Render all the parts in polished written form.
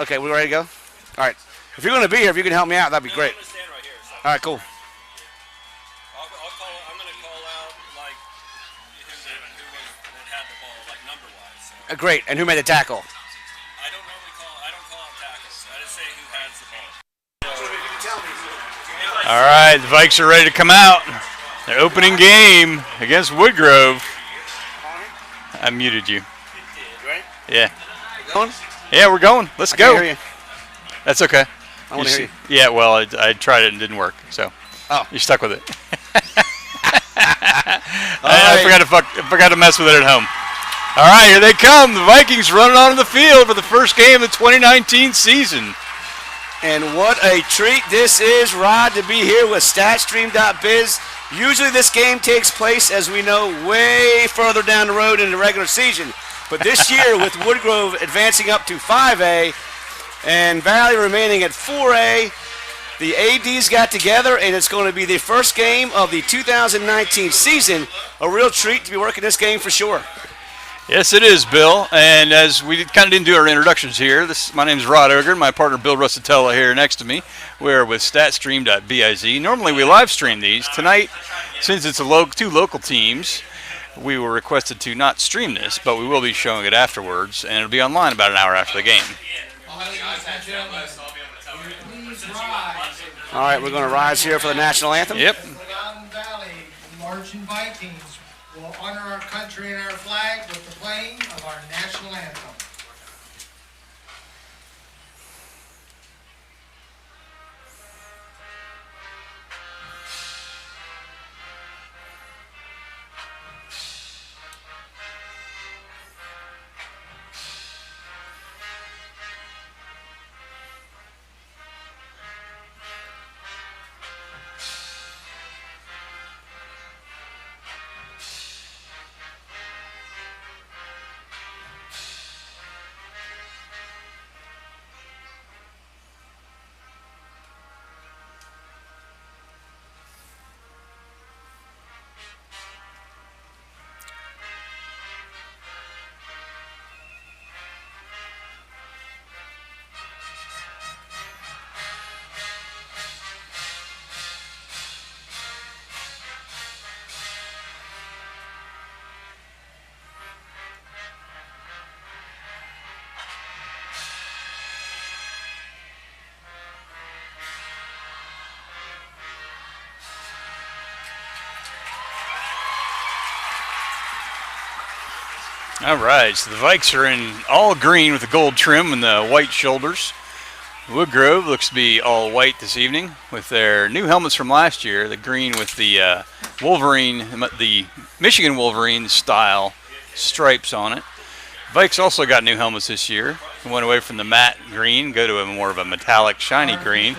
Okay, we ready to go? All right. If you're going to be here, if you can help me out, that'd be great. I'm gonna stand right here. So All right, cool. I'll call. I'm gonna call out like who had the ball, like number wise. So Great. And who made the tackle? I don't normally call. I don't call out tackles. I just say who has the ball. All right, the Vikes are ready to come out. Their opening game against Woodgrove. I muted you. Ready? Yeah. Going? Yeah, we're going. Let's I go. can't hear you. That's okay. I want to hear you. Yeah, well, I tried it and it didn't work, so you're stuck with it. I forgot to mess with it at home. All right, here they come. The Vikings running onto the field for the first game of the 2019 season. And what a treat this is, Rod, to be here with StatStream.biz. Usually this game takes place, as we know, way further down the road in the regular season. But this year, with Woodgrove advancing up to 5A and Valley remaining at 4A, the ADs got together, and it's going to be the first game of the 2019 season. A real treat to be working this game for sure. Yes, it is, Bill. And as we kind of didn't do our introductions here, my name is Rod Oger, my partner Bill Russatella here next to me. We're with StatStream.biz. Normally we live stream these. Tonight, since it's two local teams, we were requested to not stream this, but we will be showing it afterwards, and it'll be online about an hour after the game. All right, we're going to rise here for the national anthem. Yep. Mountain Valley Marching Vikings will honor our country and our flag with the playing of our national anthem. All right, so the Vikes are in all green with the gold trim and the white shoulders. Woodgrove looks to be all white this evening with their new helmets from last year, the green with the Wolverine, the Michigan Wolverine style stripes on it. Vikes also got new helmets this year. They went away from the matte green, go to a more of a metallic shiny green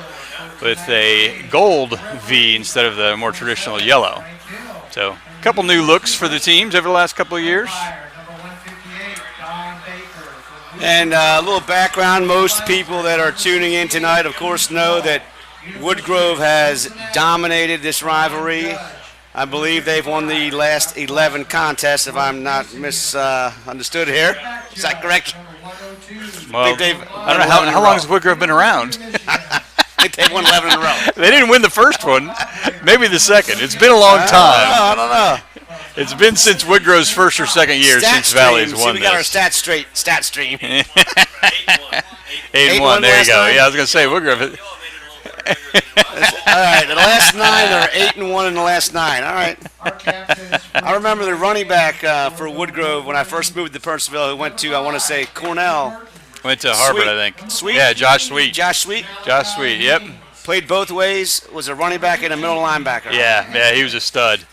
with a gold V instead of the more traditional yellow. So a couple new looks for the teams over the last couple of years. And a little background, most people that are tuning in tonight, of course, know that Woodgrove has dominated this rivalry. I believe they've won the last 11 contests, if I'm not misunderstood here. Is that correct? Well, I don't know how long has Woodgrove been around? I think they've won 11 in a row. They didn't win the first one, maybe the second. It's been a long time. I don't know. It's been since Woodgrove's first or second year since Valley's won we got our stats straight. Stat stream. 8-1. There you go. Yeah, I was going to say Woodgrove. All right, the last 9 are 8-1 in the last 9. All right. I remember the running back for Woodgrove when I first moved to Percival, who went to, I want to say, Cornell. Went to Harvard, Sweet. I think. Sweet? Yeah, Josh Sweet. Josh Sweet. Josh Sweet, yep. Played both ways, was a running back and a middle linebacker. Yeah, he was a stud.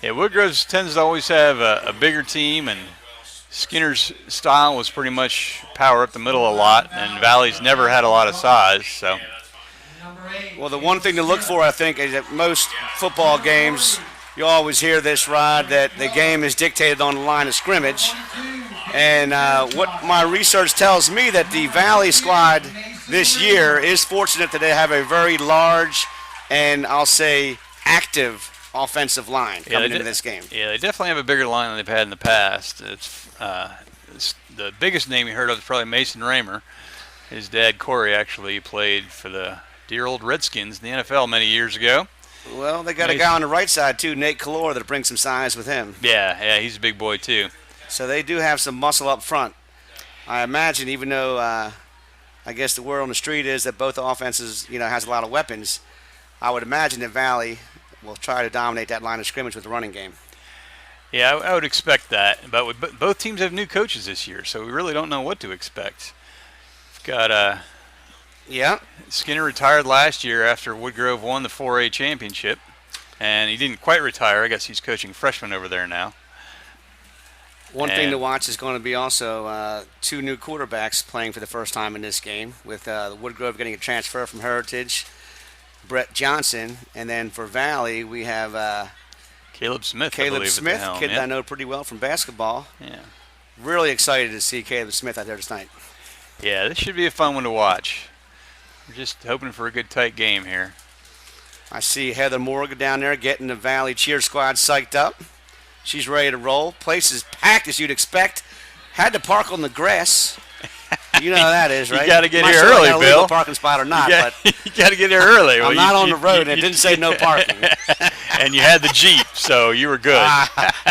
Woodgrove tends to always have a bigger team, and Skinner's style was pretty much power up the middle a lot, and Valley's never had a lot of size. So, well, the one thing to look for, I think, is that most football games, you always hear this, Rod, that the game is dictated on the line of scrimmage. And what my research tells me that the Valley squad this year is fortunate that they have a very large and I'll say active offensive line coming into this game. Yeah, they definitely have a bigger line than they've had in the past. It's the biggest name you heard of is probably Mason Raymer. His dad, Corey, actually played for the dear old Redskins in the NFL many years ago. Well, they got a guy on the right side, too, Nate Kalor, that'll bring some size with him. Yeah, he's a big boy, too. So they do have some muscle up front. I imagine, even though I guess the word on the street is that both offenses, has a lot of weapons, I would imagine that Valley will try to dominate that line of scrimmage with the running game. Yeah, I would expect that. But both teams have new coaches this year, so we really don't know what to expect. We've got Skinner retired last year after Woodgrove won the 4A championship, and he didn't quite retire. I guess he's coaching freshmen over there now. One thing to watch is going to be also two new quarterbacks playing for the first time in this game, with Woodgrove getting a transfer from Heritage, Brett Johnson, and then for Valley we have Caleb Smith, kid that I know pretty well from basketball. Yeah. Really excited to see Caleb Smith out there tonight. Yeah, this should be a fun one to watch. We're just hoping for a good, tight game here. I see Heather Morgan down there getting the Valley cheer squad psyched up. She's ready to roll. Place is packed as you'd expect. Had to park on the grass. You know how that is, right? You got to get I'm here not sure early, I got a Bill. legal parking spot or not, you got to get here early. I'm not on the road, and it didn't say no parking. And you had the Jeep, so you were good.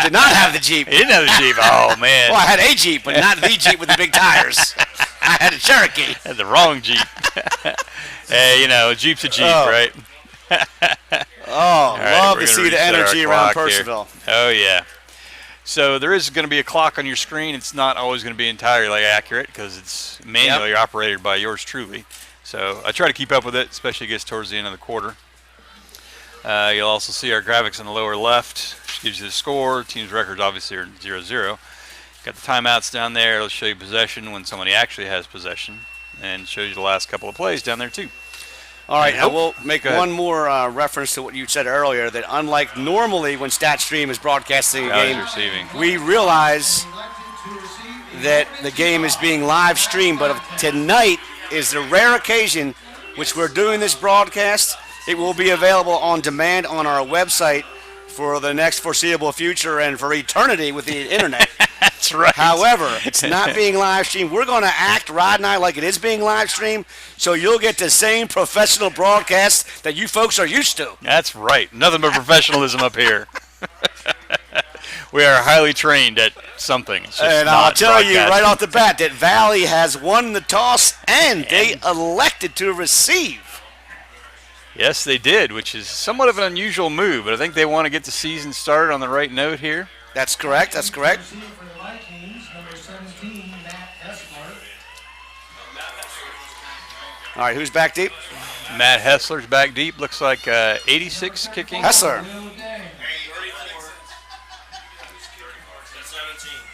Did not have the Jeep. You didn't have the Jeep. Oh, man. Well, I had a Jeep, but not the Jeep with the big tires. I had a Cherokee. Had the wrong Jeep. Hey, a Jeep's a Jeep, right? Oh, right, love to see the energy around Percival. Oh, yeah. So there is going to be a clock on your screen. It's not always going to be entirely accurate because it's manually operated by yours truly. So I try to keep up with it, especially gets towards the end of the quarter. You'll also see our graphics on the lower left, which gives you the score. Teams' records obviously are 0-0. Got the timeouts down there. It'll show you possession when somebody actually has possession, and shows you the last couple of plays down there too. All right, I will make one more reference to what you said earlier, that unlike normally when StatStream is broadcasting a game, we realize that the game is being live streamed, but tonight is the rare occasion which we're doing this broadcast. It will be available on demand on our website for the next foreseeable future and for eternity with the internet. That's right. However, it's not being live streamed. We're going to act, Rod and I, like it is being live streamed, so you'll get the same professional broadcast that you folks are used to. That's right. Nothing but professionalism up here. We are highly trained at something. And I'll tell you right off the bat that Valley has won the toss and they elected to receive. Yes, they did, which is somewhat of an unusual move, but I think they want to get the season started on the right note here. That's correct. That's correct. All right, who's back deep? Matt Hessler's back deep. Looks like 86 kicking. Hessler.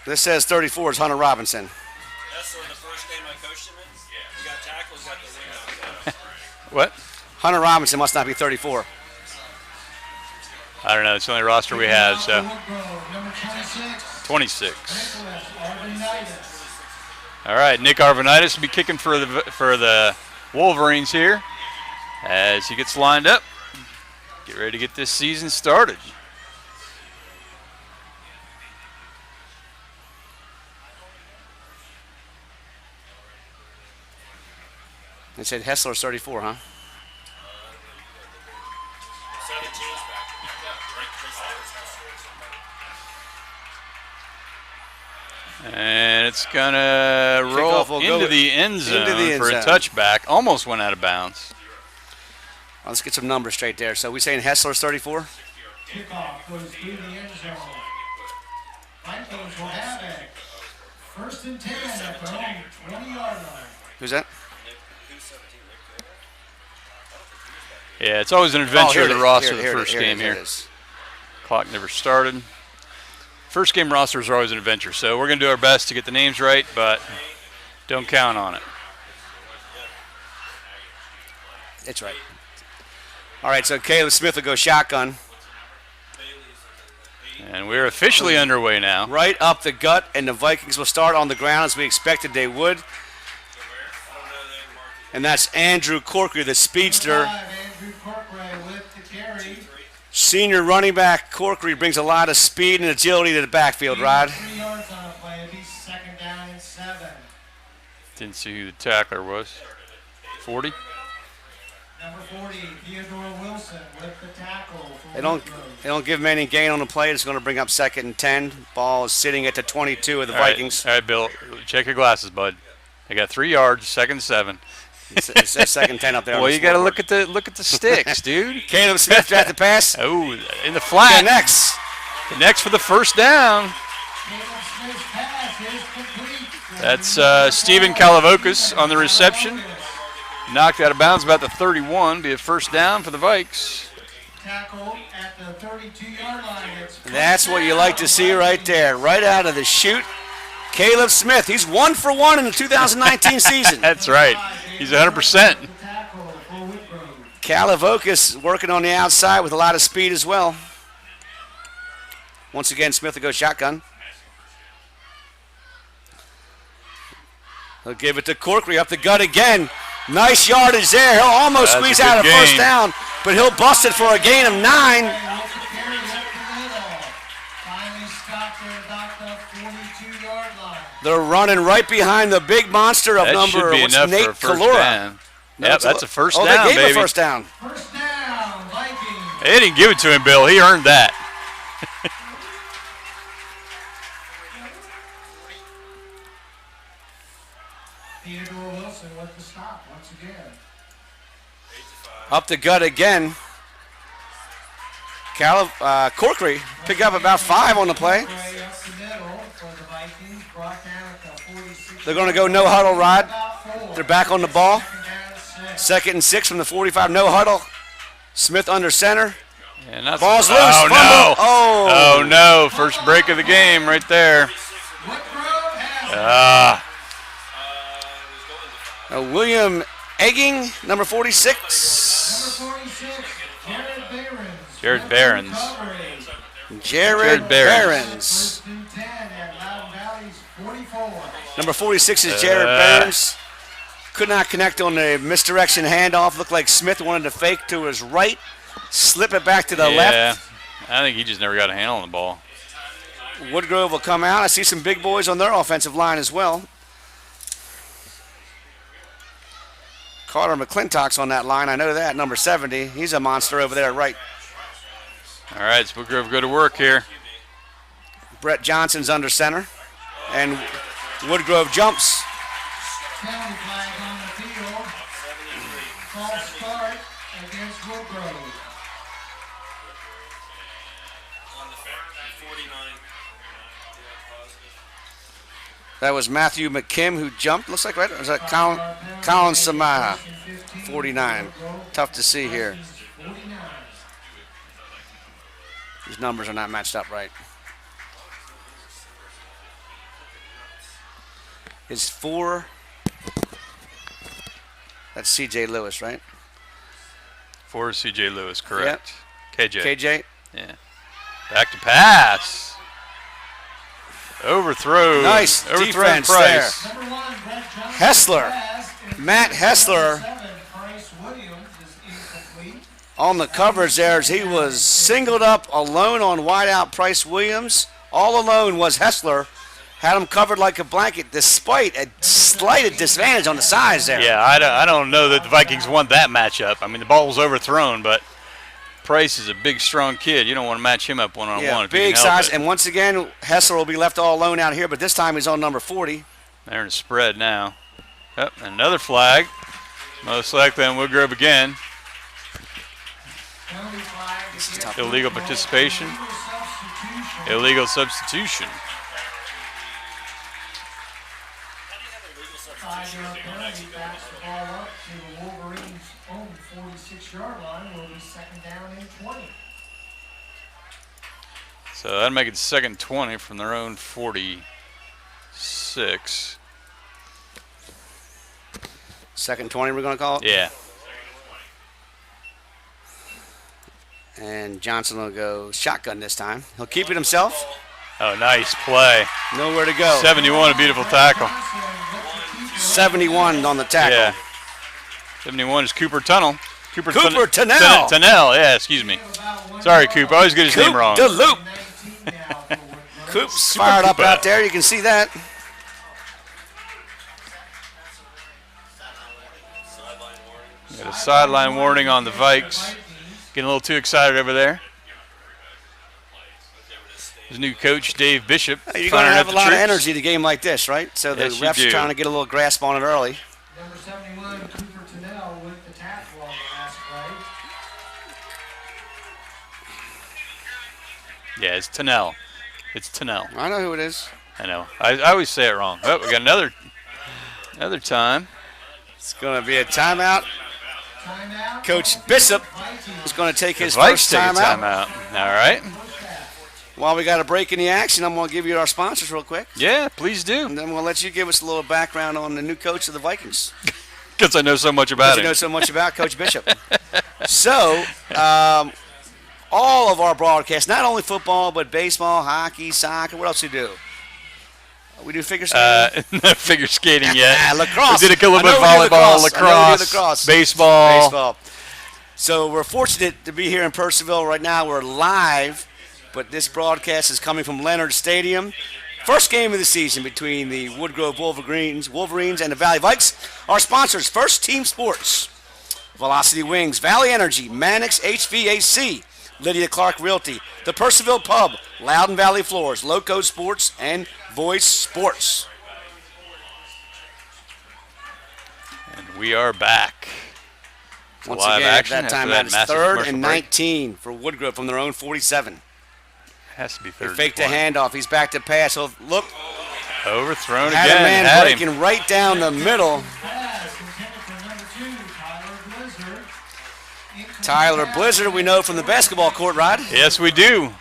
This says 34 is Hunter Robinson. Hessler, the first game I coached him in, we got tackles, got the wing out. What? Hunter Robinson must not be 34. I don't know. It's the only roster we have, so 26. All right, Nick Arvanitis will be kicking for the Wolverines here as he gets lined up. Get ready to get this season started. They said Hessler's 34, huh? 17's back. And it's going to roll into the end zone for a touchback. Almost went out of bounds. Well, let's get some numbers straight there. So we saying Hessler's 34? Kickoff goes through the end zone. Vikings will have it. First and 10 at their own 20-yard line. Who's that? Yeah, it's always an adventure, the roster the first game here. Clock never started. First game rosters are always an adventure, so we're going to do our best to get the names right, but don't count on it. That's right. All right, so Caleb Smith will go shotgun. And we're officially underway now. Right up the gut, and the Vikings will start on the ground as we expected they would. And that's Andrew Corker, the speedster. Senior running back Corkery brings a lot of speed and agility to the backfield, Rod. 3 yards on a play. It'll be 2nd down and 7. Didn't see who the tackler was. 40? Number 40, Theodore Wilson with the tackle. For They don't give him any gain on the play. It's going to bring up 2nd and 10. Ball is sitting at the 22 of the Vikings. All right, Bill, check your glasses, bud. They got 3 yards, 2nd and 7. It says 2nd and 10 up there. Well, you got to look at the sticks, dude. Caleb Smith tried to pass. Oh, in the flat. Connects. Connects for the first down. Caleb Smith's pass is complete. That's Stephen Kalavokis on the reception. Knocked out of bounds about the 31. Be a first down for the Vikes. Tackle at the 32-yard line. That's what you like to see right there. Right out of the chute. Caleb Smith. He's 1 for 1 in the 2019 season. That's right. He's 100%. Kalavokis working on the outside with a lot of speed as well. Once again, Smith will go shotgun. He'll give it to Corkery up the gut again. Nice yardage there. He'll almost That's squeeze a good out a first gain. down, but he'll bust it for a gain of 9. Finally stopped at about the 42-yard line. They're running right behind the big monster of That number should be what's enough Nate for a first Kalora. down. Yep, that's a first down, they gave baby. a first down. First down, Vikings. They didn't give it to him, Bill. He earned that. Theodore Wilson with the stop once again. Up the gut again. Corkery pick up about 5 on the play. Up the middle for the Vikings, brought down at the 46. They're going to go no huddle, Rod. About 4. They're back on the ball. 2nd 2nd and 6. and 6 from the 45. No huddle. Smith under center. And that's Ball's loose. Oh, Fumble. no. Oh. Oh, no. First break of the game right there. Woodgrove has William Egging, number 46. number 46, Jared Behrens. Jared Behrens. Jared Behrens. 1st and 10 at Loudon Valley's 44. Number 46 is Jared Behrens. Could not connect on the misdirection handoff. Looked like Smith wanted to fake to his right, slip it back to the left. I think he just never got a handle on the ball. Woodgrove will come out. I see some big boys on their offensive line as well. Carter McClintock's on that line. I know that, number 70. He's a monster over there, right. All right, so Woodgrove go to work here. Brett Johnson's under center. And Woodgrove jumps. Penalty flag on the field. False start against Woodgrove. On the 49. That was Matthew McKim who jumped. Looks like, right? Or was that Colin Samaha? 49. Tough to see here. 49. These numbers are not matched up right. Is 4. That's C.J. Lewis, right? For C.J. Lewis, correct. KJ. KJ. Yeah. Back to pass. Overthrow. Nice Overthrow defense Price. Number 1, Brett Johnson. Hessler. Pass is Matt Hessler 7. Price Williams is incomplete. on the coverage there as he was singled up alone on wideout Price Williams. All alone was Hessler. Had him covered like a blanket despite a slight disadvantage on the size there. Yeah, I don't know that the Vikings won that matchup. I mean, the ball was overthrown, but Price is a big, strong kid. You don't want to match him up one-on-one. Yeah, if you big can help size. it. And once again, Hessler will be left all alone out here, but this time he's on number 40. They're in a spread now. Yep, another flag. Most likely on Woodgrove again. Penalty flag against Illegal Woodgrove. participation. Substitution. Illegal substitution. 5-yard penalty backs the ball up to the Wolverines' own 46-yard line. Will be 2nd down and 20. So that'll make it 2nd 20 from their own 46. 2nd 20 we're going to call it. Yeah. And Johnson will go shotgun this time. He'll keep it himself. Oh, nice play. Nowhere to go. 71, a beautiful tackle. 71 on the tackle. Yeah. 71 is Cooper Tunnel. Cooper Tunnell. Tunnell, yeah, excuse me. About 1 Sorry, Coop. I always get his name wrong. The loop. Coop's fired up Koopa. out there. You can see that. Got a sideline warning on the Vikes. Getting a little too excited over there. His new coach, Dave Bishop. You're going to firing have up a the lot of troops. energy to a game like this, right? So the Yes, you refs do. are trying to get a little grasp on it early. Number 71, Cooper Tennell with the tackle on the last play. Yeah, it's Tennell. It's Tennell. I know who it is. I know. I always say it wrong. Oh, we got another time. It's going to be a timeout. Timeout. Coach Bishop is going to take his Vikes first take a timeout. timeout. All right. While we got a break in the action, I'm going to give you our sponsors real quick. Yeah, please do. And then we'll let you give us a little background on the new coach of the Vikings. Because I know so much about You it. know so much about Coach Bishop. So, all of our broadcasts, not only football, but baseball, hockey, soccer. What else do we do? We do figure skating? No figure skating yet. Lacrosse. We did a little I bit of know we do volleyball, lacrosse. I know we do lacrosse, lacrosse. baseball. Baseball. So we're fortunate to be here in Purcellville right now. We're live, but this broadcast is coming from Leonard Stadium. First game of the season between the Woodgrove Wolverines and the Valley Vikes. Our sponsors, First Team Sports, Velocity Wings, Valley Energy, Mannix HVAC, Lydia Clark Realty, the Purcellville Pub, Loudon Valley Floors, Loco Sports, and Voice Sports. And we are back. to Once live again, action at that after time, that that is massive 3rd commercial and break. 19 for Woodgrove from their own 47. Has to be They third. faked a and handoff. He's back to pass. He'll look. 20. Overthrown Had again. a man Had breaking him. right down the middle. Pass intended for number 2, Tyler Blizzard. Tyler Blizzard, we know from the basketball court, Rod. Yes, we do.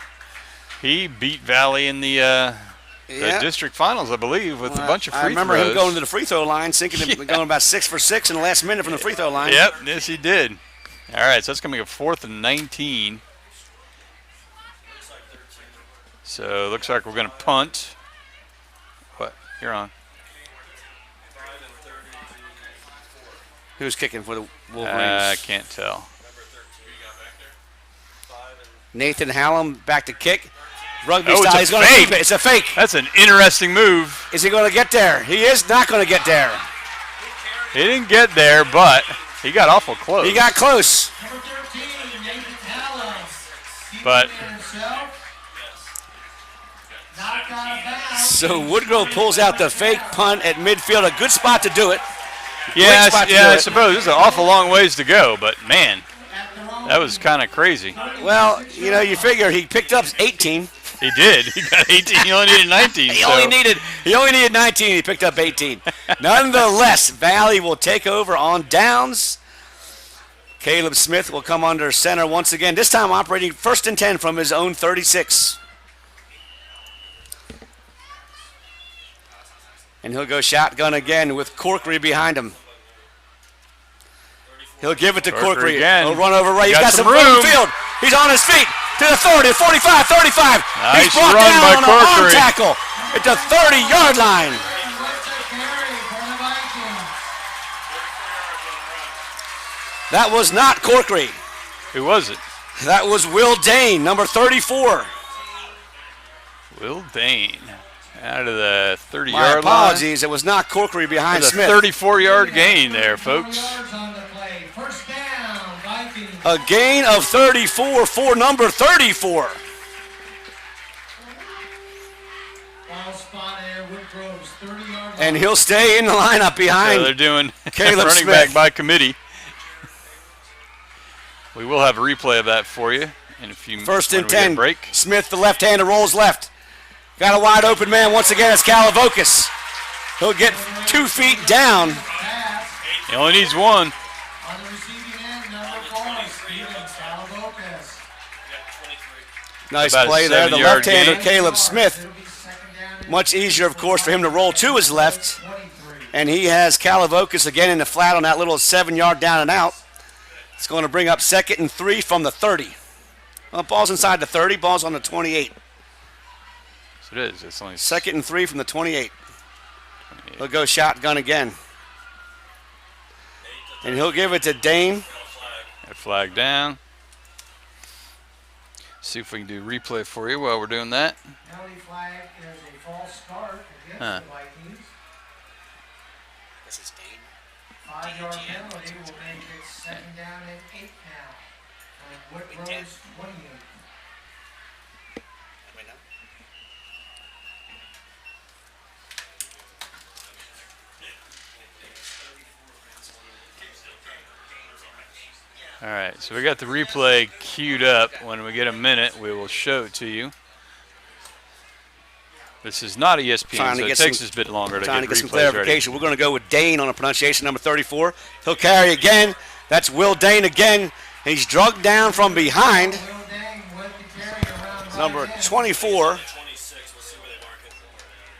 He beat Valley in the Yeah. district finals, I believe, with a bunch of free I remember throws. him going to the free throw line, going about 6 for 6 in the last minute from the free throw line. Yep, yes, he did. All right, so that's going to be a 4th and 19. So it looks like we're going to punt. What? You're on. Who's kicking for the I Wolverines? can't tell. Nathan Hallam back to kick. Rugby Oh, it's style. a He's going to fake. keep it. It's a fake. That's an interesting move. Is he going to get there? He is not going to get there. He didn't get there, but he got awful close. He got close. Number 13, Nathan Hallam. But- Keeping it himself. Knocked out of bounds. So Woodgrove pulls out the fake punt at midfield. A good spot to do it. Yeah, spot to yeah, do I it. suppose. This is an awful long ways to go, but man, At the wrong that was kind of crazy. Well, you know, you figure he picked up 18. He did. He got 18. He only needed 19. He so. only needed 19. He picked up 18. Nonetheless, Valley will take over on downs. Caleb Smith will come under center once again. This time operating 1st and 10 from his own 36. And he'll go shotgun again with Corkery behind him. He'll give it to Corkery Corkery. again. He'll run over right. He's Got got some some room. field. He's on his feet to the 30, 45, 35. Nice He's brought run down by on an arm Corkery. tackle at the 30-yard line. What's a carry for the Vikings? That was not Corkery. Who was it? That was Will Dane, number 34. Will Dane. Out of the 30-yard My line. apologies. It was not Corkery behind That's a Smith. 34-yard gain there, folks. 4 yards on the play. First down, Vikings. A gain of 34 for number 34. Ball spot there, Woodgrove's 30-yard line. And he'll stay in the lineup So they're behind. doing Caleb running Smith. back by committee. We will have a replay of that for you in a few minutes. 1st and when we get a 10. break. Smith, the left-hander, rolls left. Got a wide open man once again. It's Calavocas. He'll get 2 feet down. Pass He only needs one. on the receiving end, number 4, Steven Salavocas. Nice About a play there. The 7-yard left-hander, gain. Caleb Smith. It'll be second down and Much easier, of course, for him to roll to his left. 23. And he has Calavocas again in the flat on that little 7-yard down and out. It's going to bring up 2nd and 3 from the 30. Well, ball's inside the 30. Ball's on the 28. So it is. It's only 2nd and 3 from the 28. He'll go shotgun again. And he'll give it to Dane. That flag down. See if we can do replay for you while we're doing that. Penalty flag is a false start against Huh. the Vikings. This is Dane. 5-yard penalty will make it second down and 8 now. From Woodgrove's 28. Wait, no. All right, so we got the replay queued up. When we get a minute, we will show it to you. This is not ESPN, so it takes us a bit longer to Trying get to get some replays ready. clarification. We're going to go with Dane on a pronunciation, number 34. He'll carry again. That's Will Dane again. And he's drugged down from behind. Will Dang with the carry around the Number right end. 24, 26. We'll see where they mark it.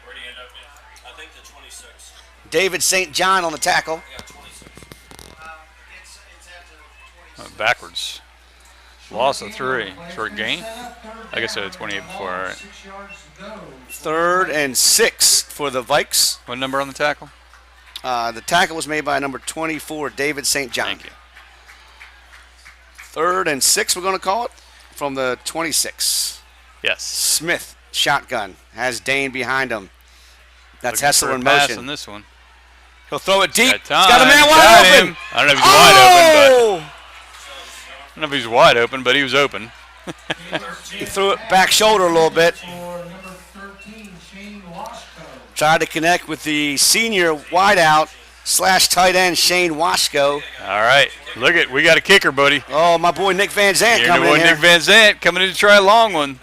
Where do you end up in? I think the 26. David St. John on the tackle. Yeah, 26. It's at the 26. Backwards. Loss of 3. Short gain. I guess I had 28 before, all right. 6 yards to go. 3rd and 6 for the Vikes. What number on the tackle? The tackle was made by number 24, David St. John. Thank you. 3rd and 6, we're going to call it, from the 26. Yes. Smith, shotgun, has Dane behind him. That's Looking for Hessel a in pass motion. on this one. He'll throw it deep. Got He's time. got a man Got wide him. open. I don't know if he's wide open, but Oh! I don't know if he's wide open, but he was open. He threw it back shoulder a little bit. For number 13, Shane Washko. Tried to connect with the senior wideout / tight end Shane Washko. All right. Look at, we got a kicker, buddy. Oh, my boy Nick Van Zant Your coming boy in here. Nick Van Zant coming in to try a long one.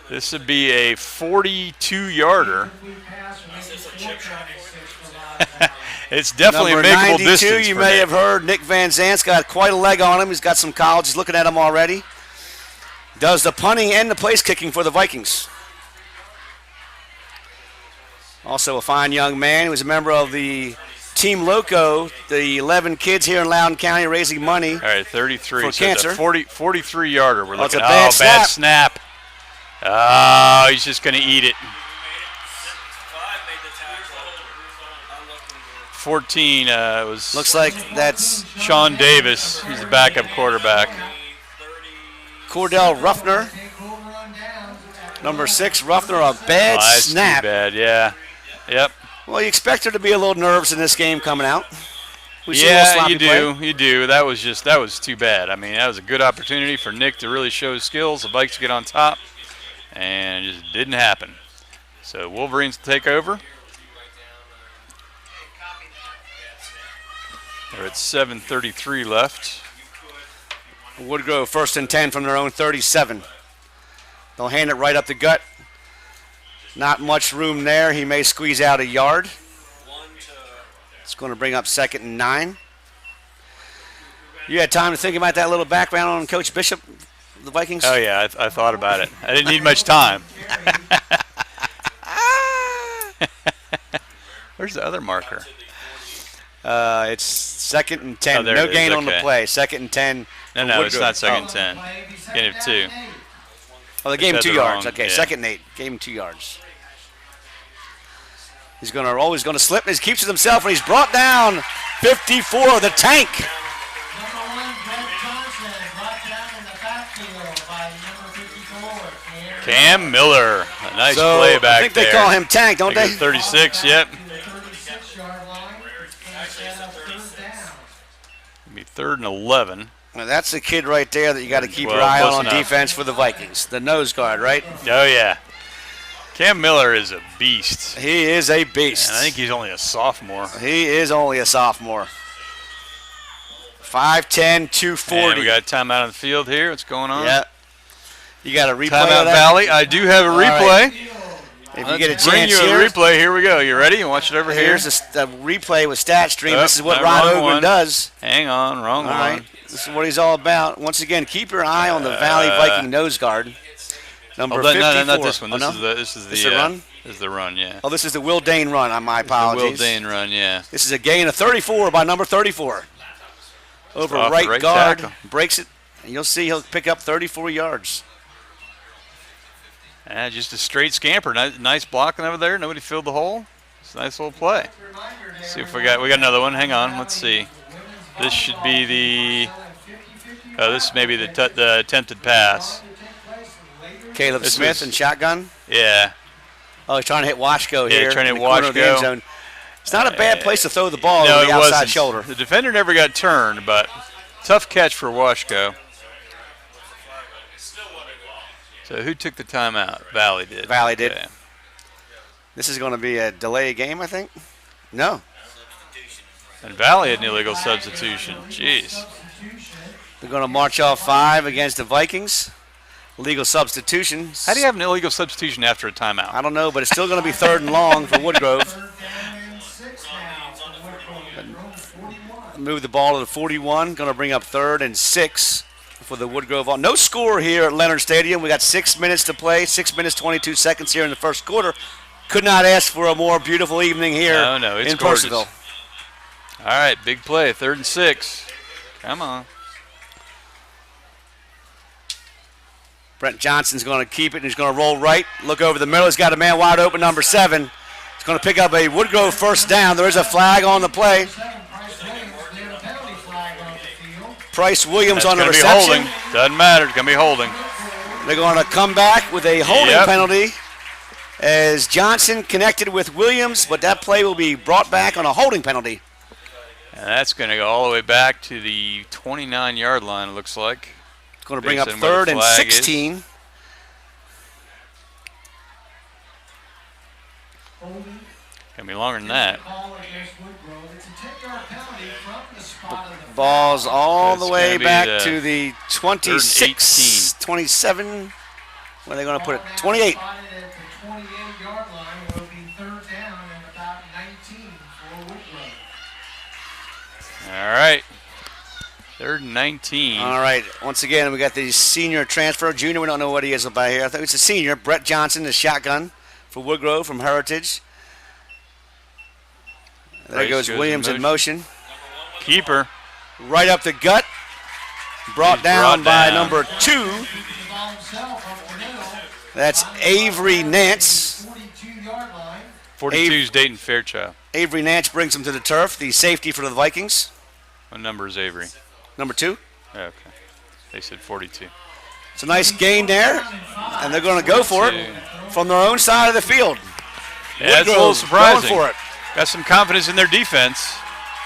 This would be a 42-yarder. It's definitely Number a makeable 92, distance. you for may Nick. have heard Nick Van Zant's got quite a leg on him. He's got some college. He's looking at him already. Does the punting and the place kicking for the Vikings. Also a fine young man. He was a member of the Team Loco, the 11 kids here in Loudoun County raising money. All right, 33. For so it's a cancer. 43-yarder. We're it's looking a bad at. Bad snap. Oh, he's just going to eat it. 14 was Looks like that's Sean Davis. He's the backup quarterback. Cordell Ruffner. Number 6, Ruffner, a bad Oh, that's snap. too bad, yeah. Yep. Well, you expect there to be a little nerves in this game coming out. We see a little Yeah, sloppy you play. do. You do. That was too bad. I mean, that was a good opportunity for Nick to really show his skills. The Vikes get on top, and it just didn't happen. So Wolverines take over. They're at 7:33 left. Woodgrove 1st and 10 from their own 37. They'll hand it right up the gut. Not much room there. He may squeeze out a yard. It's going to bring up 2nd and 9. You had time to think about that little background on Coach Bishop, the Vikings? Oh yeah, I thought about it. I didn't need much time. Where's the other marker? It's 2nd and 10. Oh, there no it is, gain on the okay. play. 2nd and 10. No, for it's Woodgrove. not 2nd and 10. Gain of 2. Oh, they gave him said 2 the yards. wrong- Okay, yeah. 2nd and 8. Gave him 2 yards. He's always going to slip, and he keeps it himself, and he's brought down 54, the tank. Number 1, Greg Johnson, brought down in the backfield by number 54, Cam Miller, a nice So play back I think there. they call him Tank, don't I they? think it's 36. Yep. To the 36-yard line. It's going to set up 3rd down. It'll be 3rd and 11. Well, that's the kid right there that you got to keep your Well, eye close on enough. defense for the Vikings. The nose guard, right? Oh yeah. Cam Miller is a beast. He is a beast. And I think he's only a sophomore. He is only a sophomore. 5'10", 240. And we got a timeout on the field here. What's going on? Yeah. You got a replay Timeout of that? Valley. I do have a right. replay. If you get a Let's bring chance you here. a replay. Here we go. You ready? Watch it over here. Here's a replay with StatStream. Oh, This is what no, Rod wrong Ogren one. does. Hang on. Wrong All one. right. This is what he's all about. Once again, keep your eye on the Valley Viking nose guard. Number Oh, 54. no, not this one. Oh, This no? is the This is the run? This is the run, yeah. Oh, this is the Will Dane run. My The apologies. Will Dane run, yeah. This is a gain of 34 by number 34. Over Off the right right guard. tackle. Breaks it. And you'll see he'll pick up 34 yards. Just a straight scamper. Nice blocking over there. Nobody filled the hole. It's a nice little play. See if we got another one. Hang on. Let's see. This should be the. Oh, this may be the attempted pass. Caleb This Smith was- and shotgun. Yeah. Oh, he's trying to hit Washko Yeah, here. trying to in hit the corner of the end Washko. zone. It's not a bad place to throw the ball No, over the it outside wasn't. shoulder. The defender never got turned, but tough catch for Washko. So who took the timeout? Valley did. Valley did. Okay. This is going to be a delay game, I think. No. And Valley had an illegal substitution. Jeez. They're going to march off 5 against the Vikings. Legal substitution. How do you have an illegal substitution after a timeout? I don't know, but it's still going to be 3rd and long for Woodgrove. Third down and 6 now for Woodgrove. 41. Move the ball to the 41. Going to bring up 3rd and 6 for the Woodgrove. No score here at Leonard Stadium. We got 6 minutes to play. 6 minutes, 22 seconds here in the first quarter. Could not ask for a more beautiful evening here No, it's in gorgeous. Purcellville. All right, big play, 3rd and 6. Come on. Brent Johnson's going to keep it, and he's going to roll right. Look over the middle. He's got a man wide open, number 7. He's going to pick up a Woodgrove first down. There is a flag on the play. Price Williams, they had a penalty flag on the field. Price Williams That's on the going to be reception. holding. Doesn't matter. It's going to be holding. They're going to come back with a holding Yep. penalty as Johnson connected with Williams, but that play will be brought back on a holding penalty. And that's going to go all the way back to the 29-yard line, it looks like. It's going to bring up Based on where 3rd the and flag is. 16. Holding. Going to be longer than that. Call against Woodgrove. It's a 10-yard penalty from the spot of the Ball's all That's the way gonna be back the to the 26, 27. Where are they going to put it? 28. Spotted at the 28-yard line will be 3rd down and about 19 for Woodgrove. All right. 3rd and 19. All right. Once again, we got the senior transfer. Junior, we don't know what he is about here. I think it's a senior. Brett Johnson, the shotgun for Woodgrove from Heritage. There Price goes goes Williams in motion. Keeper. Right up the gut. Brought He's down brought by down. number 2. The ball himself up the middle. That's Avery Nance. 42-yard line. 42 is Dayton Fairchild. Avery Nance brings him to the turf, the safety for the Vikings. What number is Avery? Number 2. Okay. They said 42. It's a nice gain there, and they're going to go for it from their own side of the field. Yeah, that's a Woodgrove little surprising. Going for it. Got some confidence in their defense.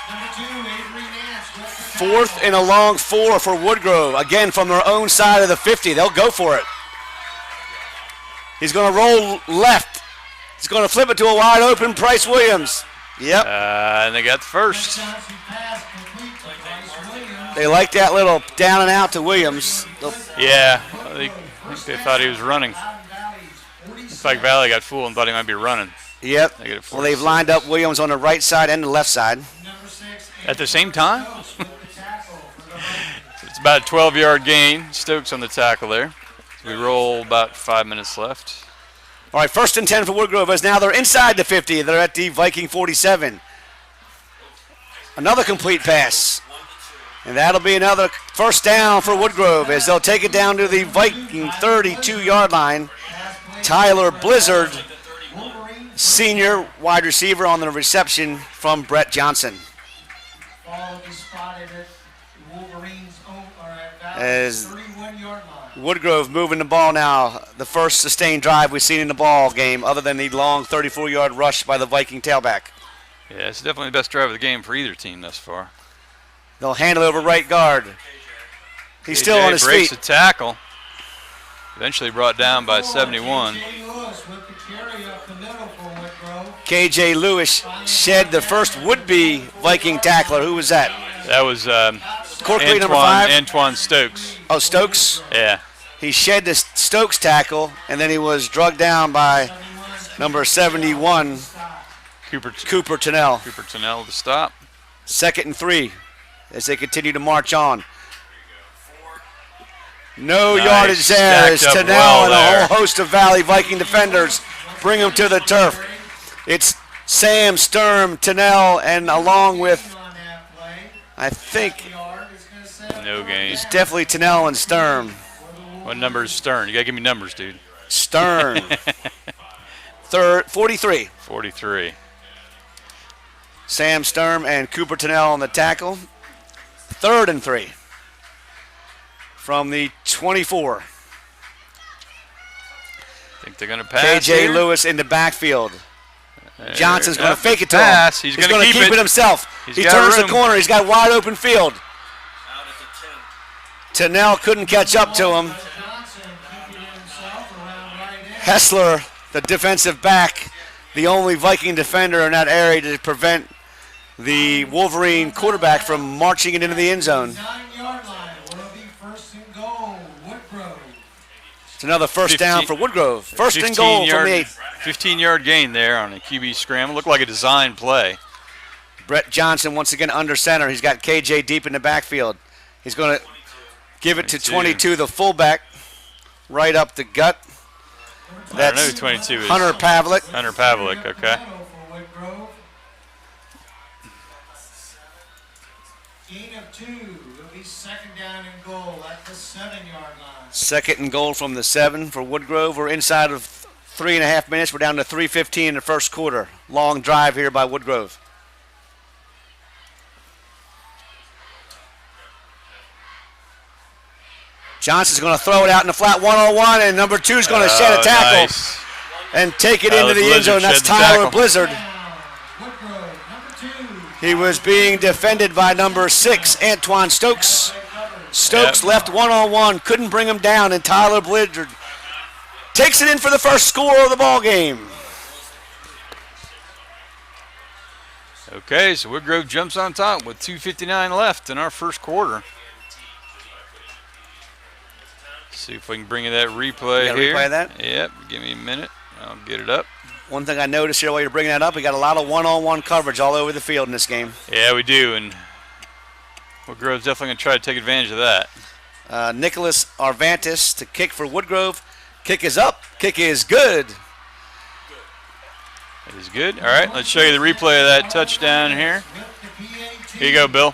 Number 2, Avery Nance with the 4th and a long 4 for Woodgrove. Again, from their own side of the 50. They'll go for it. He's going to roll left. He's going to flip it to a wide open Price Williams. Yep. And they got the first. Johnson pass complete to Price Williams. They like that little down and out to Williams. Yeah. I think they thought he was running. Looks like Valley got fooled and thought he might be running. Yep. They get it Well, they've lined up Williams on the right side and the left side. Number 6, At the same time? with the tackle for the Vikings. It's about a 12-yard gain. Stokes on the tackle there. We roll about 5 minutes left. All right, 1st and 10 for Woodgrove as now they're inside the 50. They're at the Viking 47. Another complete pass. And that'll be another first down for Woodgrove as they'll take it down to the Viking 32-yard line. Tyler Blizzard, senior wide receiver on the reception from Brett Johnson. Ball will be spotted at Wolverine's own, or at As- Valley's 31-yard line. Woodgrove moving the ball now. The first sustained drive we've seen in the ball game other than the long 34-yard rush by the Viking tailback. Yeah, it's definitely the best drive of the game for either team thus far. They'll hand it over right guard. He's still KJ on his breaks feet. a tackle. Eventually brought down by 71. J. Lewis with the carry up the middle for Woodgrove. KJ Lewis shed the first would-be Viking tackler. Who was that? That was Corkley, number 5. Antoine Stokes. Oh, Stokes. Yeah. He shed the Stokes tackle, and then he was drugged down by number 71, Cooper Tennell. Tennell to stop. 2nd and 3 as they continue to march on. No Nice. yardage there as Stacked up Tennell well and there. a whole host of Valley Viking defenders bring him to the turf. It's Sam, Sturm, Tennell, and along with, On that play, I think, yard is going to set No gain. it's definitely Tennell and Sturm. What number is Stern? You got to give me numbers, dude. Stern. 43. 43. Sam Sturm and Cooper Tennell on the tackle. 3rd and 3 from the 24. Think they're going to pass KJ here? Lewis in the backfield. Johnson's going to fake it to pass. him. He's going to keep it himself. He got turns the room. corner. He's got a wide open field. Out at the 10. Tennell couldn't catch up to him. Johnson keeping himself around right in. Hessler, the defensive back, the only Viking defender in that area to prevent the Wolverine quarterback from marching it into the end zone. 9-yard line will be first and goal. Woodgrove. It's another first down for Woodgrove. First and goal from the 8. 15-yard gain there on a QB scramble. Looked like a design play. Brett Johnson once again under center. He's got KJ deep in the backfield. He's going to give it to 22, the fullback, right up the gut. I don't know who 22 is. Hunter Pavlik. Hunter Pavlik, okay. Gain of 2. It'll be second down and goal at the 7-yard line. Second and goal from the 7 for Woodgrove. We're inside of 3.5 minutes. We're down to 3:15 in the first quarter. Long drive here by Woodgrove. Johnson's going to throw it out in the flat 1-on-1, and number 2 is going to shed a tackle Nice. and take it Tyler into the end zone. Blizzard That's shed the Tyler tackle. Blizzard. Woodgrove, number 2. He was being defended by number 6, Antoine Stokes. Stokes left 1-on-1, couldn't bring him down, and Tyler Blizzard takes it in for the first score of the ball game. Okay, so Woodgrove jumps on top with 2:59 left in our first quarter. See if we can bring you that replay You gotta here. replay that? Yep, give me a minute. I'll get it up. One thing I noticed here while you're bringing that up, we got a lot of one-on-one coverage all over the field in this game. Yeah, we do, and Woodgrove's definitely going to try to take advantage of that. Nicholas Arvantis to kick for Woodgrove. Kick is up. Kick is good. It is good. All right, let's show you the replay of that touchdown here. Here you go, Bill.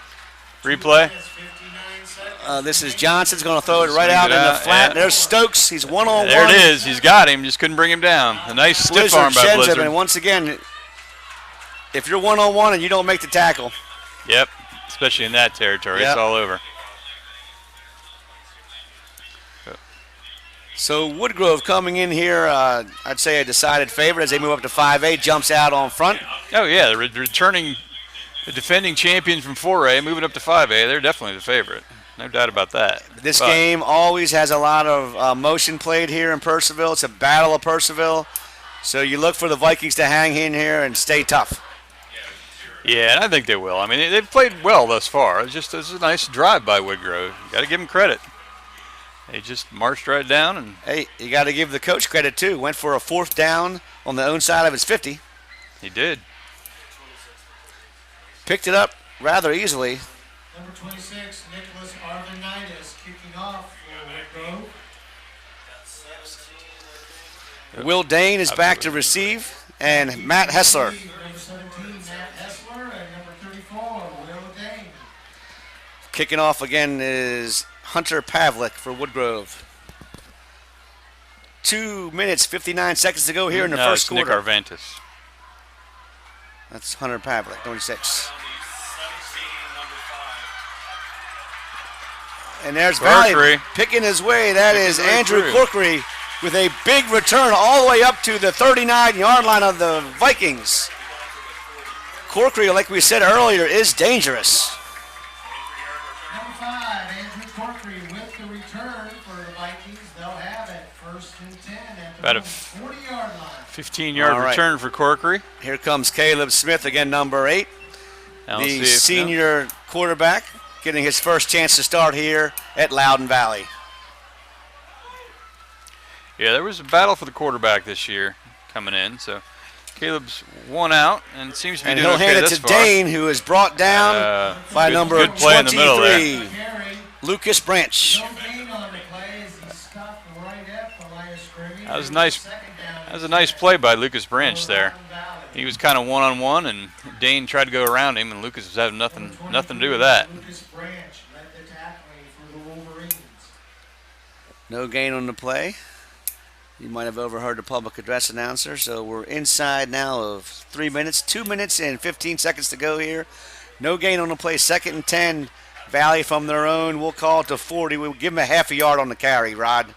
Replay. This is Johnson's going to throw it right out in the flat. Yeah. There's Stokes. He's one-on-one. There it is. He's got him. Just couldn't bring him down. A nice stiff Blizzard arm by sheds Blizzard. him, and once again, if you're one-on-one and you don't make the tackle. Yep, especially in that territory. Yep. It's all over. So Woodgrove coming in here, I'd say a decided favorite as they move up to 5A, jumps out on front. Oh, yeah, the defending champions from 4A, moving up to 5A, they're definitely the favorite. No doubt about that. This game always has a lot of motion played here in Purcellville. It's a battle of Purcellville. So you look for the Vikings to hang in here and stay tough. Yeah, and I think they will. I mean, they've played well thus far. It's a nice drive by Woodgrove. You got to give them credit. They just marched right down. And Hey, you got to give the coach credit, too. Went for a 4th down on the own side of his 50. he did. Picked it up rather easily. Number 26, Nicholas Arvanitis, kicking off for Woodgrove. Will Dane is back to receive, and Matt Hessler. Number 17, Matt Hessler, and number 34, Will Dane. Kicking off again is Hunter Pavlik for Woodgrove. 2 minutes, 59 seconds to go here in the first it's Nick quarter. Arvantis. That's Hunter Pavlik, 26. And there's Valley Corkery. picking his way. That is Picking his way Andrew through. Corkery with a big return all the way up to the 39-yard line of the Vikings. Corkery, like we said earlier, is dangerous. Number 5, Andrew Corkery with the return for the Vikings. They'll have it first and 10 at About the a 40-yard line. 15-yard All right. return for Corkery. Here comes Caleb Smith, again, number 8. Now let's see The if- senior quarterback getting his first chance to start here at Loudon Valley. Yeah, there was a battle for the quarterback this year coming in. So Caleb's one out and seems to be And doing he'll okay hand it thus to far. Dane, who is brought down by good- number good play in the middle there. 23, Carry, Lucas Branch. no gain on the play as he stopped right at the line of scrimmage. That was nice. Second down. That was a nice play by Lucas Branch there. Loudon Valley. He was kind of one-on-one, and Dane tried to go around him, and Lucas was having nothing to do with that. Lucas Branch led the tackling for the Wolverines. No gain on the play. You might have overheard the public address announcer. So we're inside now of 3 minutes, 2 minutes and 15 seconds to go here. No gain on the play. 2nd and 10. Valley from their own. We'll call it to 40. We'll give them a half a yard on the carry, Rod.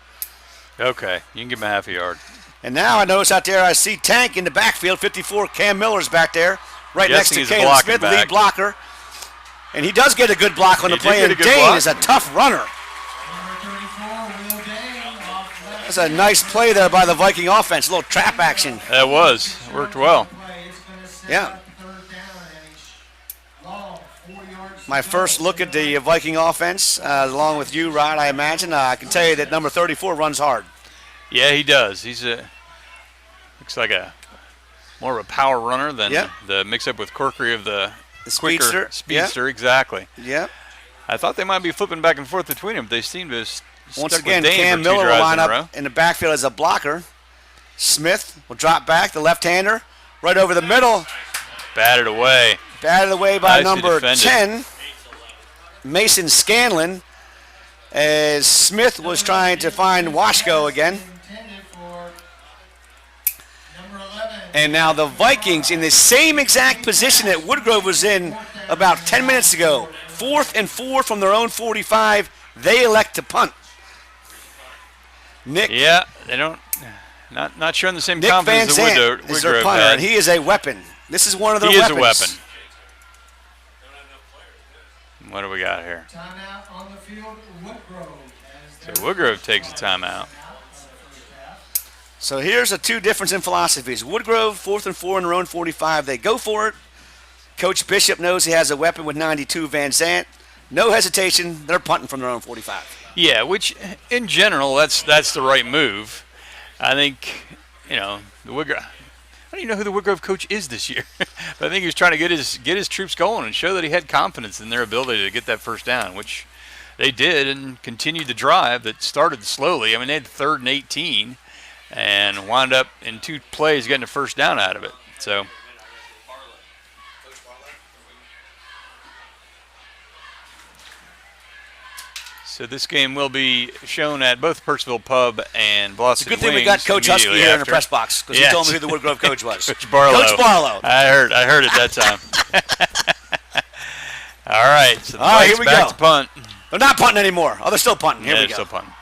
Okay, you can give him a half a yard. And now I notice out there I see Tank in the backfield. 54, Cam Miller's back there, right next to Guessing he's Caleb blocking Smith, back. lead blocker. And he does get a good block on the He did play, get a and good Dane block. is a tough runner. Number 34, Will Dane, off left. That's a nice play there by the Viking offense. A little trap action. That worked well. Play. It's gonna set Yeah. up third down and a long 4 yards. My first look at the Viking offense, along with you, Rod, I imagine. I can tell you that number 34 runs hard. Yeah, he does. He's looks like a more of a power runner than Yep. the mix-up with Corkery of the The quicker speedster. Exactly. Yep. I thought they might be flipping back and forth between them, but they seem to have Once stuck again, with Dane Cam for 2 Miller will drives line in a row. up in the backfield as a blocker. Smith will drop back, the left-hander, right over the middle. Batted away. Batted away by Nicely number defended. 10, Mason Scanlon, as Smith was trying to find Washko again. Intended for number 11. And now the Vikings in the same exact position that Woodgrove was in about 10 minutes ago. 4th and 4 from their own 45. They elect to punt. Nick Yeah, they don't. Not showing the same Van confidence that Zandt is their Woodgrove punter, had. and he is a weapon. This is one of their He is weapons. a weapon. What do we got here? Timeout on the field, Woodgrove. So Woodgrove takes a timeout. So here's the two difference in philosophies. Woodgrove, 4th and 4 in their own 45. They go for it. Coach Bishop knows he has a weapon with 92, Van Zandt. No hesitation. They're punting from their own 45. Yeah, which in general, that's the right move. I think, the Woodgrove. I don't even know who the Woodgrove coach is this year, but I think he was trying to get his troops going and show that he had confidence in their ability to get that first down, which they did, and continued the drive that started slowly. I mean, they had 3rd and 18, and wound up in 2 plays getting a first down out of it. So this game will be shown at both Percival Pub and Blossom Good thing we got Coach Husky here in the press box, because he told me who the Woodgrove coach was. Coach Barlow. Coach Barlow. I heard it that time. All right, so the All right, Vikes here we back go. to punt. They're not punting anymore. Oh, they're still punting. Here Yeah, we they're go. still punting.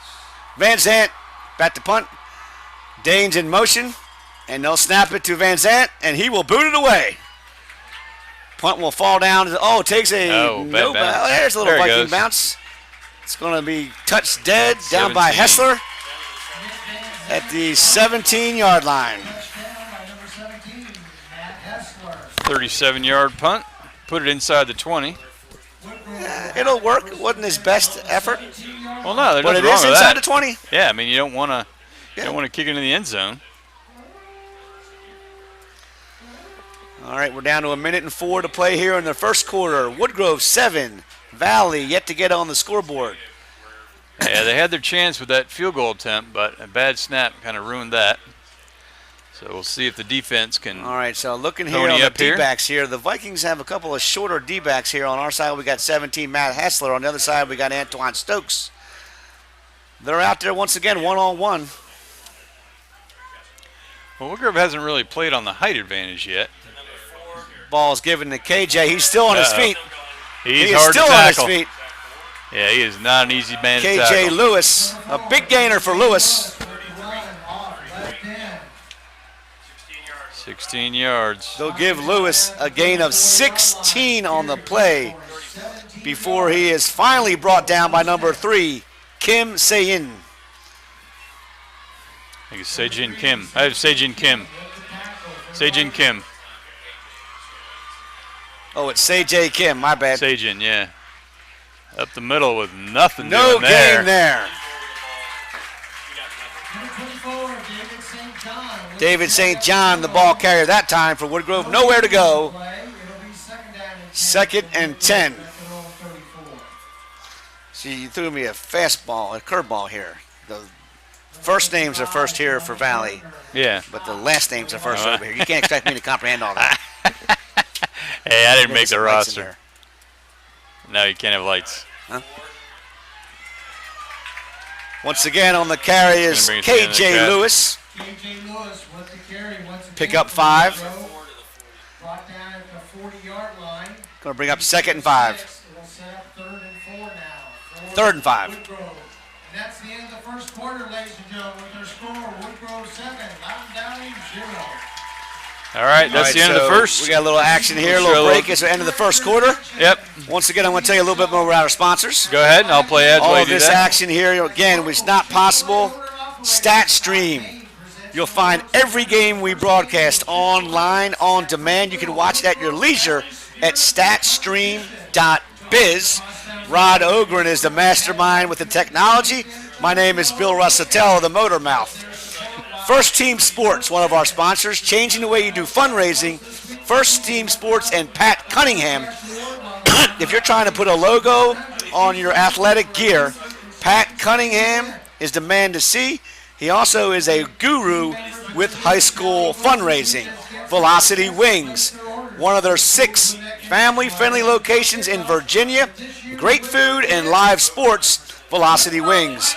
Van Zandt back to punt. Dane's in motion, and they'll snap it to Van Zandt, and he will boot it away. Punt will fall down. Oh, it takes a bad bounce. There's a little There it Viking goes. bounce. It's going to be touched dead down by 17. Hessler at the 17-yard line. Touchdown by number 17, Matt Hessler. 37-yard punt. Put it inside the 20. It'll work. It wasn't his best effort, Well, no, there's but nothing it wrong is with inside that. the 20. Yeah, I mean, you don't want to Yeah. kick it into the end zone. All right, we're down to 1:04 to play here in the first quarter. Woodgrove 7, Valley yet to get on the scoreboard. Yeah, they had their chance with that field goal attempt, but a bad snap kind of ruined that. So we'll see if the defense can. All right, so looking here Tony on the up here. D-backs here, the Vikings have a couple of shorter D-backs here. On our side, we got 17, Matt Hessler. On the other side, we got Antoine Stokes. They're out there once again, one-on-one. Well, Woodgrove hasn't really played on the height advantage yet. Ball's given to KJ. He's still on his Uh-oh. feet. He's He is hard still to on his tackle. feet. Yeah, he is not an easy man to KJ tackle. Lewis, a big gainer for Lewis. Run off left end. 16 yards. They'll give Lewis a gain of 16 on the play before he is finally brought down by number 3, Kim Se-in. I think it's Sejin Kim. I have Sejin Kim. Sejin Kim. Oh, it's Sejay Kim, my bad. Sejin, yeah. Up the middle with nothing No doing there. gain there. Number 24, David St. John. David St. John, the ball carrier that time for Woodgrove. Nowhere to go. Play. It'll be second down and 10. Second and 10. At the roll 34. See, you threw me a fastball, a curveball here. The first names are first here for Valley, Yeah. but the last names are first over here. You can't expect me to comprehend all that. Hey, I didn't make the Some lights in roster. No, you can't have lights. there. Once again on the carry is Gonna bring it to the end of the KJ cat. Lewis. KJ Lewis with the carry once again. Pick up 5. Brought down at the 40-yard line. Going to bring up 2nd and 5. It'll set up 3rd and 4 now. Third and 5. Woodgrove. that's the end of the first quarter, ladies and gentlemen, with their score, Woodgrove 7, Loudon Downey 0. All right, that's the end of the first. We got a little action here, a little break. It's the end of the first quarter. Yep. Once again, I'm going to tell you a little bit more about our sponsors. Go ahead, and I'll play ads All while you of do this that. action here, again, was not possible. StatStream. You'll find every game we broadcast online, on demand. You can watch it at your leisure at statstream.biz. Rod Ogren is the mastermind with the technology. My name is Bill Russatell, the Motor Mouth. First Team Sports, one of our sponsors, changing the way you do fundraising. First Team Sports and Pat Cunningham. If you're trying to put a logo on your athletic gear, Pat Cunningham is the man to see. He also is a guru with high school fundraising. Velocity Wings, one of their 6 family-friendly locations in Virginia. Great food and live sports, Velocity Wings.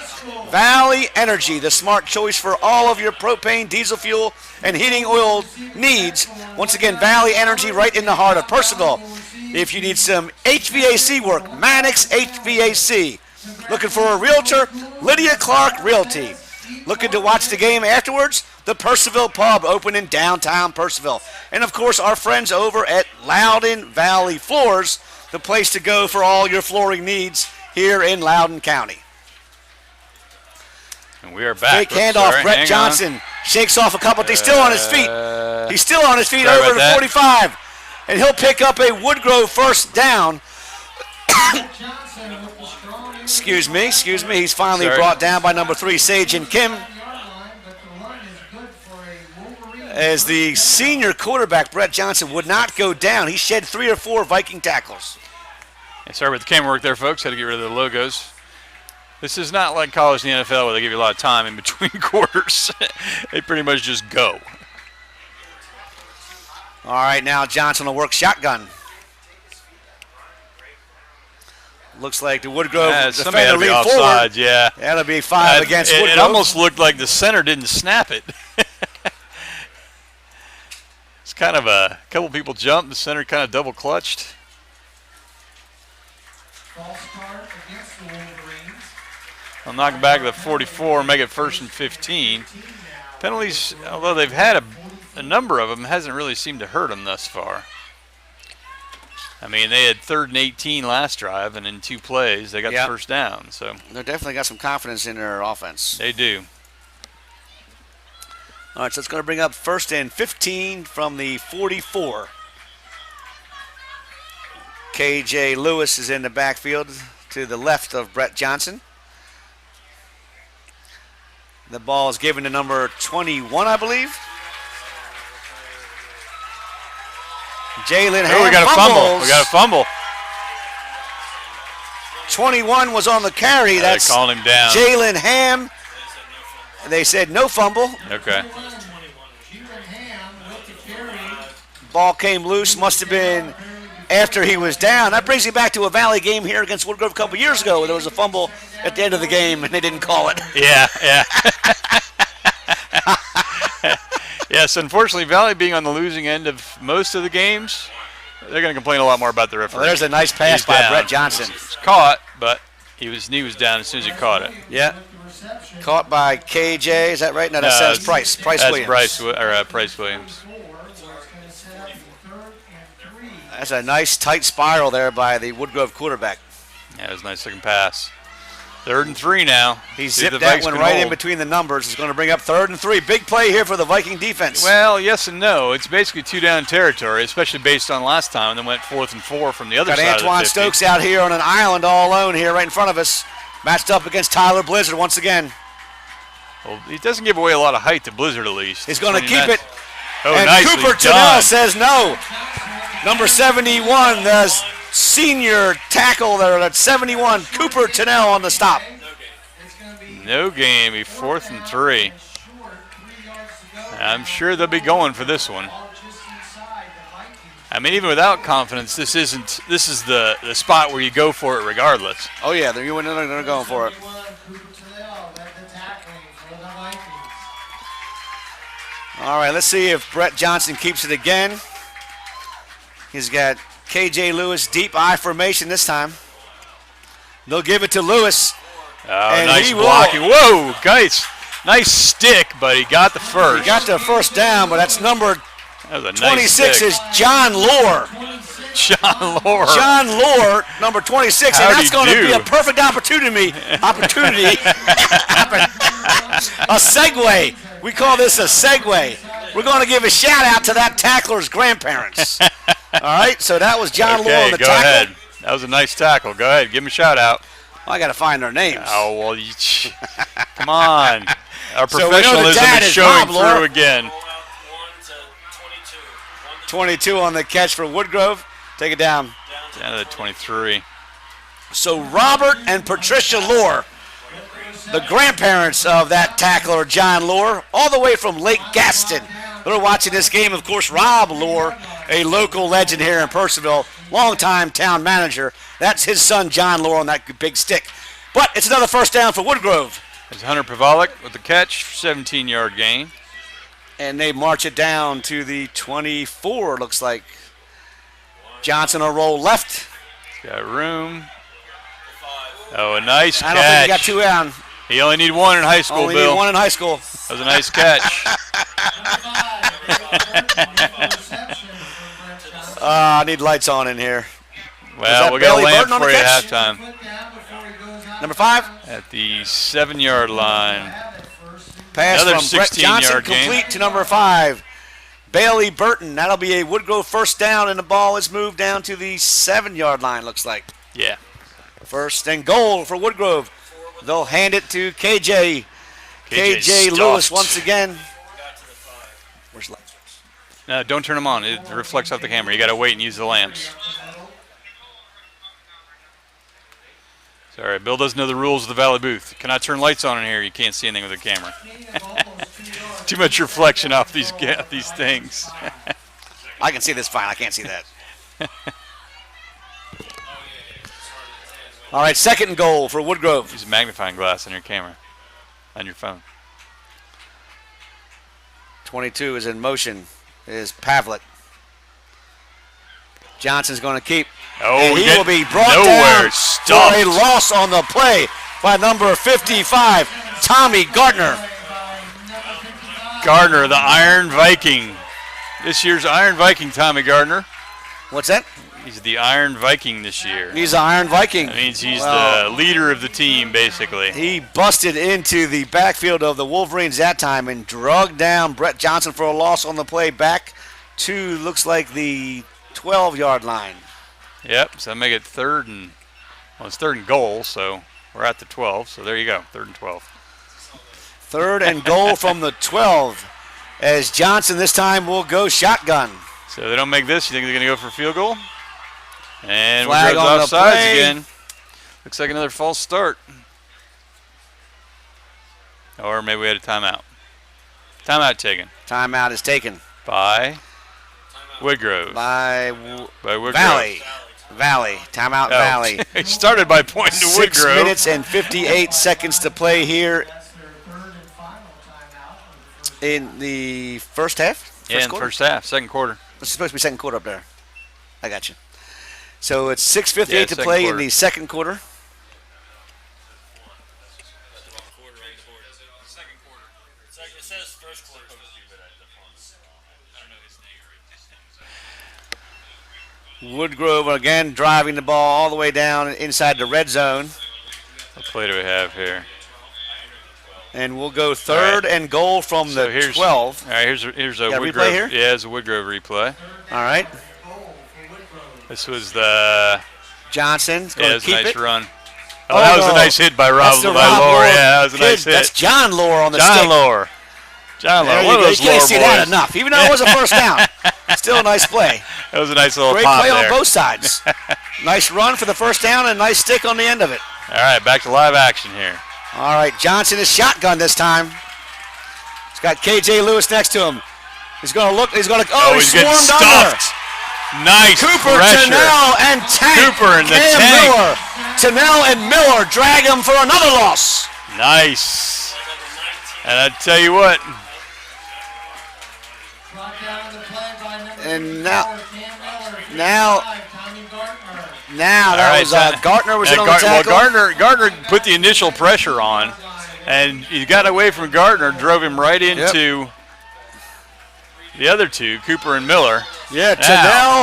Valley Energy, the smart choice for all of your propane, diesel fuel, and heating oil needs. Once again, Valley Energy right in the heart of Percival. If you need some HVAC work, Mannix HVAC. Looking for a realtor? Lydia Clark Realty. Looking to watch the game afterwards? The Percival Pub, open in downtown Percival. And, of course, our friends over at Loudoun Valley Floors, the place to go for all your flooring needs here in Loudoun County. And we are back. Fake handoff. Brett Johnson shakes off a couple. He's still on his feet. He's still on his feet over to 45. And he'll pick up a Woodgrove first down. Excuse me. He's finally brought down by number 3, Sage and Kim. As the senior quarterback, Brett Johnson, would not go down. He shed 3 or 4 Viking tackles. Yeah, sorry about the camera work there, folks. Had to get rid of the logos. This is not like college and the NFL where they give you a lot of time in between quarters. They pretty much just go. All right, now Johnson will work shotgun. Looks like the Woodgrove defender lean forward. Yeah. That'll be 5 against Woodgrove. It almost looked like the center didn't snap it. It's kind of a couple people jumped. The center kind of double clutched. I'll knock it back to the 44, make it 1st and 15. Penalties, although they've had a number of them, hasn't really seemed to hurt them thus far. I mean, they had 3rd and 18 last drive, and in 2 plays, they got the first down. So they definitely got some confidence in their offense. They do. All right, so it's going to bring up 1st and 15 from the 44. KJ Lewis is in the backfield to the left of Brett Johnson. The ball is given to number 21, I believe. Jalen Ham. We got a fumble. We got a fumble. 21 was on the carry. That's calling him down. Jalen Ham. They said no fumble. Okay. Ball came loose. Must have been after he was down. That brings me back to a Valley game here against Woodgrove a couple years ago where there was a fumble at the end of the game and they didn't call it. Yeah. Yes, unfortunately, Valley being on the losing end of most of the games, they're going to complain a lot more about the referee. Well, there's a nice pass by Brett Johnson. It's caught, but his knee was down as soon as he caught it. Yeah. Caught by KJ. Is that right? No, that says Price. Price Williams. Price Williams. That's a nice tight spiral there by the Woodgrove quarterback. Yeah, it was a nice looking pass. 3rd and 3 now. He zipped that one right in between the numbers. It's going to bring up 3rd and 3. Big play here for the Viking defense. Well, yes and no. It's basically 2-down territory, especially based on last time, and then went 4th and 4 from the other side of the 50. Got Antoine Stokes out here on an island all alone here right in front of us. Matched up against Tyler Blizzard once again. Well, he doesn't give away a lot of height to Blizzard at least. He's going to keep it. Oh, and nicely Cooper Tennell says no. Number 71, the senior tackle there at 71, Cooper Tennell on the stop. No game, 4th and 3. I'm sure they'll be going for this one. I mean, even without confidence, this is the spot where you go for it regardless. Oh yeah, they're going for it. All right, let's see if Brett Johnson keeps it again. He's got KJ Lewis, deep I formation this time. They'll give it to Lewis. Oh, And nice he will- blocking. Whoa, guys. Nice stick, but he got the first. He got the first down, but that's number That was a 26 nice is John Lore. stick. John Lore. John Lore, number 26, How'd and that's he going to be do? a perfect opportunity. A segue. We call this a segue. We're going to give a shout out to that tackler's grandparents. All right, so that was John Lore on Okay, the go tackle. ahead. That was a nice tackle. Go ahead. Give him a shout out. I got to find their names. Oh, well, come on. Our So we know the professionalism dad is is showing Bob Lore. through again. 1 to 22. 1 to 22 on the catch for Woodgrove. Take it down. Down to the 23. So Robert and Patricia Lore, the grandparents of that tackler, John Lore, all the way from Lake Gaston. They're watching this game. Of course, Rob Lore, a local legend here in Purcellville, longtime town manager. That's his son, John Lore, on that big stick. But it's another first down for Woodgrove. There's Hunter Pavalik with the catch, 17-yard gain. And they march it down to the 24, looks like. Johnson will roll left. Got room. Oh, a nice I don't think he got catch. 2 down. He only need one in high school, Only Bill. need 1 in high school. That was a nice catch. I need lights on in here. Well, that we got a Bailey lamp Burton on for the you at catch? halftime. Number 5. At the 7-yard line. Pass Another from Brett Johnson, 16-yard gain. complete to number 5. Bailey Burton. That'll be a Woodgrove first down, and the ball is moved down to the 7-yard line, looks like. Yeah. First and goal for Woodgrove. They'll hand it to KJ. KJ Lewis stuffed. once again. Where's lights? No, don't turn them on. It reflects off the camera. You got to wait and use the lamps. Sorry, Bill doesn't know the rules of the Valley booth. Cannot turn lights on in here. You can't see anything with the camera. Too much reflection off these things. I can see this fine. I can't see that. All right, second and goal for Woodgrove. Use a magnifying glass on your camera, on your phone. 22 is in motion. Is Pavlik. Johnson's going to keep. Oh, and he will be brought nowhere. down Stuffed. for a loss on the play by number 55, Tommy Gardner. Gardner, the Iron Viking. This year's Iron Viking, Tommy Gardner. What's that? He's the Iron Viking this year. He's an Iron Viking. That means he's the leader of the team, basically. He busted into the backfield of the Wolverines that time and dragged down Brett Johnson for a loss on the play back to, looks like, the 12-yard line. Yep, so make it third and goal, so we're at the 12. So there you go, 3rd and 12. Third and goal from the 12 as Johnson this time will go shotgun. So if they don't make this, you think they're going to go for a field goal? And Flag we're on the offsides play. again. Looks like another false start. Or maybe we had a timeout. Timeout taken Timeout is taken by Woodgrove. by Woodgrove. Valley. Timeout Oh, Valley. he started by pointing to 6 Woodgrove. minutes and 58 seconds to play here in the first half? Yeah, in the first half, second quarter. It's supposed to be second quarter up there. I got you. So it's 6:58 Yeah, to second play in quarter. the second quarter. It says first quarter. Woodgrove again driving the ball all the way down inside the red zone. What play do we have here? And we'll go third and goal from So the here's 12. All right, here's a Got a Woodgrove. replay here? Yeah, it's a Woodgrove replay. All right. This was the Johnson's yeah, going it to was a keep nice it. run. Oh, Oh, that was no. a nice hit by That's the Rob Rob Lore. Lore Yeah, that was a nice hit. That's John Lore on the John stick. Lore. John Lore. There you One of go. those You can't Lore see boys. that enough, even though it was a first down. Still a nice play. That was a nice little Great pop play there. on both sides. Nice run for the first down and a nice stick on the end of it. All right, back to live action here. All right, Johnson is shotgun this time. He's got KJ Lewis next to him. He's going to look. He's going to. Oh, he's he getting swarmed under. stuffed. Nice Cooper, pressure. Tennell, and Tank. Cooper and the Cam Tank. Miller. Tennell and Miller drag him for another loss. Nice. And I tell you what, And now Now, Tommy Gardner. now that right, was so- Gartner was Yeah, in on the tackle. Well, Gardner put the initial pressure on, and he got away from Gardner, drove him right into the other two, Cooper and Miller. Yeah, Now-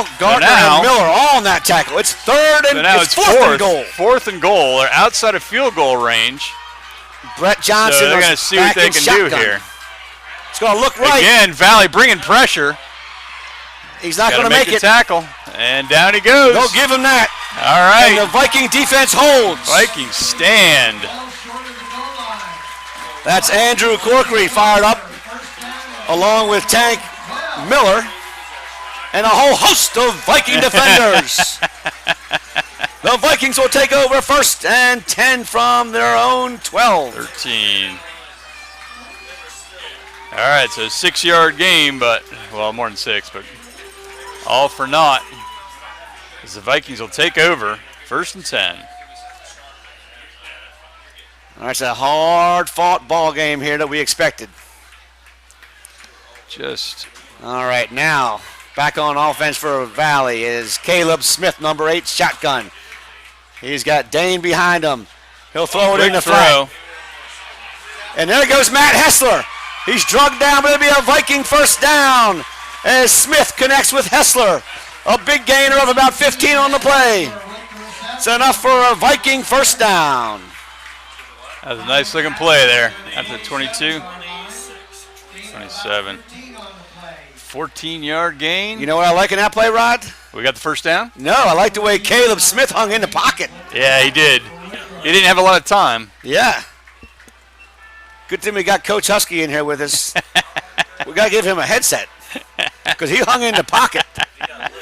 Tadell, Gartner, now- and Miller all on that tackle. It's third and So now it's fourth and goal. Fourth and goal. They're outside of field goal range. Brett Johnson. So they're was going to see what back they in can shotgun. do here. It's going to look right. Again, Valley bringing pressure. He's not Got going to to make make the it. tackle, and down he goes. They'll give him that. All And the right, Viking defense holds. Vikings stand. Ball short of the goal line. That's Andrew Corkery fired up, along with Tank Miller, and a whole host of Viking defenders. The Vikings will take over first and 10 from their own 12. 13. All right, so 6-yard game, but, well, more than 6, but all for naught, as the Vikings will take over first and 10. All right, it's a hard-fought ball game here that we expected. Just All right, now back on offense for Valley is Caleb Smith, number 8, shotgun. He's got Dane behind him. He'll throw it in quick the flat. throw. And there goes Matt Hessler. He's drugged down, but it'll be a Viking first down as Smith connects with Hessler. A big gainer of about 15 on the play. It's enough for a Viking first down. That was a nice looking play there. After 22, 27. 14-yard gain. You know what I like in that play, Rod? We got the first down? No, I like the way Caleb Smith hung in the pocket. Yeah, he did. He didn't have a lot of time. Yeah. Good thing we got Coach Husky in here with us. We got to give him a headset because he hung in the pocket.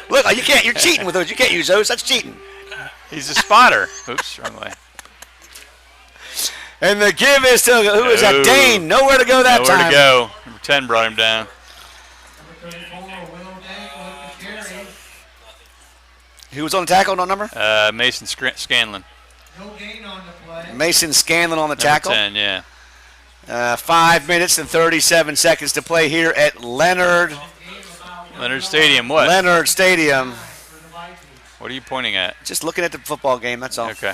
Look, you can't. You're cheating with those. You can't use those. That's cheating. He's a spotter. Oops, wrong way. And the give is to, who is that? Oh. Dane. Nowhere to go that Nowhere time. to go. Number 10 brought him down. Number 34, Will Dane with the carry. Who was on the tackle? No number? Mason Scanlon. No gain on the play. Mason Scanlon on the Number tackle. 10, yeah. 5 minutes and 37 seconds to play here at Leonard Stadium, what? Leonard Stadium. For the Vikings. What are you pointing at? Just looking at the football game, that's all. Okay.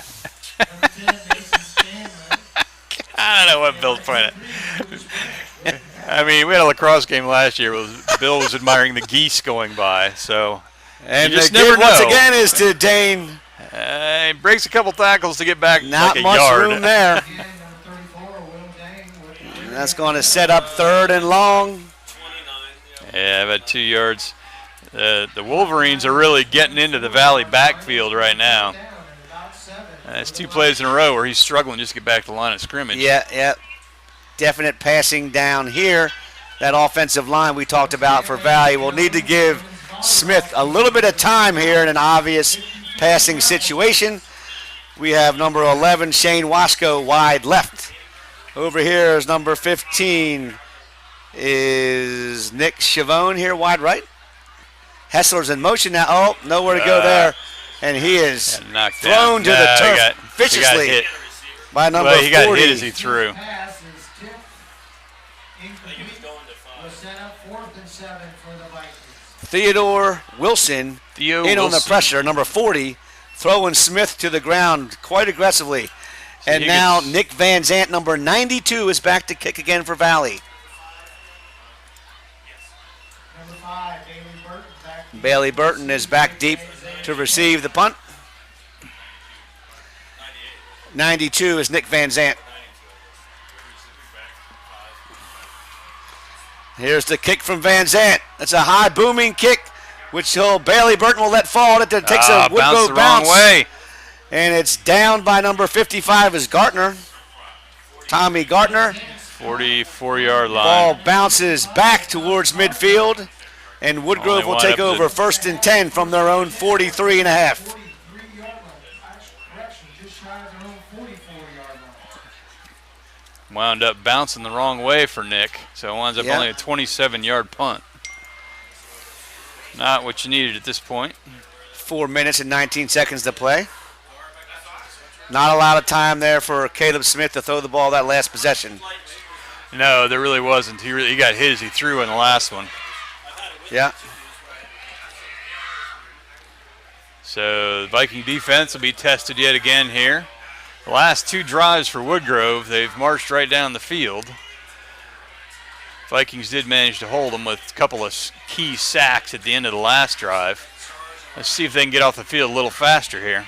Number 10, Mason Scanlon. I don't know what Bill's pointing at. I mean, we had a lacrosse game last year. Bill was admiring the geese going by, so And you just the give never once know. again is to Dane. He breaks a couple tackles to get back Not like a much yard. room there. Again, number 34, Will Dane with the carry. And that's going to set up third and long. 29. Yeah, about 2 yards. The Wolverines are really getting into the Valley backfield right now. Down and about 7. That's 2 plays in a row where he's struggling just to get back to the line of scrimmage. Yeah. Definite passing down here. That offensive line we talked about for Valley will need to give Smith a little bit of time here in an obvious passing situation. We have number 11, Shane Wasco, wide left. Over here is number 15, is Nick Chavone here, wide right. Hessler's in motion now. Oh, nowhere to go there. And he is Got knocked thrown down. to the No, turf he got viciously hit. by number Well, he 40. got hit as he threw. Pass is tipped. He was Incomplete. going to Was 5. set up 4th and 7 for the Vikings. Theodore Wilson Theo in on the Wilson. pressure, number 40, throwing Smith to the ground quite aggressively. And he now gets- Nick Van Zant, number 92, is back to kick again for Valley. Number 5, Bailey Burton back. deep. Bailey Burton is back deep to receive the punt. 92 is Nick Van Zant. Here's the kick from Van Zant. That's a high booming kick, which Bailey Burton will let fall. It takes a Bounced Woodgrove the bounce. wrong way. And it's down by number 55 is Gartner. Tommy Gartner. 44-yard line. Ball bounces back towards midfield. And Woodgrove Only will one take up to- over first and 10 from their own 43 and a half. 43-yard line. Actual correction, just shy of their own 44-yard line. Wound up bouncing the wrong way for Nick, so it winds up Yeah. only a 27-yard punt. Not what you needed at this point. 4 minutes and 19 seconds to play. Not a lot of time there for Caleb Smith to throw the ball that last possession. No, there really wasn't. He got hit as he threw in the last one. Yeah. So the Viking defense will be tested yet again here. The last 2 drives for Woodgrove, they've marched right down the field. Vikings did manage to hold them with a couple of key sacks at the end of the last drive. Let's see if they can get off the field a little faster here.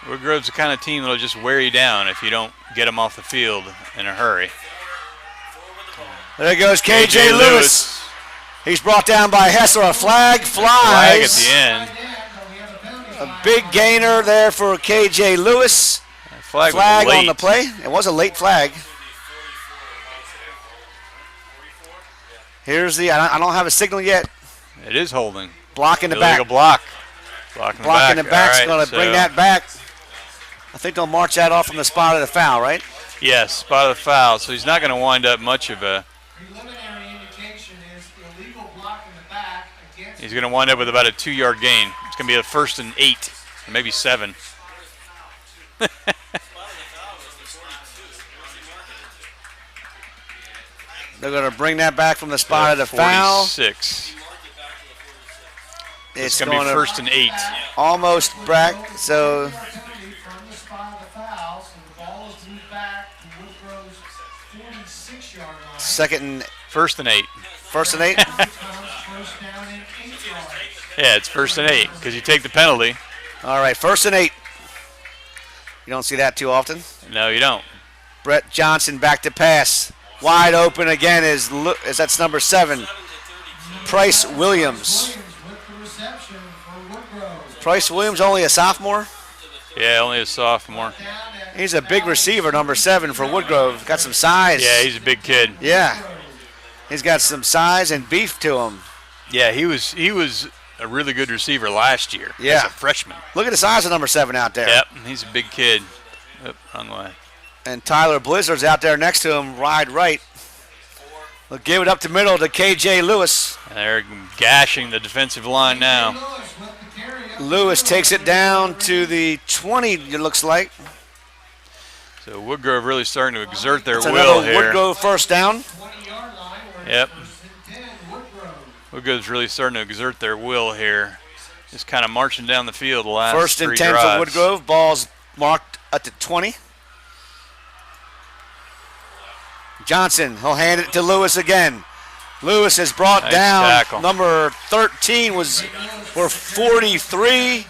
Woodgrove's the kind of team that'll just wear you down if you don't get them off the field in a hurry. There goes K.J. Lewis. He's brought down by Hessler. A flag Flag at flies. the end. A big gainer there for K.J. Lewis. Flag Flag on the play. It was a late flag. Here's the, I don't have a signal yet. It is holding. Block in the Illegal back. block. Blocking Block in back. the back's All right, going to bring that back. I think they'll march that off from the spot of the foul, right? Yes, spot of the foul. So he's not going to wind up much of a. Preliminary indication is illegal block in the back against. He's going to wind up with about a 2-yard gain. It's going to be a 1st and 8, or maybe 7. They're going to bring that back from the spot of the foul. 46. It's going to be going 1st and 8. almost back. So From the spot of the foul, so the ball is moved back to Woodgrove's 46-yard line. second and 1st and 8. first and 8. First down and 8 yards. Yeah, it's 1st and 8 because you take the penalty. All right, 1st and 8. You don't see that too often. No, you don't. Brett Johnson back to pass. Wide open again is that's number 7, Price Williams. With the reception for Woodgrove. Price Williams only a sophomore. Yeah, only a sophomore. He's a big receiver, number 7 for Woodgrove. Got some size. Yeah, he's a big kid. Yeah. He's got some size and beef to him. Yeah, he was a really good receiver last year as Yeah. a freshman. Look at the size of number 7 out there. Yep, he's a big kid. Oop, wrong way. And Tyler Blizzard's out there next to him, wide right. They'll give it up the middle to K.J. Lewis. And they're gashing the defensive line now. Lewis with the carry. Lewis takes it down to the 20, it looks like. So Woodgrove really starting to exert their It's will another here. Woodgrove first down. 20-yard line where Yep. it's first and 10, Woodgrove. Woodgrove's really starting to exert their will here. Just kind of marching down the field the last First and 3 10 drives. for Woodgrove. Ball's marked at the 20. Johnson, he'll hand it to Lewis again. Lewis is brought Nice down. tackle. Number 13 was for 43.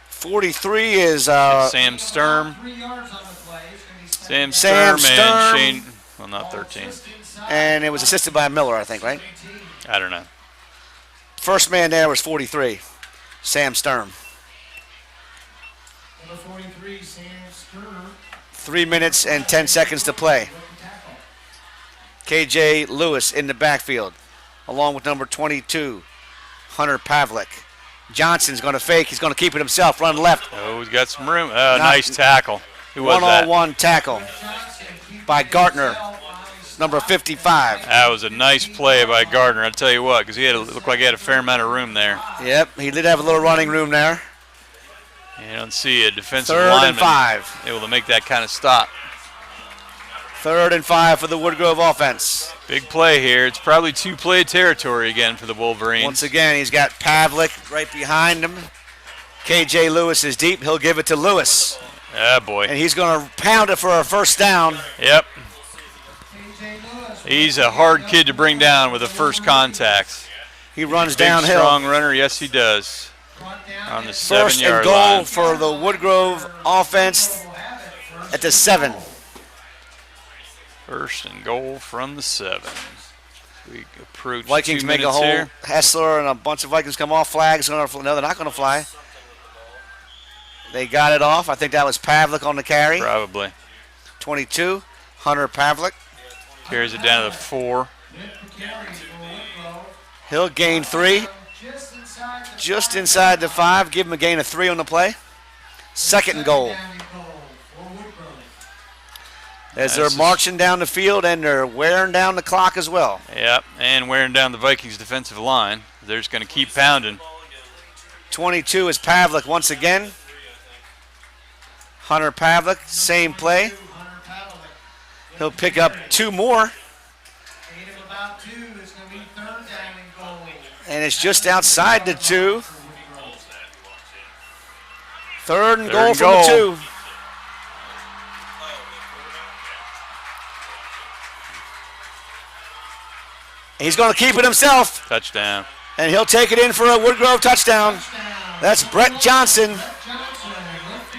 43 is Sam Sturm. 3 yards on the play. It's gonna Sam be Sam Sturm Sturm. and Shane. Well, not 13. and it was assisted by Miller, I think, right? I don't know. First man there was 43, Sam Sturm. Number 43, Sam Sturm. 3 minutes and 10 seconds to play. K.J. Lewis in the backfield, along with number 22, Hunter Pavlik. Johnson's going to fake. He's going to keep it himself. Run left. Oh, he's got some room. Nice tackle. Who was that? One-on-one tackle by Gartner, number 55. That was a nice play by Gardner. I'll tell you what, because looked like he had a fair amount of room there. Yep, he did have a little running room there. You don't see a defensive 3rd lineman and 5. able to make that kind of stop. 3rd and 5 for the Woodgrove offense. Big play here. It's probably 2-play territory again for the Wolverines. Once again, he's got Pavlik right behind him. K.J. Lewis is deep. He'll give it to Lewis. Ah, boy. And he's going to pound it for a first down. Yep. He's a hard kid to bring down with the first contact. He runs Big, downhill. strong runner. Yes, he does. On the First and 7-yard goal line. for the Woodgrove offense at the 7. First and goal from the 7. We approach Vikings 2 make a minutes hole. here. Hessler and a bunch of Vikings come off. Flags. No, they're not going to fly. They got it off. I think that was Pavlik on the carry. Probably. 22, Hunter Pavlik. Carries it down to the 4. He'll gain 3. Just inside the 5. Give him a gain of 3 on the play. 2nd and goal. As they're marching down the field and they're wearing down the clock as well. Yep, and wearing down the Vikings defensive line. They're just going to keep pounding. 22 is Pavlik once again. Hunter Pavlik, same play. He'll pick up 2 more. And it's just outside the 2. 3rd and goal and from the 2. He's going to keep it himself. Touchdown. And he'll take it in for a Woodgrove touchdown. That's Brett Johnson.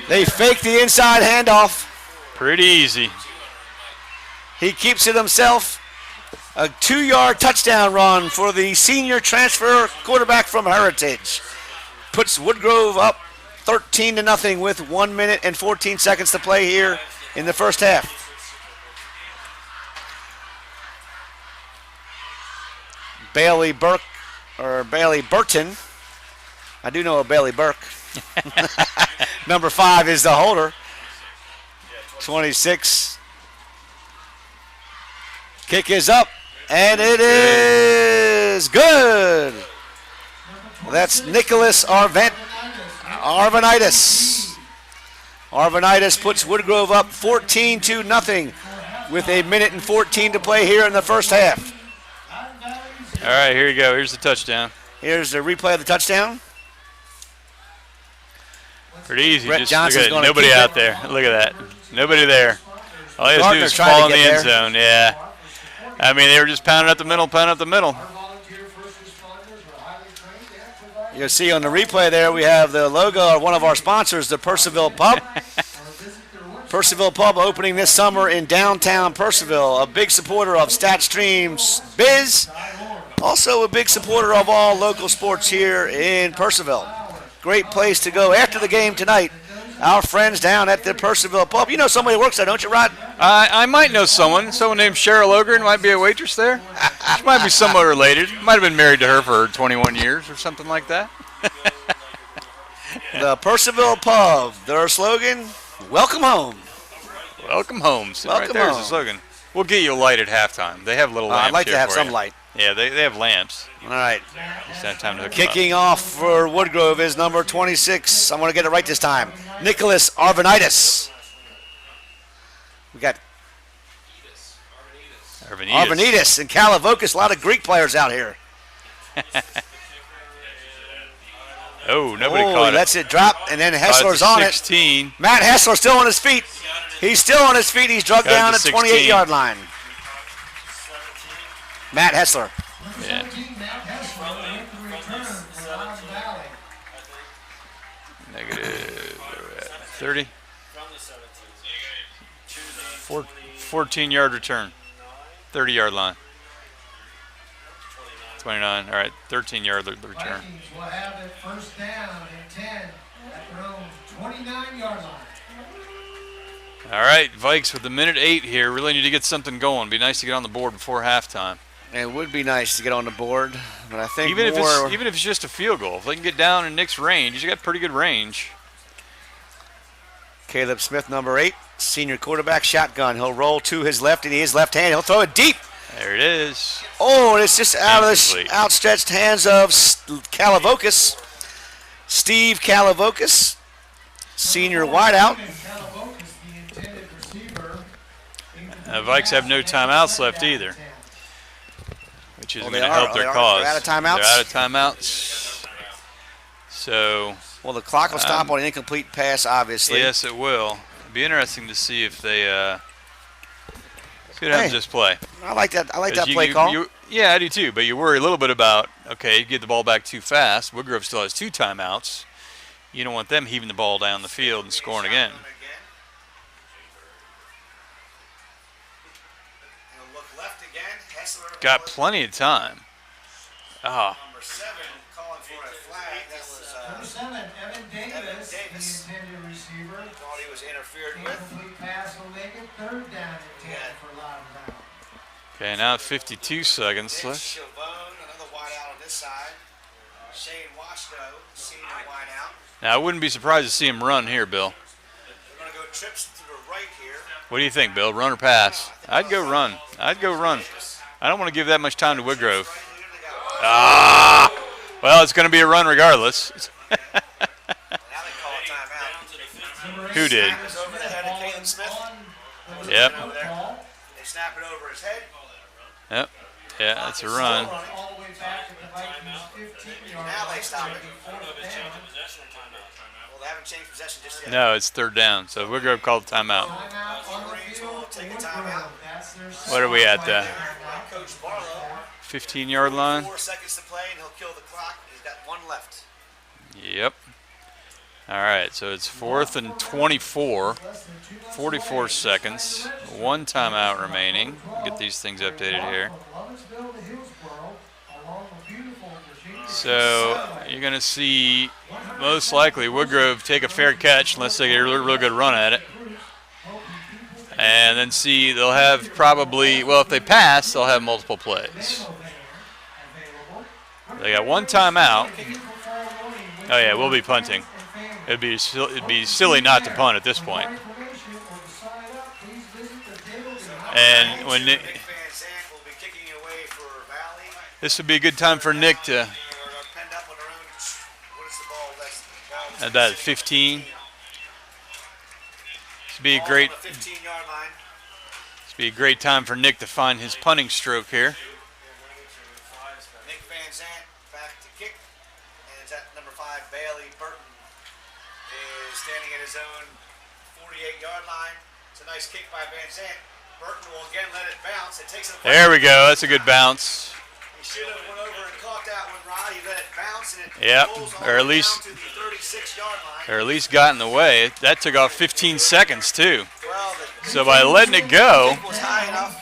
They fake the inside handoff. Pretty easy. He keeps it himself. A 2-yard touchdown run for the senior transfer quarterback from Heritage. Puts Woodgrove up 13-0 with 1 minute and 14 seconds to play here in the first half. Bailey Burton. I do know a Bailey Burke. Number 5 is the holder. 26. Kick is up, and it is good. That's Nicholas Arvanitis. Arvanitis puts Woodgrove up 14-0 with 1 minute and 14 to play here in the first half. All right, here you go. Here's the touchdown. Here's the replay of the touchdown. Pretty easy. Brett Just Johnson's look at it. gonna Nobody keep out it. there. Look at that. Nobody there. All he has to do Gardner is tried to fall in the get end there. zone. Yeah. I mean, they were just pounding up the middle. You'll see on the replay there we have the logo of one of our sponsors, the Percival Pub. Percival Pub opening this summer in downtown Percival. A big supporter of StatStream's Biz. Also a big supporter of all local sports here in Percival. Great place to go after the game tonight. Our friends down at the Percival Pub. You know somebody who works there, don't you, Rod? I might know someone. Someone named Cheryl Ogren might be a waitress there. She might be somewhat related. Might have been married to her for 21 years or something like that. The Percival Pub. Their slogan, welcome home. Welcome home. Sitting Welcome right there's home. the slogan. We'll get you a light at halftime. They have little lamps I'd like to here have for some you. light. Yeah, they have lamps. All right. Just have time to hook 'em up. Kicking off for Woodgrove is number 26. I'm going to get it right this time. Nicholas Arvanitis. We got Arvanitis and Kalavokis. A lot of Greek players out here. Oh, nobody caught it. Lets it drop, and then Hessler's on it. 16. Matt Hessler still on his feet. He's still on his feet. He's drugged Got it down to at 16. 28-yard line. Matt Hessler. Yeah. Negative. 30. 14-yard return. 30-yard line. 29. All right, 13-yard return. Vikings will have it first down and 10 at their own 29-yard line. All right, Vikes with a minute 8 here. Really need to get something going. Be nice to get on the board before halftime. It would be nice to get on the board, but I think Even if more. it's just a field goal, if they can get down in Nick's range, he's got pretty good range. Caleb Smith, number 8, senior quarterback, shotgun. He'll roll to his left, and he is left-handed. He'll throw it deep. There it is. Oh, and it's just out of the Incomplete. outstretched hands of Kalavokis. Steve Kalavokis, senior wideout. Vikes have no timeouts left either, which is Oh, going they to are. help their They're cause. out of timeouts? They're out of timeouts. So, Well, the clock will stop on an incomplete pass, obviously. yes, it will. It'd be interesting to see if they see what happens Hey. this play. I like that. I like that 'Cause play call. Yeah, I do too. But you worry a little bit about, okay, you get the ball back too fast. Woodgrove still has 2 timeouts. You don't want them heaving the ball down the field and scoring again. Got plenty of time. Ah, Number 7 calling for a flag. That was Number 7, Evan Davis, Davis. the intended receiver. thought he was interfered with. Incomplete pass will make it third down and 10 for Loudon. okay, now 52 seconds Mitch left. Chavone, another wideout on this side. Shane Washko, senior wideout. Now, I wouldn't be surprised to see him run here, Bill. We're going to go trips to the right here. What do you think, Bill? Run or pass? I'd go run. I'd go run. I don't want to give that much time to Woodgrove. Ah! Well, it's going to be a run regardless. Now they call a timeout. Who did? It's over the head of Caleb Smith. Yep. They snap it over his head. Yep. Yeah, that's a run. All the way back at the Now they stop it. I don't know if it's changing possession or timeout. Well, they haven't changed possession just yet. No, it's third down. So Woodgrove called timeout. Will take a timeout. What are we at? Coach Barlow. 15-yard line. 4 seconds to play, and he'll kill the clock. He's got one left. Yep. All right, so it's 4th and 24. 44 seconds. One timeout remaining. Get these things updated here. So you're going to see most likely Woodgrove take a fair catch unless they get a real good run at it. And then see they'll have probably, well, if they pass, they'll have multiple plays. They got one timeout. Oh, yeah, we'll be punting. It'd be silly not to punt at this point. And when this would be a good time for Nick to at that 15. This would be a great. This would be a great time for Nick to find his punting stroke here. Nick Van Zandt back to kick, and it's at number 5. Bailey Burton is standing at his own 48-yard line. It's a nice kick by Van Zandt. Burton will again let it bounce. It takes it. There we go. That's a good bounce. He should have went over and caught that one, Rod. He let it bounce, and it Yep, rolls all or at the way least- down to the 36-yard line. Or at least got in the way. That took off 15 seconds too. Well, So by letting it go, was high enough.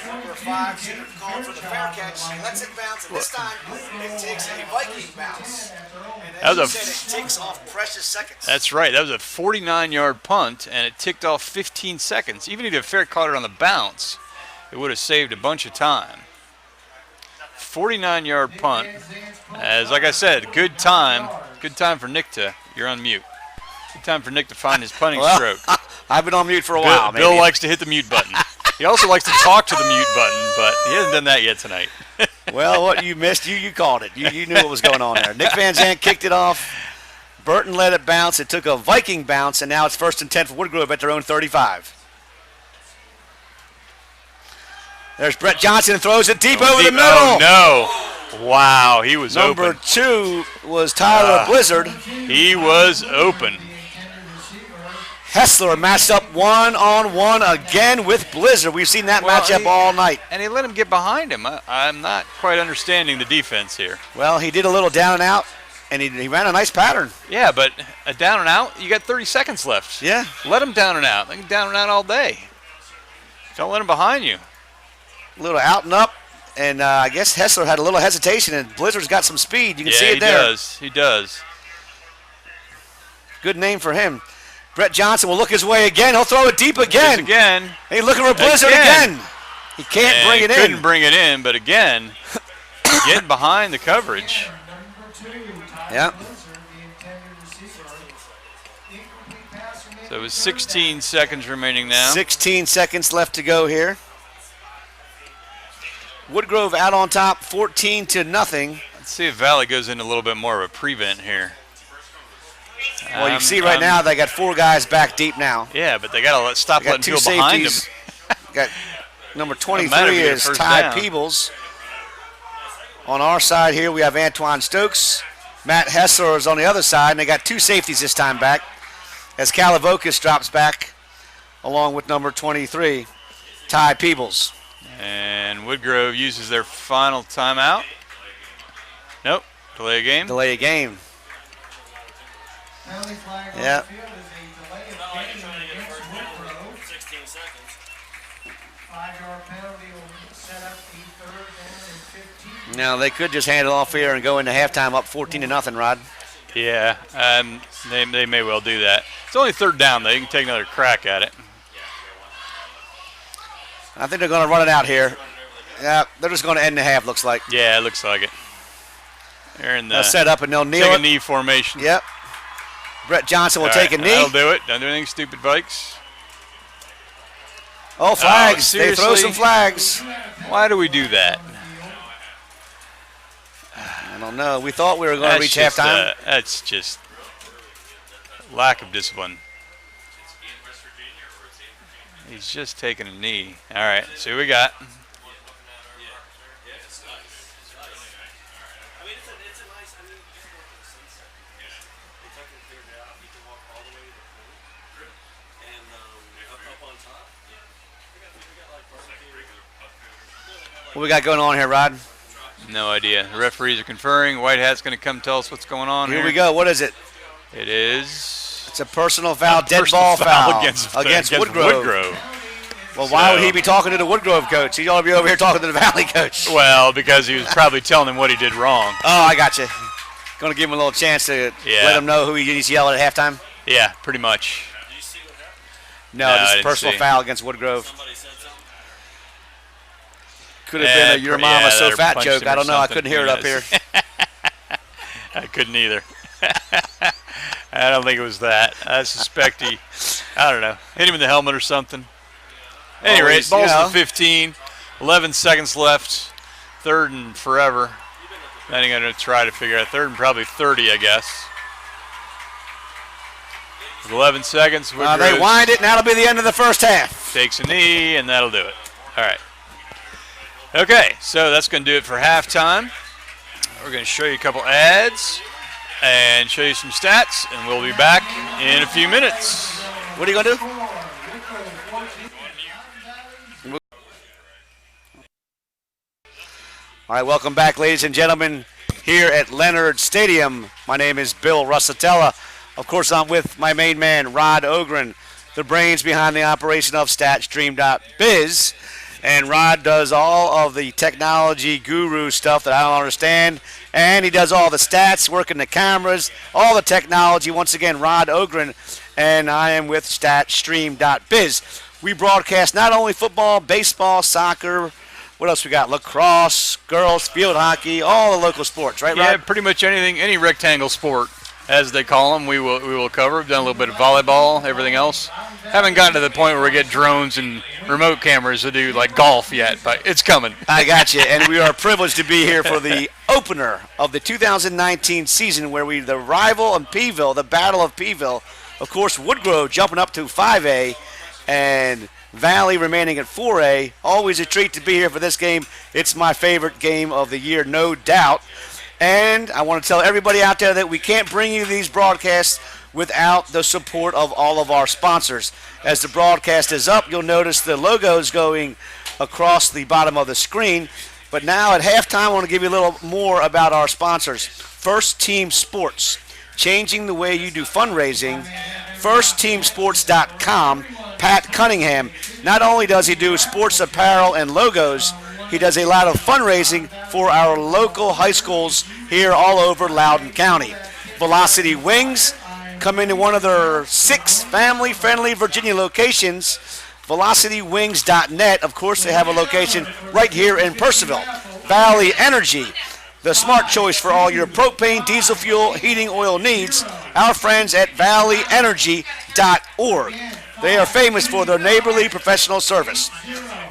Number 5 should have called for the fair catch. He lets it bounce, and this time it takes a Viking bounce. And That as was you a said, it ticks off precious seconds. that's right. That was a 49-yard punt, and it ticked off 15 seconds. Even if the fair caught it on the bounce, it would have saved a bunch of time. 49-yard punt. As like I said, good time for Nick to. You're on mute. Good time for Nick to find his punting stroke. I've been on mute for a while. Bill likes to hit the mute button. He also likes to talk to the mute button, but he hasn't done that yet tonight. Well, what you missed, you called it. You knew what was going on there. Nick Van Zandt kicked it off. Burton let it bounce. It took a Viking bounce, and now it's 1st and 10 for Woodgrove at their own 35. There's Brett Johnson, throws it deep over the middle. Oh, no. Wow, he was Number open. 2 was Tyler Blizzard. He was open. Hessler matched up one-on-one again with Blizzard. We've seen that matchup all night. And he let him get behind him. I'm not quite understanding the defense here. Well, he did a little down and out, and he ran a nice pattern. Yeah, but a down and out, you got 30 seconds left. Yeah. Let him down and out. They can down and out all day. Don't let him behind you. A little out and up, and I guess Hessler had a little hesitation, and Blizzard's got some speed. You can see it there. He does. Good name for him. Brett Johnson will look his way again. He'll throw it deep again. Again. He's looking for Blizzard again. He can't bring it in. Couldn't bring it in, but again, getting behind the coverage. Yeah. So it was 16 seconds remaining now. 16 seconds left to go here. Woodgrove out on top, 14-0. Let's see if Valley goes in a little bit more of a prevent here. Well, you see right now they got 4 guys back deep now. Yeah, but they got to stop They got letting 2 people behind them. safeties. Got number matter 23 if you get a is first Ty down. Peebles. On our side here, we have Antoine Stokes. Matt Hessler is on the other side, and they got 2 safeties this time back as Kalavokis drops back along with number 23, Ty Peebles. And Woodgrove uses their final timeout. Nope. Delay a game. Delay a game. Penalty flag on Yeah. the field is a delay of game against Woodgrove. 16 seconds. 5-yard penalty will set up the 3rd down and 15. Now, they could just hand it off here and go into halftime up 14-0, Rod. Yeah, they may well do that. It's only 3rd down, though. You can take another crack at it. I think they're going to run it out here. Yeah, they're just going to end the half, looks like. Yeah, it looks like it. They're in the They'll set up and they'll kneel take a it. knee formation. Yep. Brett Johnson will All take a right, knee. That'll do it. Don't do anything stupid, Vikes. Oh, flags. They throw seriously? some flags. Why do we do that? I don't know. We thought we were going to reach halftime. That's just lack of discipline. He's just taking a knee. All right, see what we got. It's a nice. I mean, you can walk to the sunset. They took it figured it out. You can walk all the way to the pool, and up on top. Yeah. We got like barbecue. What we got going on here, Rod? No idea. The referees are conferring. White Hat's going to come tell us what's going on here. Here we go. What is it? It is. It's a personal foul, dead personal ball foul against Woodgrove. Well, why would he be talking to the Woodgrove coach? He ought to be over here talking to the Valley coach. Well, because he was probably telling him what he did wrong. Oh, I got you. Going to give him a little chance to let him know who he needs to yell at halftime? Yeah, pretty much. Did you see what happened? No, I just a didn't personal see. foul against Woodgrove. Somebody said something. Could have been a your mama so that fat punched joke. him or I don't know. I something. couldn't hear it up here. I couldn't either. I don't think it was that. I suspect he, I don't know, hit him in the helmet or something. At any rate, ball's at 15, 11 seconds left, third and forever. Then you're going to try to figure out third and probably 30, I guess. With 11 seconds, They Woodgrove wind it, and that'll be the end of the first half. takes a knee, and that'll do it. All right. Okay, so that's going to do it for halftime. We're going to show you a couple ads and show you some stats, and we'll be back in a few minutes. What are you going to do? All right, welcome back, ladies and gentlemen, here at Leonard Stadium. My name is Bill Russatella. Of course, I'm with my main man, Rod Ogren, the brains behind the operation of StatStream.biz. And Rod does all of the technology guru stuff that I don't understand. And he does all the stats, working the cameras, all the technology. Once again, Rod Ogren, and I am with StatStream.biz. We broadcast not only football, baseball, soccer, what else we got? Lacrosse, girls, field hockey, all the local sports, right, Rod? Yeah, pretty much anything, any rectangle sport, as they call them, we will cover. We've done a little bit of volleyball, everything else. Haven't gotten to the point where we get drones and remote cameras to do like golf yet, but it's coming. I got you, and we are privileged to be here for the opener of the 2019 season, where the rival in Peeville, the Battle of Peeville, of course, Woodgrove jumping up to 5A, and Valley remaining at 4A. Always a treat to be here for this game. It's my favorite game of the year, no doubt. And I want to tell everybody out there that we can't bring you these broadcasts without the support of all of our sponsors. As the broadcast is up, you'll notice the logos going across the bottom of the screen. But now at halftime, I want to give you a little more about our sponsors. First Team Sports, changing the way you do fundraising. FirstTeamSports.com. Pat Cunningham, not only does he do sports apparel and logos, he does a lot of fundraising for our local high schools here all over Loudoun County. Velocity Wings, come into one of their 6 family-friendly Virginia locations. VelocityWings.net, of course, they have a location right here in Purcellville. Valley Energy, the smart choice for all your propane, diesel fuel, heating oil needs. Our friends at ValleyEnergy.org. They are famous for their neighborly professional service.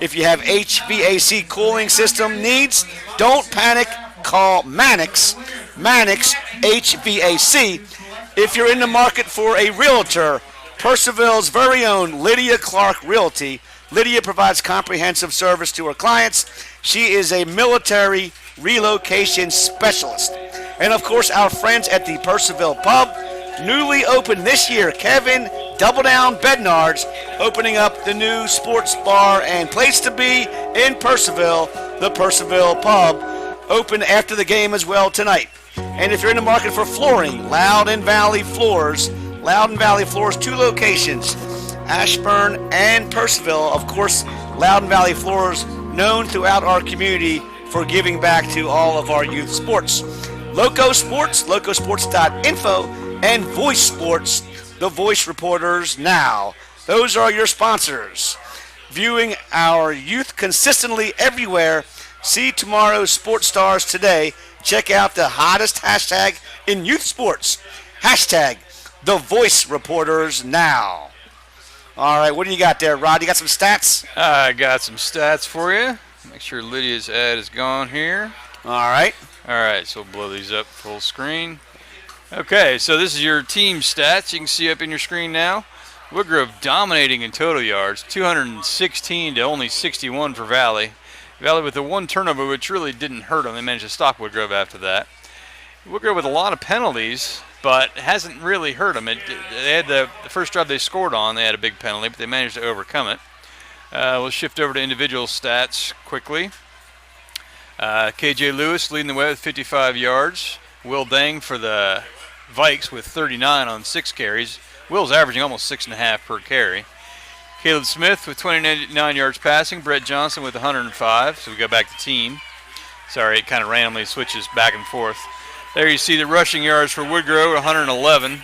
If you have HVAC cooling system needs, don't panic. Call Mannix HVAC. If you're in the market for a realtor, Purcellville's very own Lydia Clark Realty. Lydia provides comprehensive service to her clients. She is a military relocation specialist. And of course, our friends at the Purcellville Pub, newly opened this year, Kevin Double Down Bednards, opening up the new sports bar and place to be in Purcellville, the Purcellville Pub, open after the game as well tonight. And if you're in the market for flooring, Loudoun Valley Floors, 2 locations, Ashburn and Purcellville. Of course, Loudoun Valley Floors, known throughout our community for giving back to all of our youth sports. Loco Sports, locosports.info, and Voice Sports, the Voice Reporters Now. Those are your sponsors. Viewing our youth consistently everywhere. See tomorrow's Sports Stars today. Check out the hottest hashtag in youth sports. Hashtag the Voice Reporters Now. All right, what do you got there, Rod? You got some stats? I got some stats for you. Make sure Lydia's ad is gone here. All right. All right, so we'll blow these up full screen. Okay, so this is your team stats. You can see up in your screen now. Woodgrove dominating in total yards, 216 to only 61 for Valley. Valley with the 1 turnover, which really didn't hurt them. They managed to stop Woodgrove after that. Woodgrove with a lot of penalties, but hasn't really hurt them. They had the first drive they scored on, they had a big penalty, but they managed to overcome it. We'll shift over to individual stats quickly. KJ Lewis leading the way with 55 yards. Will Dang for the Vikes with 39 on 6 carries. Will's averaging almost 6.5 per carry. Caleb Smith with 29 yards passing. Brett Johnson with 105. So we go back to team. Sorry, it kind of randomly switches back and forth. There you see the rushing yards for Woodgrove, 111 and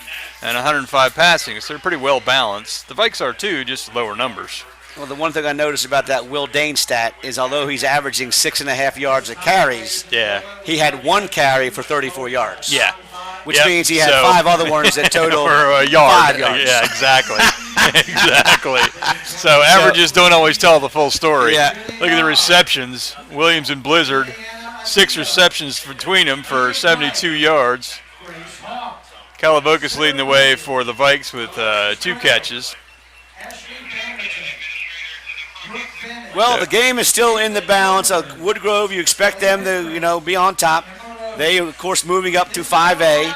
105 passing. So they're pretty well balanced. The Vikes are too, just lower numbers. Well, the one thing I noticed about that Will Dane stat is although he's averaging 6.5 yards of carries, he had 1 carry for 34 yards. Yeah. Which means he had 5 other ones that total for a yard. 5 yards. Yeah, exactly. Exactly. So averages don't always tell the full story. Yeah. Look at the receptions. Williams and Blizzard, 6 receptions between them for 72 yards. Calavokas leading the way for the Vikes with 2 catches. Well, the game is still in the balance. Woodgrove, you expect them to, be on top. They, of course, moving up to 5A.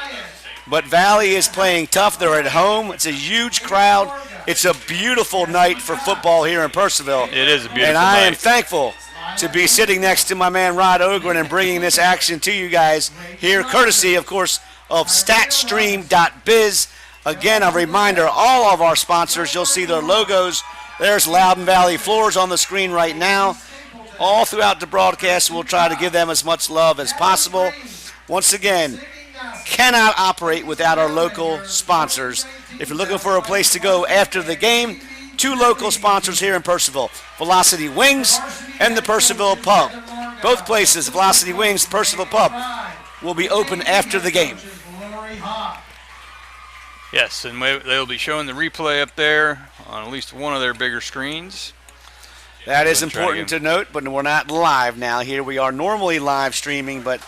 But Valley is playing tough. They're at home. It's a huge crowd. It's a beautiful night for football here in Purcellville. It is a beautiful and night. I am thankful to be sitting next to my man Rod Ogren and bringing this action to you guys here, courtesy, of course, of statstream.biz. Again, a reminder, all of our sponsors, you'll see their logos. There's Loudon Valley Floors on the screen right now. All throughout the broadcast, we'll try to give them as much love as possible. Once again, cannot operate without our local sponsors. If you're looking for a place to go after the game, 2 local sponsors here in Purcellville, Velocity Wings and the Purcellville Pub. Both places, Velocity Wings, Purcellville Pub, will be open after the game. Yes, and they'll be showing the replay up there on at least one of their bigger screens. That is important to note, but we're not live now. Here we are normally live streaming, but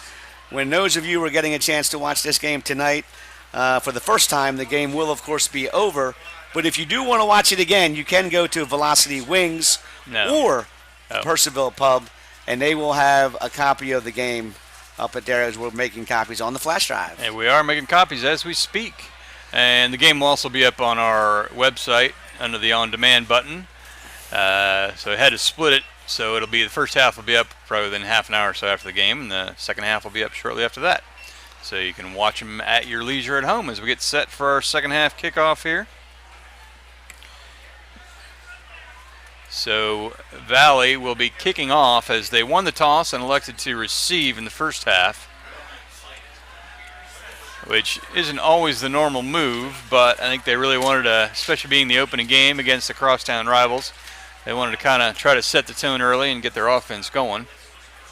when those of you are getting a chance to watch this game tonight for the first time, the game will, of course, be over. But if you do want to watch it again, you can go to Velocity Wings or Purcellville Pub, and they will have a copy of the game up at there as we're making copies on the flash drive. And we are making copies as we speak. And the game will also be up on our website under the on-demand button. So I had to split it, so it'll be the first half will be up probably within half an hour or so after the game, and the second half will be up shortly after that. So you can watch them at your leisure at home as we get set for our second half kickoff here. So Valley will be kicking off as they won the toss and elected to receive in the first half, which isn't always the normal move, but I think they really wanted to, especially being the opening game against the crosstown rivals, they wanted to kind of try to set the tone early and get their offense going.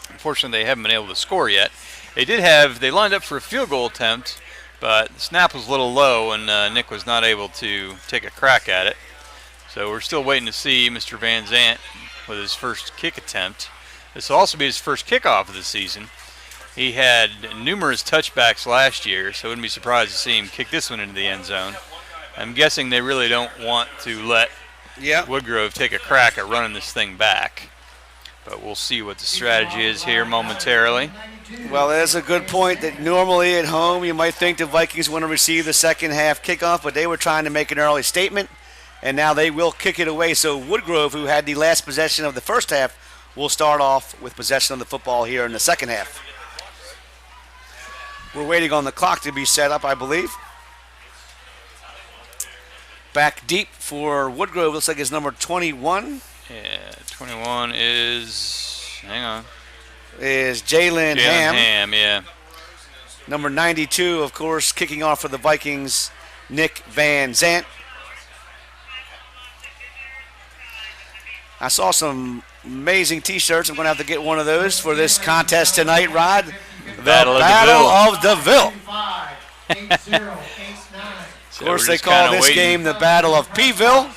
Unfortunately, they haven't been able to score yet. They lined up for a field goal attempt, but the snap was a little low, and Nick was not able to take a crack at it. So we're still waiting to see Mr. Van Zant with his first kick attempt. This will also be his first kickoff of the season. He had numerous touchbacks last year, so I wouldn't be surprised to see him kick this one into the end zone. I'm guessing they really don't want to let Woodgrove take a crack at running this thing back. But we'll see what the strategy is here momentarily. Well, that's a good point that normally at home you might think the Vikings want to receive the second half kickoff, but they were trying to make an early statement, and now they will kick it away. So Woodgrove, who had the last possession of the first half, will start off with possession of the football here in the second half. We're waiting on the clock to be set up, I believe. Back deep for Woodgrove, looks like it's number 21. Yeah, 21 is, hang on. Is Jalen Ham. Yeah. Number 92, of course, kicking off for the Vikings, Nick Van Zant. I saw some amazing T-shirts. I'm going to have to get one of those for this contest tonight, Rod. The Battle of DeVille. Of course, they call this game the Battle of Peeville.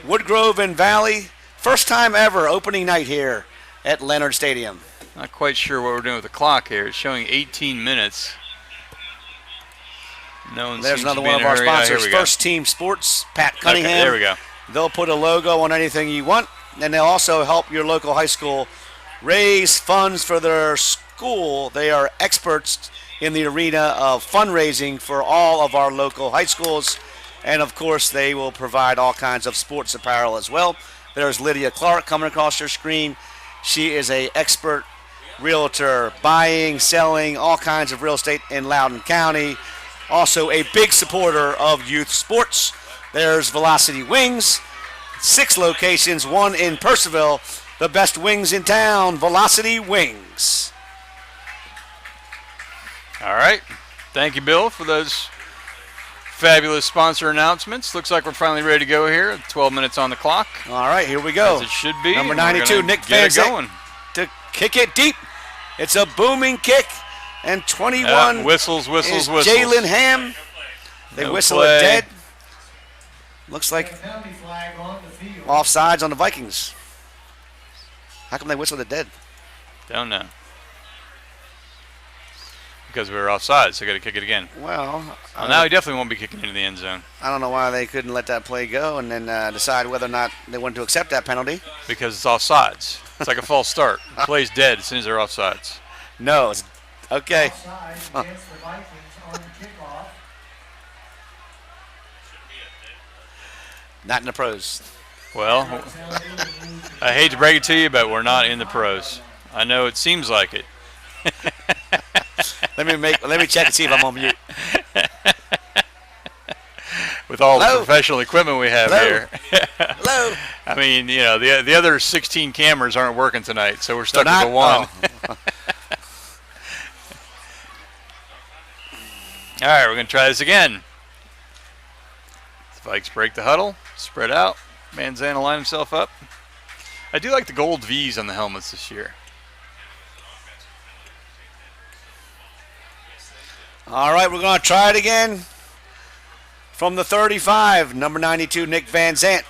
Woodgrove and Valley. First time ever opening night here at Leonard Stadium. Not quite sure what we're doing with the clock here. It's showing 18 minutes. There's another one of our sponsors, First Team Sports, Pat Cunningham. Okay, there we go. They'll put a logo on anything you want, and they'll also help your local high school raise funds for their school. They are experts in the arena of fundraising for all of our local high schools. And, of course, they will provide all kinds of sports apparel as well. There's Lydia Clark coming across your screen. She is an expert realtor, buying, selling all kinds of real estate in Loudoun County. Also a big supporter of youth sports. There's Velocity Wings, 6 locations, 1 in Purcellville. The best wings in town, Velocity Wings. All right. Thank you, Bill, for those fabulous sponsor announcements. Looks like we're finally ready to go here. 12 minutes on the clock. All right, here we go. As it should be. Number We're 92, gonna Nick get it Van going. to kick it deep. It's a booming kick. And 21 whistles. is Jalen Ham. They No whistle play. it dead. Looks like Penalty flag on the field. offsides on the Vikings. How come they whistled it dead? Don't know. Because we were offside, so got to kick it again. Well, Well, now he definitely won't be kicking into the end zone I don't know why they couldn't let that play go and then decide whether or not they wanted to accept that penalty. because it's offsides. It's like a false start. The play's dead as soon as they're offsides. No, it's okay. Offside against the Vikings on the kickoff. Not in the pros. Well, I hate to break it to you, but we're not in the pros. I know it seems like it. Let me check and see if I'm on mute. With all Hello? the professional equipment we have Hello? here. Hello. I mean, you know, the other 16 cameras aren't working tonight, so we're stuck They're with the one. not? All right, we're going to try this again. The Vikes break the huddle, spread out. Manzana line himself up. I do like the gold V's on the helmets this year. All right, we're going to try it again. From the 35, number 92, Nick Van Zant,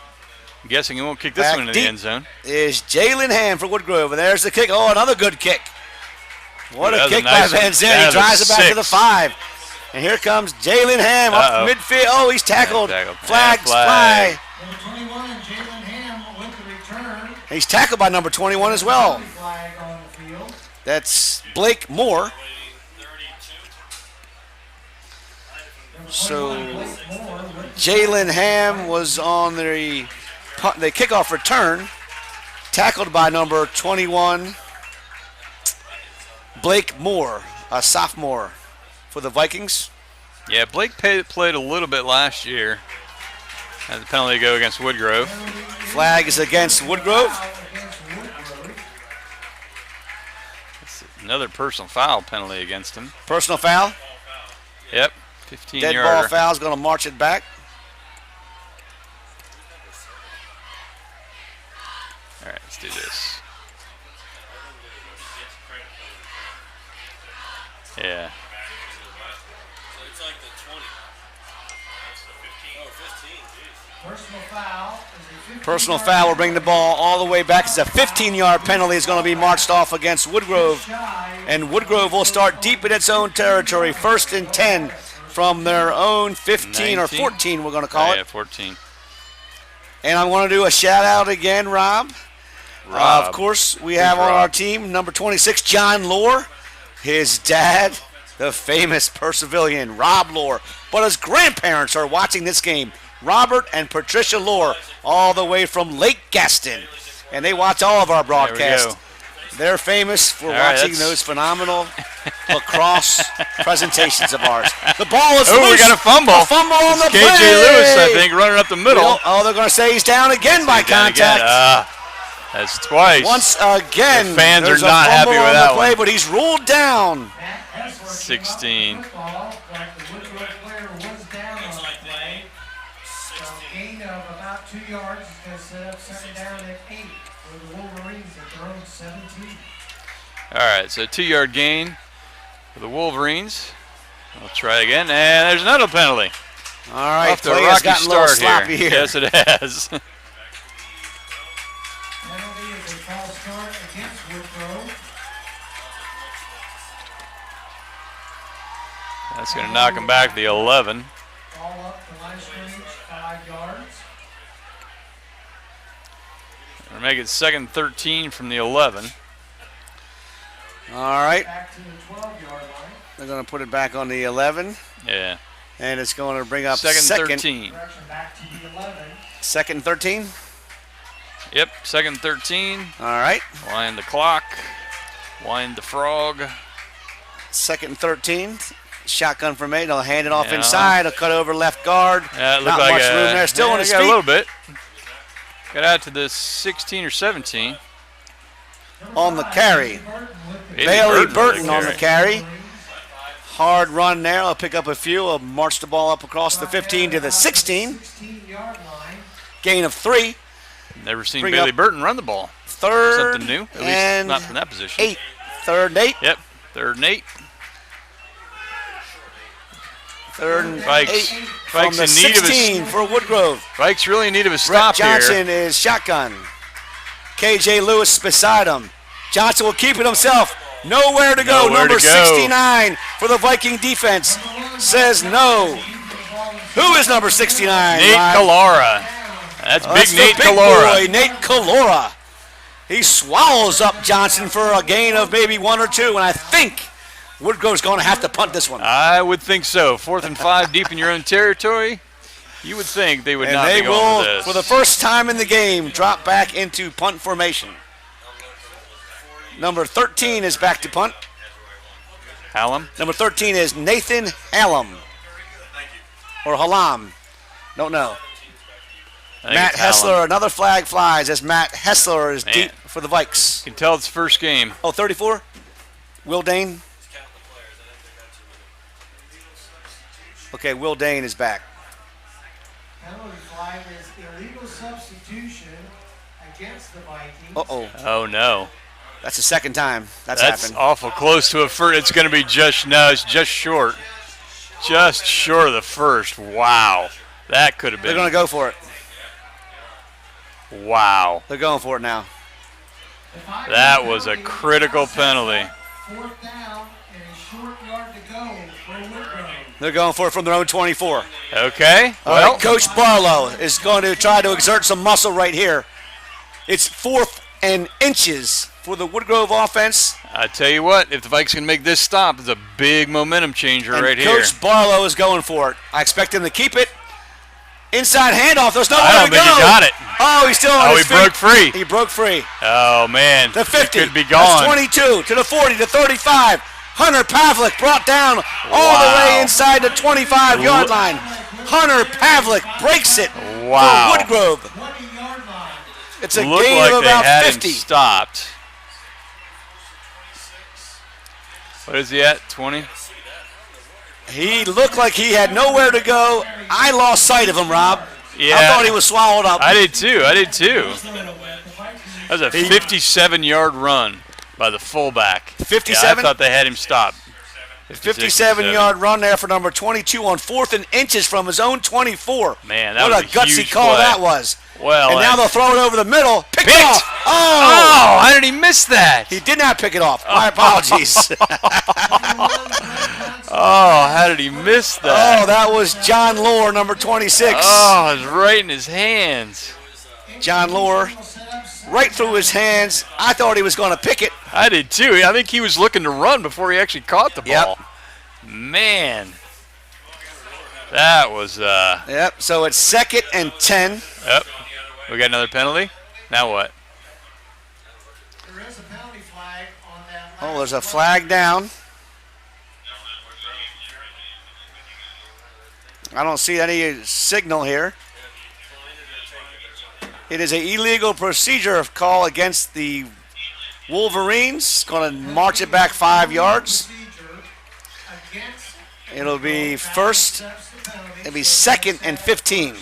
I'm guessing he won't kick this Back one into the deep. end zone. is Jalen Ham for Woodgrove. And there's the kick. Oh, another good kick. What Ooh, a that was a kick nice by one. Van Zant. That He was drives it back to the 6. 5. And here comes Jalen Ham up Uh-oh. midfield. Oh, he's tackled. Yeah, tackled. Flags Yeah, flag. fly. Number 21, Jalen Ham with the return. He's tackled by number 21 as well. Penalty flag on the field. That's Blake Moore. Number So 21, Blake Moore with the Jalen Ham was on the kickoff return, tackled by number 21, Blake Moore, a sophomore for the Vikings. Yeah, Blake played a little bit last year. Had the penalty to go against Woodgrove. Flag is against Woodgrove. foul against Woodgrove. That's another personal foul penalty against him. Personal foul. Yep, Dead 15-yarder. ball foul is going to march it back. All right, let's do this. Yeah. So it's like the 20. Oh, 15. Jeez. Personal foul is a 15-yard Personal foul will bring the ball all the way back. It's a 15-yard penalty is going to be marched off against Woodgrove. And Woodgrove will start deep in its own territory. 1st and 10 from their own 15 or 19. 14, we're going to call Yeah, it. 14. And I want to do a shout out again, Rob. Rob. Of course, we have on Rob. our team number 26, John Lohr. His dad, the famous Purcellvillian, Rob Lohr. But his grandparents are watching this game. Robert and Patricia Lohr, all the way from Lake Gaston. And they watch all of our broadcasts. go. They're famous for All right, watching that's- those phenomenal lacrosse presentations of ours. The ball is Oh, we loose. got a fumble. A fumble on the It's play. KJ Lewis, I think, running up the middle. Oh, they're going to say he's down again by Down again. contact. That's twice. Once again, The fans there's are not a fumble happy with on that the play, one. but he's ruled down. Matt Hessler came up with the 16. football, but the Woodgrove player was down on the play. So gain of about 2 yards is going to set up second down at 8 for the Wolverines at their own 17. All right, so 2-yard gain for the Wolverines. We'll try again, and there's another penalty. All right, Off to a play has rocky gotten a little start sloppy here. here. Yes, it has. Penalty is a false start against Woodgrove. That's going to knock him back to the 11. Ball up the line of scrimmage, 5 yards. We're making second 13 from the 11. All right, Back to the 12-yard line. They're going to put it back on the 11. Yeah. And it's going to bring up Second 13. Correction back to the 11. Second and 13. Yep, second 13. All right. Wind the clock. Wind the frog. Second and 13. Shotgun for May. They'll hand it off Yeah. inside. They'll cut over left guard. Yeah, it Not looked like much room there. Still on his got feet. a little bit. Got out to the 16 or 17. On the carry. Bailey Burton on the carry. Hard run there. I'll pick up a few. I'll march the ball up across the 15 to the 16. 16-yard line. Gain of 3. Never seen Bring Bailey up Burton run the ball. Third Something new. At and least not from that position. 8. Third and 8. Yep, third and 8. Third and Vikes. 8. From Vikes the in need of 16 for Woodgrove. Vikes really in need of a Brett stop Johnson here. is shotgun. KJ Lewis beside him. Johnson will keep it himself. Nowhere to go. Nowhere Number to go. 69 for the Viking defense says no. Who is number 69? Nate Ryan? Calora. That's big That's the Nate big Calora. boy, Nate Calora. He swallows up Johnson for a gain of maybe 1 or 2, and I think Woodgrove's going to have to punt this one. I would think so. 4th and 5 deep in your own territory. You would think they would And not they be going will, with this. for the first time in the game, drop back into punt formation. Number 13 is back to punt. Hallam. Number 13 is Nathan Hallam. Or Hallam. Don't know. I think Matt it's Hallam. Hessler, another flag flies as Matt Hessler is Man. deep for the Vikes. You can tell it's the first game. Oh, 34? Will Dane? Okay, Will Dane is back. Penalty flag is illegal substitution against the Vikings. Uh-oh. Oh, no. That's the second time that's That's happened. awful close to a first. It's going to be it's just short. Just short of the first. Wow. That could have They're been. going to go for it. Wow. They're going for it now. That was a critical penalty. 4th down and a short yard to go for Woodgrove. They're going for it from their own 24. Okay. All Well, right, Coach Barlow is going to try to exert some muscle right here. It's 4th and inches for the Woodgrove offense. I tell you what, if the Vikes can make this stop, it's a big momentum changer And right Coach here. Barlow is going for it. I expect him to keep it. Inside handoff. There's nowhere I don't to go. think he got it. Oh, he's still on Oh, his he feet. broke free. He broke free. Oh, man. The 50. It could be That's gone. 22 to the 40 to 35. Hunter Pavlik brought down all the Wow. way inside the 25-yard line. Hunter Pavlik breaks it Wow. for Woodgrove. 20-yard line. It's a Looked gain like of they about had 50. him stopped. What is he at? 20? He looked like he had nowhere to go. I lost sight of him, Rob. Yeah. I thought he was swallowed up. I did too. That was a 57-yard run by the fullback. 57? Yeah, I thought they had him stopped. 57-yard run there for number 22 on 4th and inches from his own 24. Man, that what was a a gutsy huge call play. that was. Well, and now they'll throw it over the middle. Picked Picked! off. Oh! Oh, how did he miss that? He did not pick it off. My apologies. Oh, how did he miss that? Oh, that was John Lohr, number 26. Oh, it was right in his hands. John Lohr, right through his hands. I thought he was going to pick it. I did too. I think he was looking to run before he actually caught the Yep. ball. Man, that was. Yep, so it's 2nd and 10. Yep. We got another penalty. Now what? There is a penalty flag on that. Oh, there's a flag down. I don't see any signal here. It is an illegal procedure call against the Wolverines. Going to march it back 5 yards. It'll be first. It'll be 2nd and 15.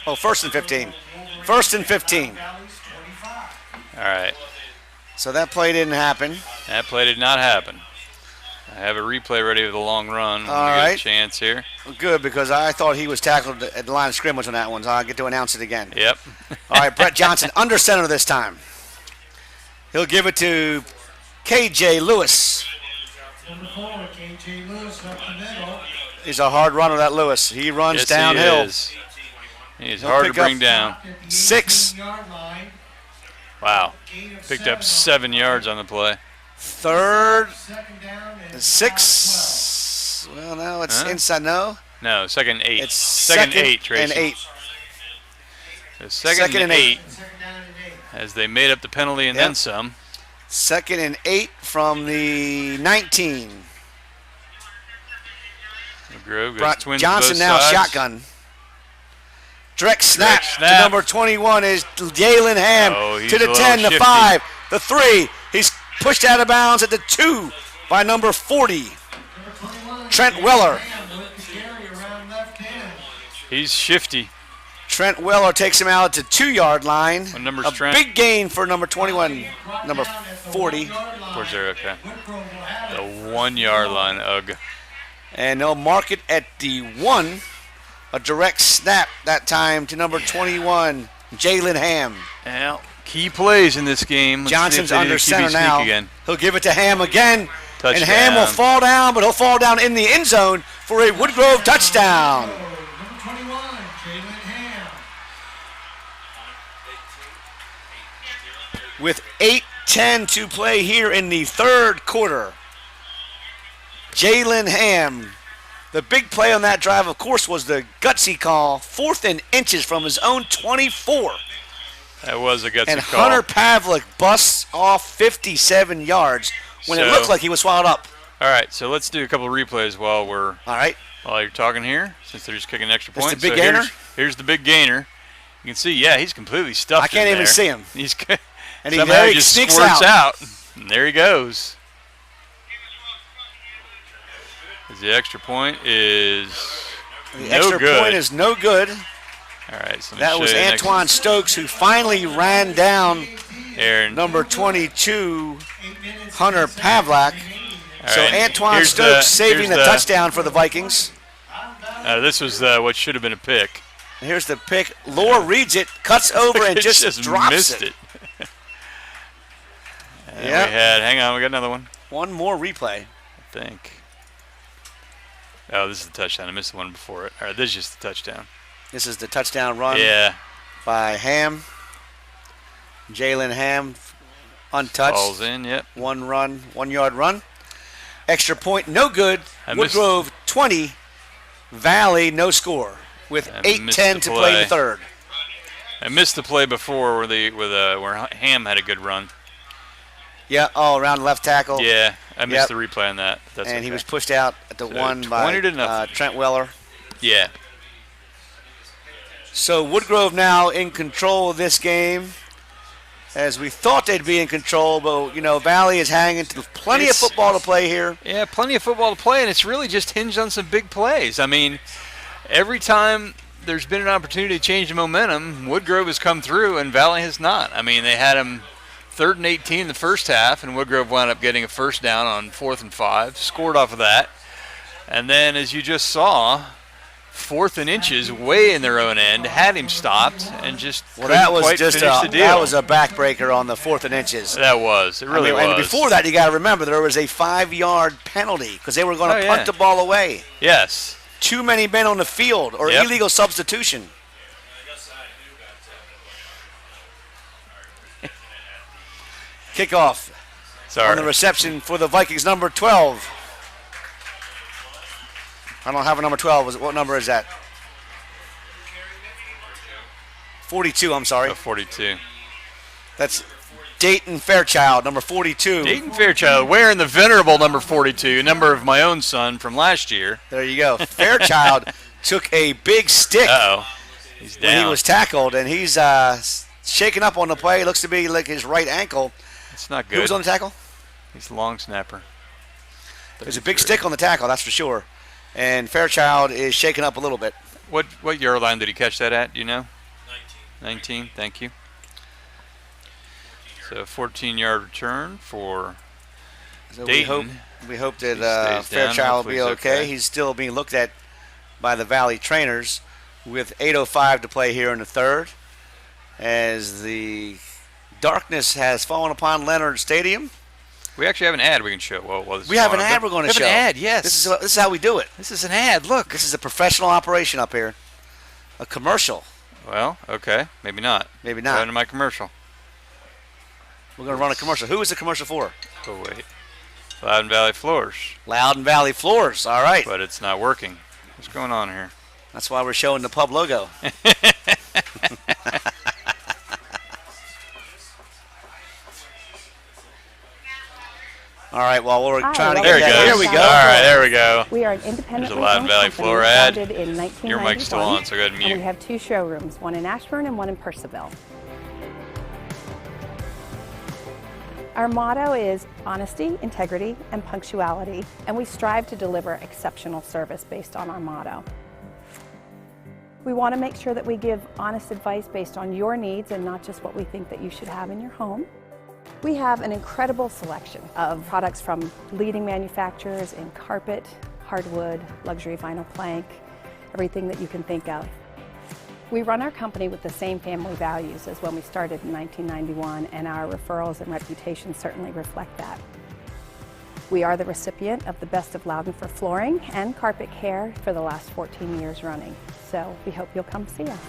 Oh, 1st and 15. 1st and 15. All right. So that play didn't happen. That play did not happen. I have a replay ready with a long run. All Get right. a chance here. Good, because I thought he was tackled at the line of scrimmage on that one, so I get to announce it again. Yep. All right, Brett Johnson under center this time. He'll give it to KJ Lewis. Number 4, KJ Lewis up the middle. He's a hard runner, that Lewis. He runs Yes, downhill. He is. He's He'll hard to pick up bring down. At the 6. 18-yard line. Wow. Gain of Picked 7 up 7 yards on the play. Third, Second down and 6. Well, now it's Huh? inside. No, No, second and 8. it's second and 8, Tracy. and 8. So Second and 8. second down and 8. as they made up the penalty and Yep. then some. Second and 8 from the 19. Grove Brock goes twins Johnson both now sides. shotgun. Direct snap, snap. to number 21 is Jalen Ham. Oh, he's to a the little 10, the shifty. 5, the 3. He's pushed out of bounds at the 2 by number 40. Number 21, Trent Weller. Graham with the carry around left end. He's shifty. Trent Weller takes him out at the 2-yard line. What number's A Trent? big gain for number 21, Brought number down at the 40. 1-yard line. Towards there, okay. Woodgrove will have The it. 1-yard line, ugh. And they'll mark it at the 1. A direct snap that time to number 21, Jalen Ham. Well, key plays in this game. Let's see if Johnson's they do under QB center sneak now. Again. He'll give it to Ham again. Touchdown. And Ham will fall down, but he'll fall down in the end zone for a Woodgrove touchdown. Number 21, Jalen Ham. With 8:10 to play here in the third quarter. Jalen Ham. The big play on that drive, of course, was the gutsy call. 4th and inches from his own 24. That was a gutsy And call. Hunter Pavlik busts off 57 yards when it So- looked like he was swallowed up. All right, so let's do a couple of replays while you're talking here, since they're just kicking an extra That's point. the big So gainer? Here's the big gainer. You can see, yeah, he's completely stuffed. I can't in even there. see him. He's And he somehow there he just sneaks squirts out. And there he goes. The extra point is The no extra good. point is no good. All right, so let me That show was you the next Antoine Stokes who finally ran down Aaron. number 22, 8 minutes. Hunter Pavlik. All So right, Antoine here's Stokes saving here's the touchdown for the Vikings. This was what should have been a pick. Here's the pick. Lore reads it, cuts over, and It just drops missed it. And Yep. hang on, we got another one, One more replay. I think. Oh, this is the touchdown. I missed the one before it. All right, this is just the touchdown. This is the touchdown run Yeah, by Ham. Jalen Ham, untouched. falls in. Yep. 1 run, 1-yard run. Extra point, no good. I missed- Woodgrove 20, Valley no score with I 8:10 missed to the play in the play. third. I missed the play before where Ham had a good run. Yeah, around left tackle. Yeah, I missed Yep. the replay on that. But that's And okay. he was pushed out at the So 1 20 to by nothing. Trent Weller. Yeah. So Woodgrove now in control of this game, as we thought they'd be in control, but Valley is hanging to plenty of It's- football to play here. Yeah, plenty of football to play, and it's really just hinged on some big plays. I mean, every time there's been an opportunity to change the momentum, Woodgrove has come through, and Valley has not. I mean, they had him 3rd and 18 in the first half, and Woodgrove wound up getting a first down on 4th and 5, scored off of that. And then, as you just saw, 4th and inches way in their own end, had him stopped, and just couldn't That was quite just finish the deal. that was a backbreaker on the 4th and inches. That was. It really was. And before that, you got to remember there was a 5-yard penalty because they were going to Oh, punt yeah. the ball away. Yes. Too many men on the field or Yep. illegal substitution. Kickoff Sorry. on the reception for the Vikings, number 12. I don't have a number 12. What number is that? 42, I'm sorry. 42. That's Dayton Fairchild, number 42. Dayton Fairchild wearing the venerable number 42, number of my own son from last year. There you go. Fairchild took a big stick Uh-oh. He's down. when he was tackled, and he's shaking up on the play. Looks to be like his right ankle. It's not Who good. was on the tackle? He's a long snapper. There's a big 33. stick on the tackle, that's for sure. And Fairchild is shaking up a little bit. What yard line did he catch that at? Do you know? 19. Thank you. So 14-yard return for So Dayton. we hope that He stays down. Fairchild will be Hopefully okay. he's okay. He's still being looked at by the Valley trainers with 8:05 to play here in the third. As the darkness has fallen upon Leonard Stadium. We actually have an ad we can show. Well, We have an ad we're going to show. We have an ad, yes. This is how we do it. This is an ad. Look. This is a professional operation up here. A commercial. Well, okay. Maybe not. Maybe Go not. into my commercial. We're going to run a commercial. Who is the commercial for? Oh, wait. Loudon Valley Floors. Loudon Valley Floors. All right. But it's not working. What's going on here? That's why we're showing the pub logo. All right, well, we're trying to get that. There we go. All right, there we go. We are an independently There's a Loudon owned Valley company Floor ad. founded in 1991. Your mic's still on, so go ahead and mute. And we have 2 showrooms, one in Ashburn and one in Purcellville. Our motto is honesty, integrity, and punctuality, and we strive to deliver exceptional service based on our motto. We want to make sure that we give honest advice based on your needs and not just what we think that you should have in your home. We have an incredible selection of products from leading manufacturers in carpet, hardwood, luxury vinyl plank, everything that you can think of. We run our company with the same family values as when we started in 1991, and our referrals and reputation certainly reflect that. We are the recipient of the Best of Loudon for flooring and carpet care for the last 14 years running, so we hope you'll come see us.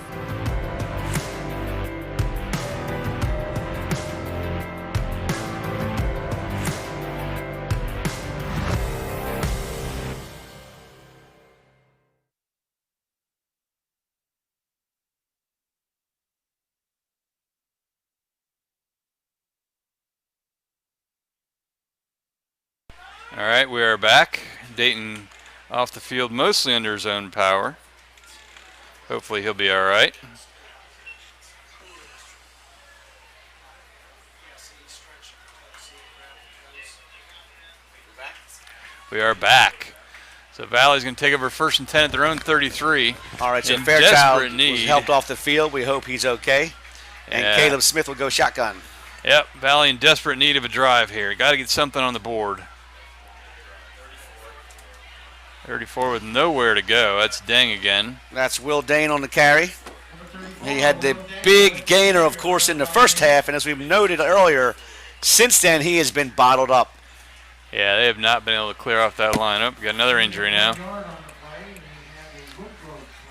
All right, we are back. Dayton off the field mostly under his own power. Hopefully he'll be all right. We are back. So Valley's going to take over 1st and 10 at their own 33. All right, so in Fairchild desperate need. was helped off the field. We hope he's okay. And Yeah. Caleb Smith will go shotgun. Yep, Valley in desperate need of a drive here. Got to get something on the board. 34 with nowhere to go. That's Deng again. That's Will Dane on the carry. He had the big gainer, of course, in the first half, and as we've noted earlier, since then he has been bottled up. Yeah, they have not been able to clear off that lineup. We got another injury now.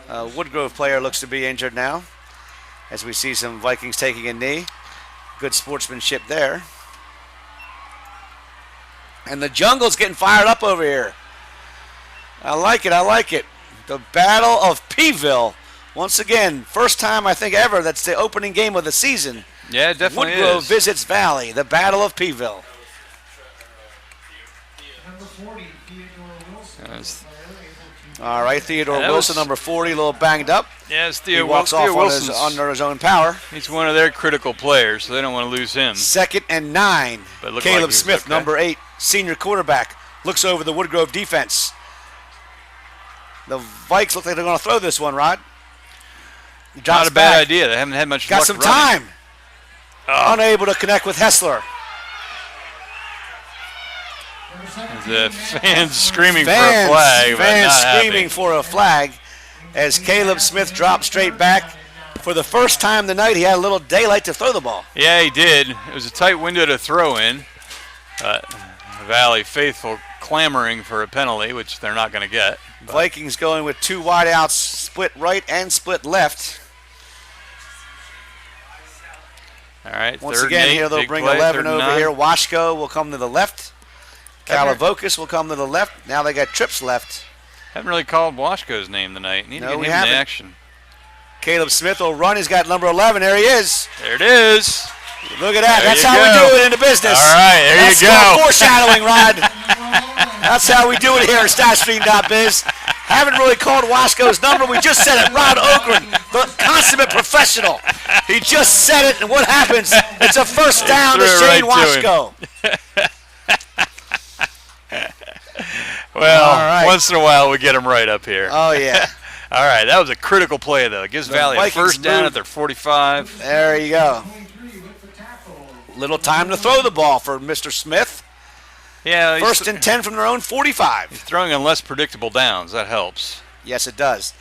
Woodgrove player looks to be injured now, as we see some Vikings taking a knee. Good sportsmanship there. And the jungle's getting fired up over here. I like it, I like it. The Battle of Peeville. Once again, first time I think ever that's the opening game of the season. Yeah, it definitely Woodgrove is. visits Valley, the Battle of Peeville. Number 40, Theodore Wilson. That's- All right, Theodore that Wilson, was- number 40, a little banged up. Yeah, it's He Theo, walks Theo off Wilson's. under his own power. He's one of their critical players, so they don't want to lose him. 2nd and 9. But it looked like Caleb he was Smith, okay. number 8, senior quarterback, looks over the Woodgrove defense. The Vikes look like they're going to throw this one, Rod. He drops Not a bad back. idea. They haven't had much Got luck some running. time. Oh. Unable to connect with Hessler. The fans screaming for a Fans, flag, but fans not screaming happy. for a flag as Caleb Smith dropped straight back. For the first time tonight, he had a little daylight to throw the ball. Yeah, he did. It was a tight window to throw in. Valley faithful clamoring for a penalty, which they're not going to get. Vikings going with 2 wideouts, split right and split left. All right, Once 3rd again, and 8, here they'll big bring play, 11 3rd and over 9. here. Washko will come to the left. Kalavokis will come to the left. Now they got trips left. Haven't really called Washko's name tonight. Need No, to we get him in haven't. action. Caleb Smith will run. He's got number 11. There he is. There it is. Look at that. There That's you how go. we do it in the business. All right, there That's you go. called foreshadowing, Rod. That's how we do it here at StatStream.biz. Haven't really called Washko's number. We just said it. Rod Ogren, the consummate professional. He just said it, and what happens? It's a first down to threw it Shane right to Washko. Well, All right. once in a while we get him right up here. Oh, yeah. All right, that was a critical play, though. It gives Valley a Vikings first down move. at their 45. There you go. Little time to throw the ball for Mr. Smith. Yeah, he's First and 10 from their own 45. throwing on less predictable downs. That helps. Yes, it does.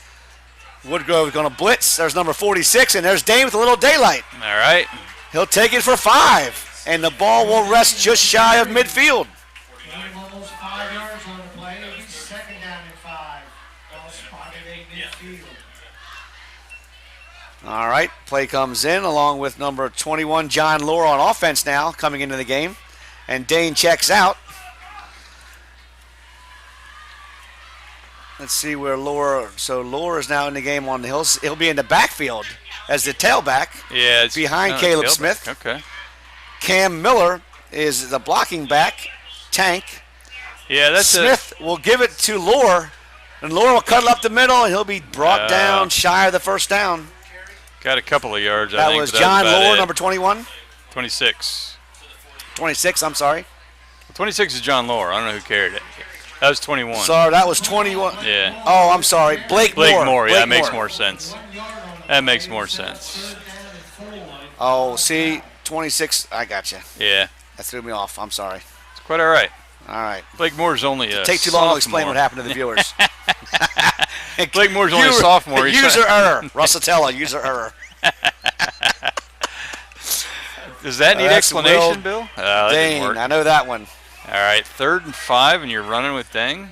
Woodgrove is going to blitz. There's number 46, and there's Dane with a little daylight. All right. He'll take it for 5, and the ball will rest just shy of midfield. Almost 5 yards on the play. It'll be 2nd down and 5. Ball spotted at midfield. All right, play comes in along with number 21, John Lohr on offense now coming into the game. And Dane checks out. Let's see where Lohr. So Lohr is now in the game on the hills. He'll be in the backfield as the tailback. Yeah, it's behind Caleb tailback. Smith. Okay. Cam Miller is the blocking back. Tank. Yeah, that's Smith will give it to Lohr, and Lohr will cut it up the middle, and he'll be brought down shy of the first down. Got a couple of yards. That I think, was but John about Lohr, it. number 21. 26. 26. I'm sorry. 26 is John Lohr. I don't know who carried it. That was 21. Sorry, that was 21. Yeah. Oh, I'm sorry. Blake Moore. Yeah, that Blake makes Moore. more sense. That makes more sense. Oh, see, 26. I got you. Yeah. That threw me off. I'm sorry. It's quite all right. All right. Blake Moore's only a Take too long to explain sophomore. what happened to the viewers. Blake Moore's only a sophomore. He's User error. Russatella, user error. Does that need That's explanation, Will Bill? That didn't work. Dane, I know that one. All right, 3rd and 5, and you're running with Deng?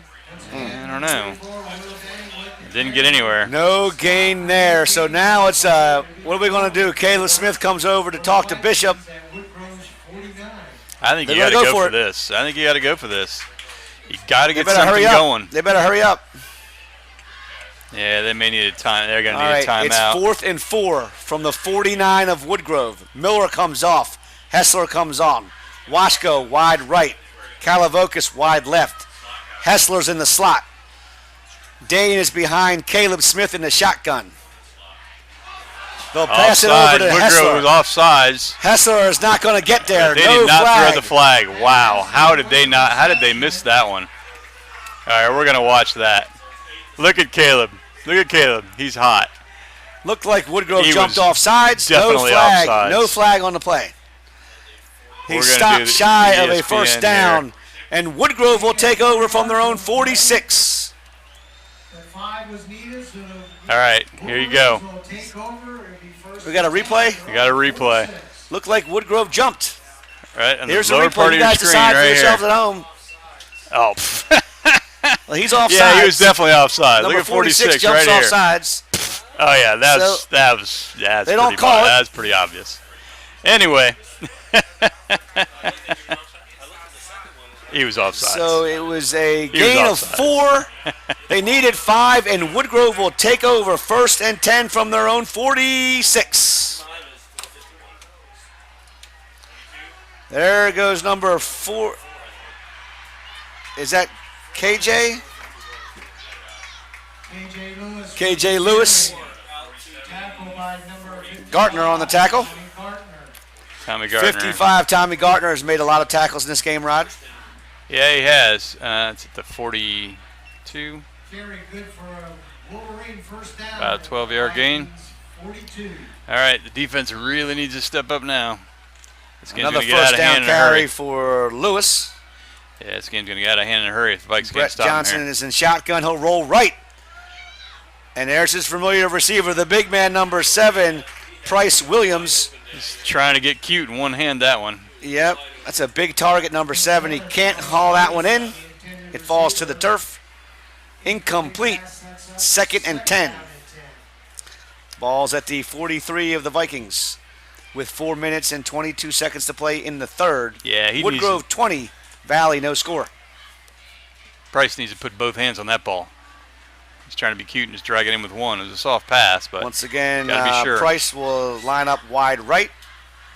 I don't know. Didn't get anywhere. No gain there. So now it's, what are we going to do? Caleb Smith comes over to talk to Bishop. I think They you got better to go go for for it. this. I think you got to go for this. You got to They get better something hurry up. going. They better hurry up. Yeah, they may need a time. They're going All to need right, a timeout. it's 4th and 4 from the 49 of Woodgrove. Miller comes off. Hessler comes on. Washko wide right. Kalavokis wide left. Hessler's in the slot. Dane is behind Caleb Smith in the shotgun. They'll pass it over to Woodgrove was Hessler. offsides. Hessler is not going to get there. They No did not flag. throw the flag. Wow. How did they not? How did they miss that one? All right, we're going to watch that. Look at Caleb. Look at Caleb. He's hot. Looked like Woodgrove He jumped was off sides. No definitely flag. offsides. No flag on the play. He We're gonna do stopped the shy of a ESPN first down. here. And Woodgrove will take over from their own 46. All right, here you go. We got a replay. We got a replay. Looked like Woodgrove jumped. All right, on Here's the the lower replay. part You of your guys screen decide for right yourselves here. at home. Oh, Well, he's offside. yeah, he was definitely offside. Number Look at 46 jumps right here. off sides. Oh yeah, that's So, that's they don't pretty call it. That's pretty obvious. Anyway, he was offside. So it was a was gain of offsides. 4. They needed 5, and Woodgrove will take over 1st and 10 from their own 46. There goes number 4. Is that KJ? KJ Lewis. Gartner on the tackle. Tommy Gardner. 55. Tommy Gartner has made a lot of tackles in this game, Rod. Yeah, he has. It's at the 42. About a 12-yard gain. All right, the defense really needs to step up now. This game's Another going to get out first of down hand in a carry hurry. for Lewis. Yeah, this game's going to get out of hand in a hurry if the Vikes can't Brett stop him Johnson here. is in shotgun. He'll roll right. And there's his familiar receiver, the big man, number 7, Price Williams. He's trying to get cute and one-hand that one. Yep, that's a big target, number 7. He can't haul that one in. It falls to the turf. Incomplete. 2nd and 10. Ball's at the 43 of the Vikings with 4 minutes and 22 seconds to play in the third. Yeah, he needs Woodgrove 20, Valley no score. Price needs to put both hands on that ball. He's trying to be cute and just drag it in with one. It was a soft pass, but Once again, gotta be sure. Price will line up wide right.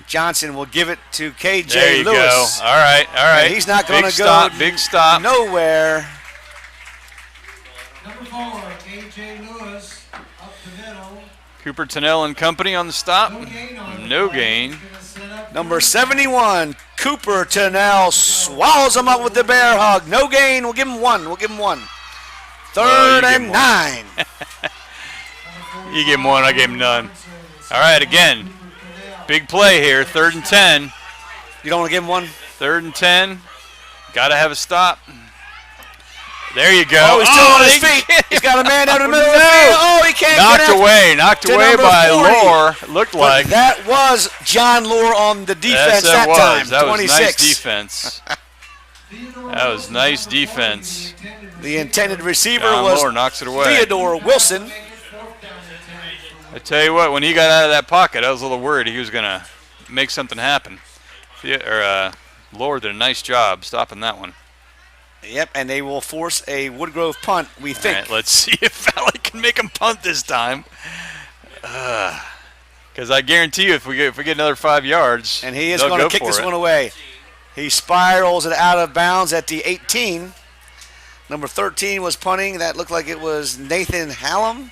Johnson will give it to KJ there you Lewis. go. All right, all right. And he's not going Big to go stop, big stop. nowhere. Number 4, KJ Lewis, up the middle. Cooper Tennell and company on the stop. No gain on No the gain. He's gonna set up Number 71, Cooper Tennell swallows him up with the bear hug. No gain. We'll give him one. We'll give him one. Well, Third you give and him 9. You gave him one, I gave him none. All right, again, big play here, 3rd and 10. You don't want to give him one? 3rd and 10. Got to have a stop. There you go. Oh, he's still on his they feet. can't- He's got a man down the middle of the No. field. Oh, he can't Knocked connect. away, knocked to away number by 40. Lohr. Looked But like. that was John Lohr on the defense Yes, that was. time. That was 26. nice defense. That was nice defense. The intended receiver John was Lohr knocks it away. Theodore Wilson. I tell you what, when he got out of that pocket, I was a little worried he was going to make something happen. Lord did a nice job stopping that one. Yep, and they will force a Woodgrove punt, we think. All right, let's see if Valley can make them punt this time. Because I guarantee you, if we get another 5 yards, And he is going to kick this one away. He spirals it out of bounds at the 18. Number 13 was punting. That looked like it was Nathan Hallam.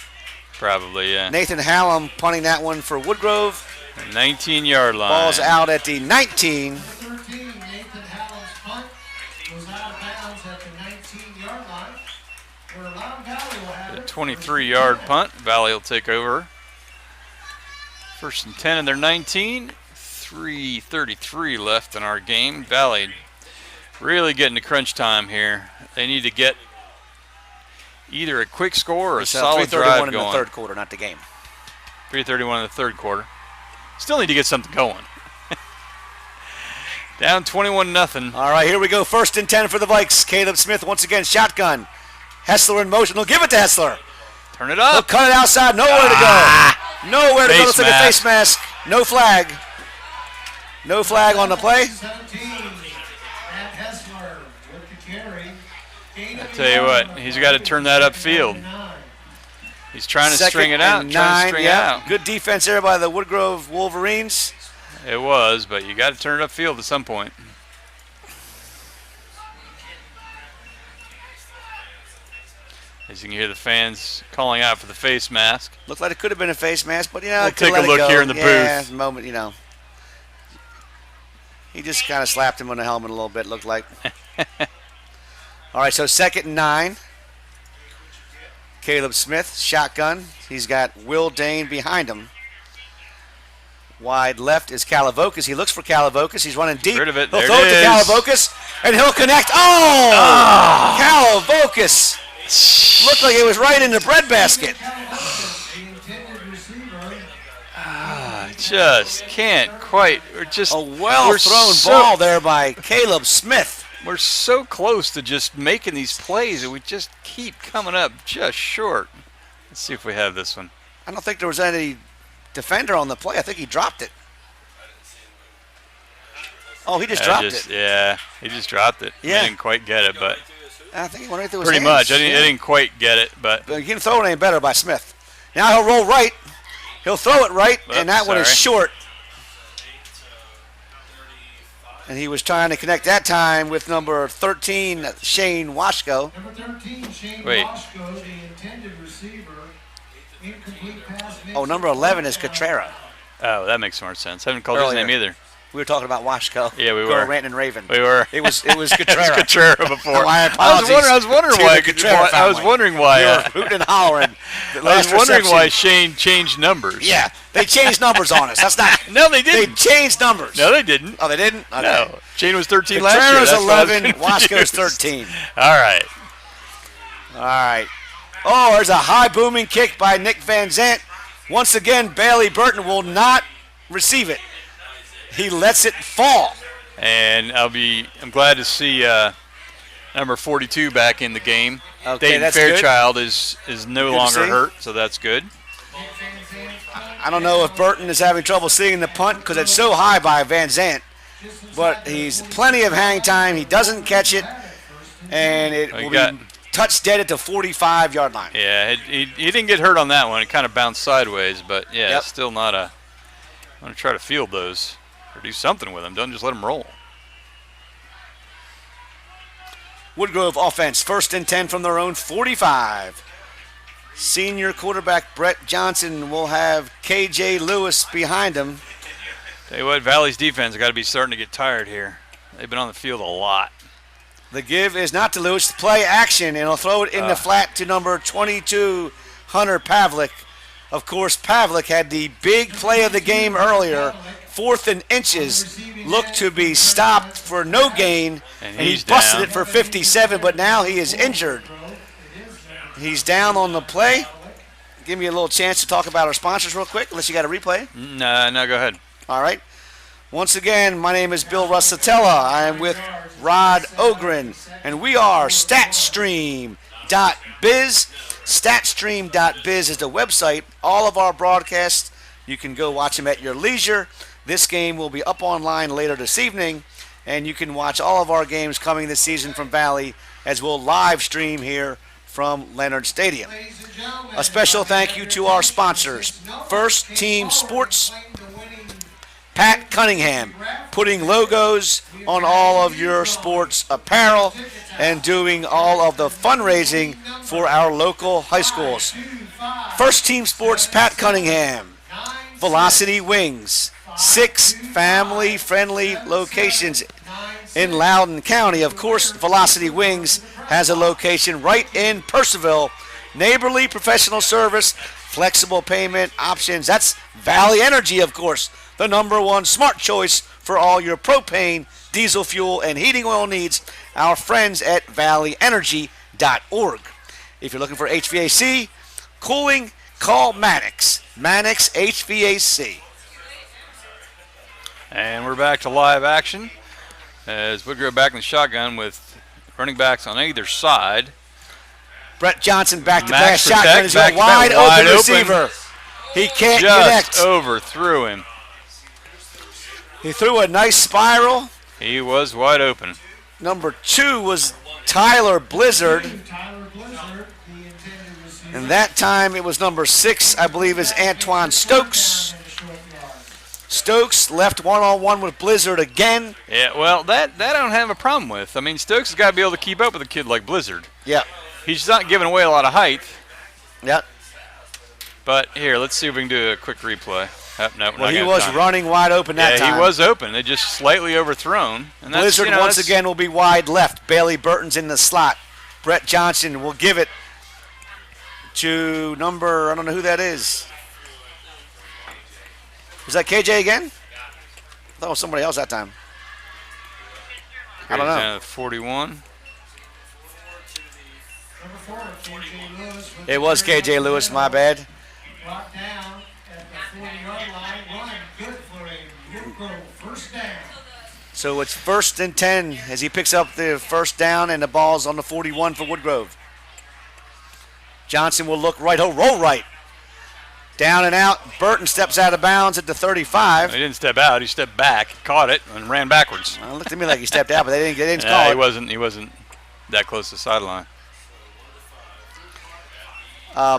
Probably, yeah. Nathan Hallam punting that one for Woodgrove. 19-yard line. Ball's out at the 19. 13, Nathan Hallam's punt was out of bounds at the 19-yard line. Where Loud Valley will have The it. 23-yard punt. Valley will take over. 1st and 10 in their 19. 3:33 left in our game. Valley really getting to crunch time here. They need to get either a quick score or a solid drive in going. the third quarter, not the game. 3:31 in the third quarter. Still need to get something going. Down 21-0. All right, here we go. 1st and 10 for the Vikes. Caleb Smith once again shotgun. Hessler in motion. He'll give it to Hessler. Turn it He'll up. cut it outside. Nowhere to go. Nowhere to go. Face Looks like a face mask. No flag. No flag on the play. 17, Matt Hessler with the carry. I tell you what, he's got to turn that upfield. He's trying to string it out. and Trying to 9. string Yeah. it out. Good defense there by the Woodgrove Wolverines. It was, but you got to turn it upfield at some point. As you can hear the fans calling out for the face mask. Looked like it could have been a face mask, but We'll it could take a let it look go. here in the booth. Moment, He just kind of slapped him on the helmet a little bit, looked like. All right, so 2nd and 9. Caleb Smith, shotgun. He's got Will Dane behind him. Wide left is Calavocas. He looks for Calavocas. He's running deep. Rid of it. He'll There throw it it to is. Calavocas, and he'll connect. Oh! Calavocas. Looked like it was right in the breadbasket. The intended receiver. Just can't quite. We're just A well-thrown so- ball there by Caleb Smith. We're so close to just making these plays, and we just keep coming up just short. Let's see if we have this one. I don't think there was any defender on the play. I think he dropped it. Oh, he just dropped it. Yeah, he just dropped it. Yeah. I didn't quite get it, but I think he went right through his pretty hands. much. I didn't quite get it, but But you can throw it any better by Smith. Now he'll roll right. He'll throw it right, and that one is sorry. short. And he was trying to connect that time with number 13, Shane Washko. Number 13, Shane Wait. Washko, the intended receiver. Incomplete pass. Oh, number 11 is Cotrera. oh, that makes more sense. I haven't called his Earlier. name either. We were talking about Washko. Yeah, we Go were. Ranton and Raven. We were. It was Cotrera. It's Cotrera before. Oh, my I was apologies wondering to why. the Cotrera I was family. wondering why. They were hooting and hollering. The I was last wondering reception. why Shane changed numbers. Yeah, they changed numbers on us. That's not. No, they They didn't. changed numbers. No, they didn't. Oh, they didn't? Okay. No. Shane was 13 last year. Cotrera's That's why I was 11, Washko's confused. 13. All right. All right. Oh, there's a high booming kick by Nick Van Zant. Once again, Bailey Burton will not receive it. He lets it fall. And I'm glad to see number 42 back in the game. Okay, Dayton that's Fairchild is no to longer see. hurt, so that's good. I don't know if Burton is having trouble seeing the punt because it's so high by Van Zant. But he's plenty of hang time. He doesn't catch it. And it Well, he will got- be touched dead at the 45-yard line. Yeah, he didn't get hurt on that one. It kind of bounced sideways, but yeah, Yep. it's still not a. I'm going to try to field those or do something with them. Don't just let them roll. Woodgrove offense, 1st and 10 from their own 45. Senior quarterback Brett Johnson will have KJ Lewis behind him. Tell you what, Valley's defense got to be starting to get tired here. They've been on the field a lot. The give is not to Lewis. Play action, and he'll throw it in the flat to number 22, Hunter Pavlik. Of course, Pavlik had the big play of the game earlier. 4th and inches, looked to be stopped for no gain, And he he's busted down. it for 57, but now he is injured. He's down on the play. Give me a little chance to talk about our sponsors real quick, unless you got a replay. No, go ahead. All right. Once again, my name is Bill Russatella. I am with Rod Ogren, and we are StatStream.biz. StatStream.biz is the website. All of our broadcasts, you can go watch them at your leisure. This game will be up online later this evening, And you can watch all of our games coming this season from Valley as we'll live stream here from Leonard Stadium. A special thank you to our sponsors, First Team Sports, Pat Cunningham, putting logos on all of your sports apparel and doing all of the fundraising for our local high schools. First Team Sports, Pat Cunningham, Velocity Wings, 6 family-friendly locations in Loudoun County. Of course, Velocity Wings has a location right in Purcellville. Neighborly professional service, flexible payment options. That's Valley Energy, of course, the #1 smart choice for all your propane, diesel fuel, and heating oil needs. Our friends at valleyenergy.org. If you're looking for HVAC, cooling, call Mannix. Mannix HVAC. And we're back to live action as Woodgrove back in the shotgun with running backs on either side. Brett Johnson back to Max pass shotgun. He's got wide open receiver. He can't Just connect. overthrew him. He threw a nice spiral. He was wide open. Number 2 was Tyler Blizzard. And that time it was number 6, I believe, is Antoine Stokes. Stokes left one-on-one with Blizzard again. Yeah, well, that I don't have a problem with. I mean, Stokes has got to be able to keep up with a kid like Blizzard. Yeah. He's not giving away a lot of height. Yeah. But here, let's see if we can do a quick replay. No, well, he was running wide open that time. Yeah, he was open. They just slightly overthrown. And that's, Blizzard once again will be wide left. Bailey Burton's in the slot. Brett Johnson will give it to number, I don't know who that is. Was that KJ again? I thought it was somebody else that time. I don't know. Down to 41. It was KJ Lewis, my bad. Brought down at the 40-yard line. Run good for a Woodgrove first down. So it's 1st and 10 as he picks up the first down and the ball's on the 41 for Woodgrove. Johnson will look right, he'll roll right. Down and out. Burton steps out of bounds at the 35. He didn't step out. He stepped back, caught it, and ran backwards. Well, it looked to me like he stepped out, but they didn't call it. He wasn't that close to the sideline.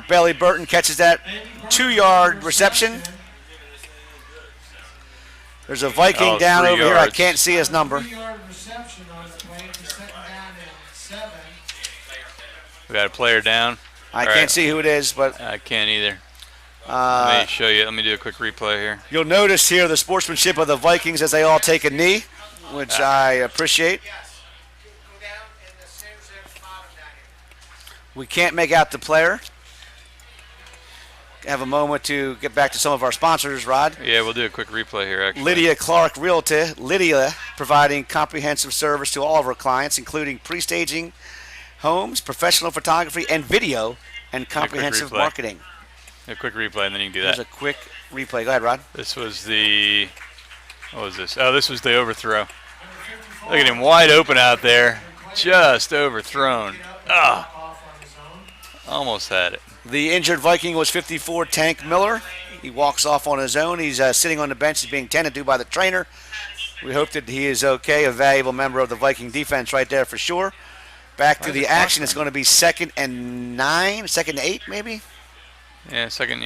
Bailey Burton catches that 2-yard reception. There's a Viking down over here. I can't see his number. 3-yard reception on the play for 2nd down and 7. We got a player down. I can't see who it is, but I can't either. Let me show you. Let me do a quick replay here. You'll notice here the sportsmanship of the Vikings as they all take a knee, which I appreciate. We can't make out the player. Have a moment to get back to some of our sponsors, Rod. Yeah, we'll do a quick replay here, actually. Lydia Clark Realty. Lydia providing comprehensive service to all of our clients, including pre-staging homes, professional photography, and video, and comprehensive marketing. A quick replay, and then you can do that. There's a quick replay. Go ahead, Rod. This was the, what was this? Oh, this was the overthrow. Look at him wide open out there. Just overthrown. Almost had it. The injured Viking was 54, Tank Miller. He walks off on his own. He's sitting on the bench. He's being tended to by the trainer. We hope that he is okay. A valuable member of the Viking defense right there for sure. Back to the action. It's going to be 2nd and 9, 2nd and 8 maybe? Yeah, 7.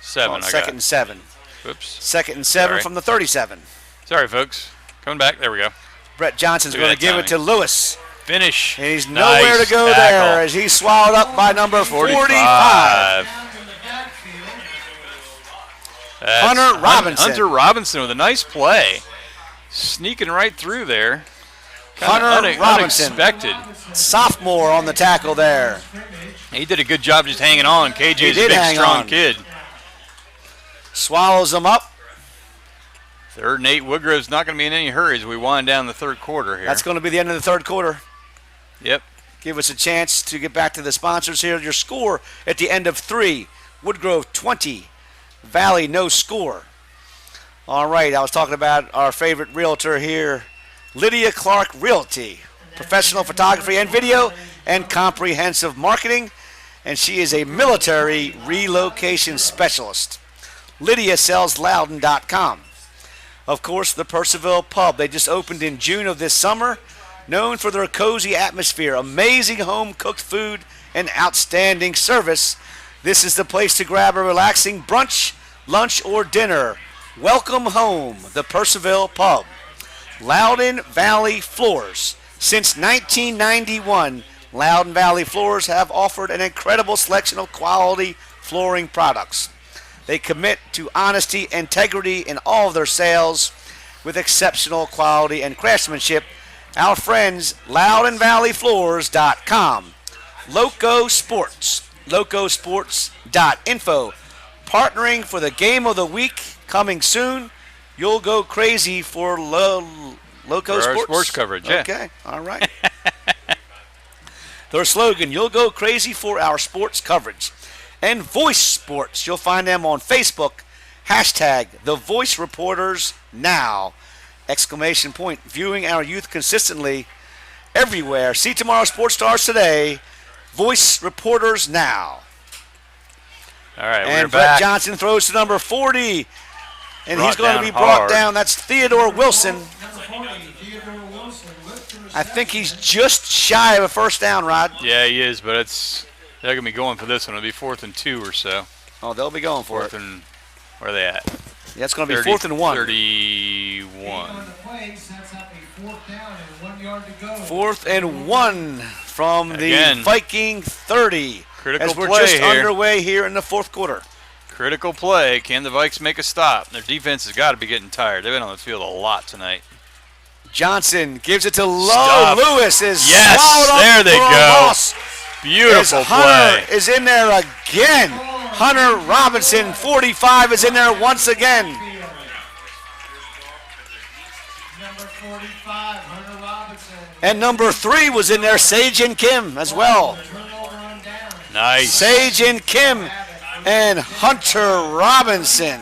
2nd and 7. Oops. 2nd and 7 from the 37. Sorry, folks. Coming back. There we go. Brett Johnson's going to give it to Lewis. Finish. And he's nowhere to go there as he's swallowed up by number 45. Hunter Robinson. Hunter Robinson with a nice play. Sneaking right through there. Hunter Robinson. Unexpected. Sophomore on the tackle there. He did a good job just hanging on. KJ's a big, strong kid. Swallows him up. 3rd and 8. Woodgrove's not going to be in any hurry as we wind down the 3rd quarter here. That's going to be the end of the 3rd quarter. Yep. Give us a chance to get back to the sponsors here. Your score at the end of 3. Woodgrove 20. Valley no score. All right, I was talking about our favorite realtor here, Lydia Clark Realty. Professional photography and video and comprehensive marketing. And she is a military relocation specialist. Lydia sells Loudon.com. Of course, the Percival Pub. They just opened in June of this summer, known for their cozy atmosphere, amazing home-cooked food, and outstanding service. This is the place to grab a relaxing brunch, lunch, or dinner. Welcome home, the Percival Pub. Loudon Valley Floors. Since 1991, Loudon Valley Floors have offered an incredible selection of quality flooring products. They commit to honesty, integrity in all of their sales with exceptional quality and craftsmanship. Our friends, LoudonValleyFloors.com. Loco Sports, locosports.info. Partnering for the game of the week coming soon. You'll go crazy for Loco For our Sports. sports coverage, yeah. Okay, all right. Their slogan, you'll go crazy for our sports coverage. And Voice Sports, you'll find them on Facebook. Hashtag The Voice Reporters Now. Exclamation point. Viewing our youth consistently everywhere. See tomorrow's Sports Stars today. Voice Reporters Now. All right, And we're Brett back. Johnson throws to number 40. And he's Brought going to down be brought hard. down. That's Theodore Wilson. Number 40, Theodore Wilson with the I think he's just shy of a first down, Rod. Yeah, he is, but they're going to be going for this one. It'll be 4th and 2 or so. Oh, they'll be going for 4th it. and, where are they at? Yeah, it's going to be 30, 4th and 1. 31. on the play sets up a 4th down and 1 yard to go. 4th and 1 from the Again. Viking 30. Critical as we're play just here. underway here in the fourth quarter. Critical play. Can the Vikes make a stop? Their defense has got to be getting tired. They've been on the field a lot tonight. Johnson gives it to Lowe. Stuff. Lewis is Yes, swallowed up there they for a go. loss. Beautiful As Hunter play. is in there again. Hunter Robinson, 45, is in there once again. Number 45, Hunter Robinson. And number 3 was in there, Sajin Kim as well. Turnover on down. Nice. Sajin Kim and Hunter Robinson.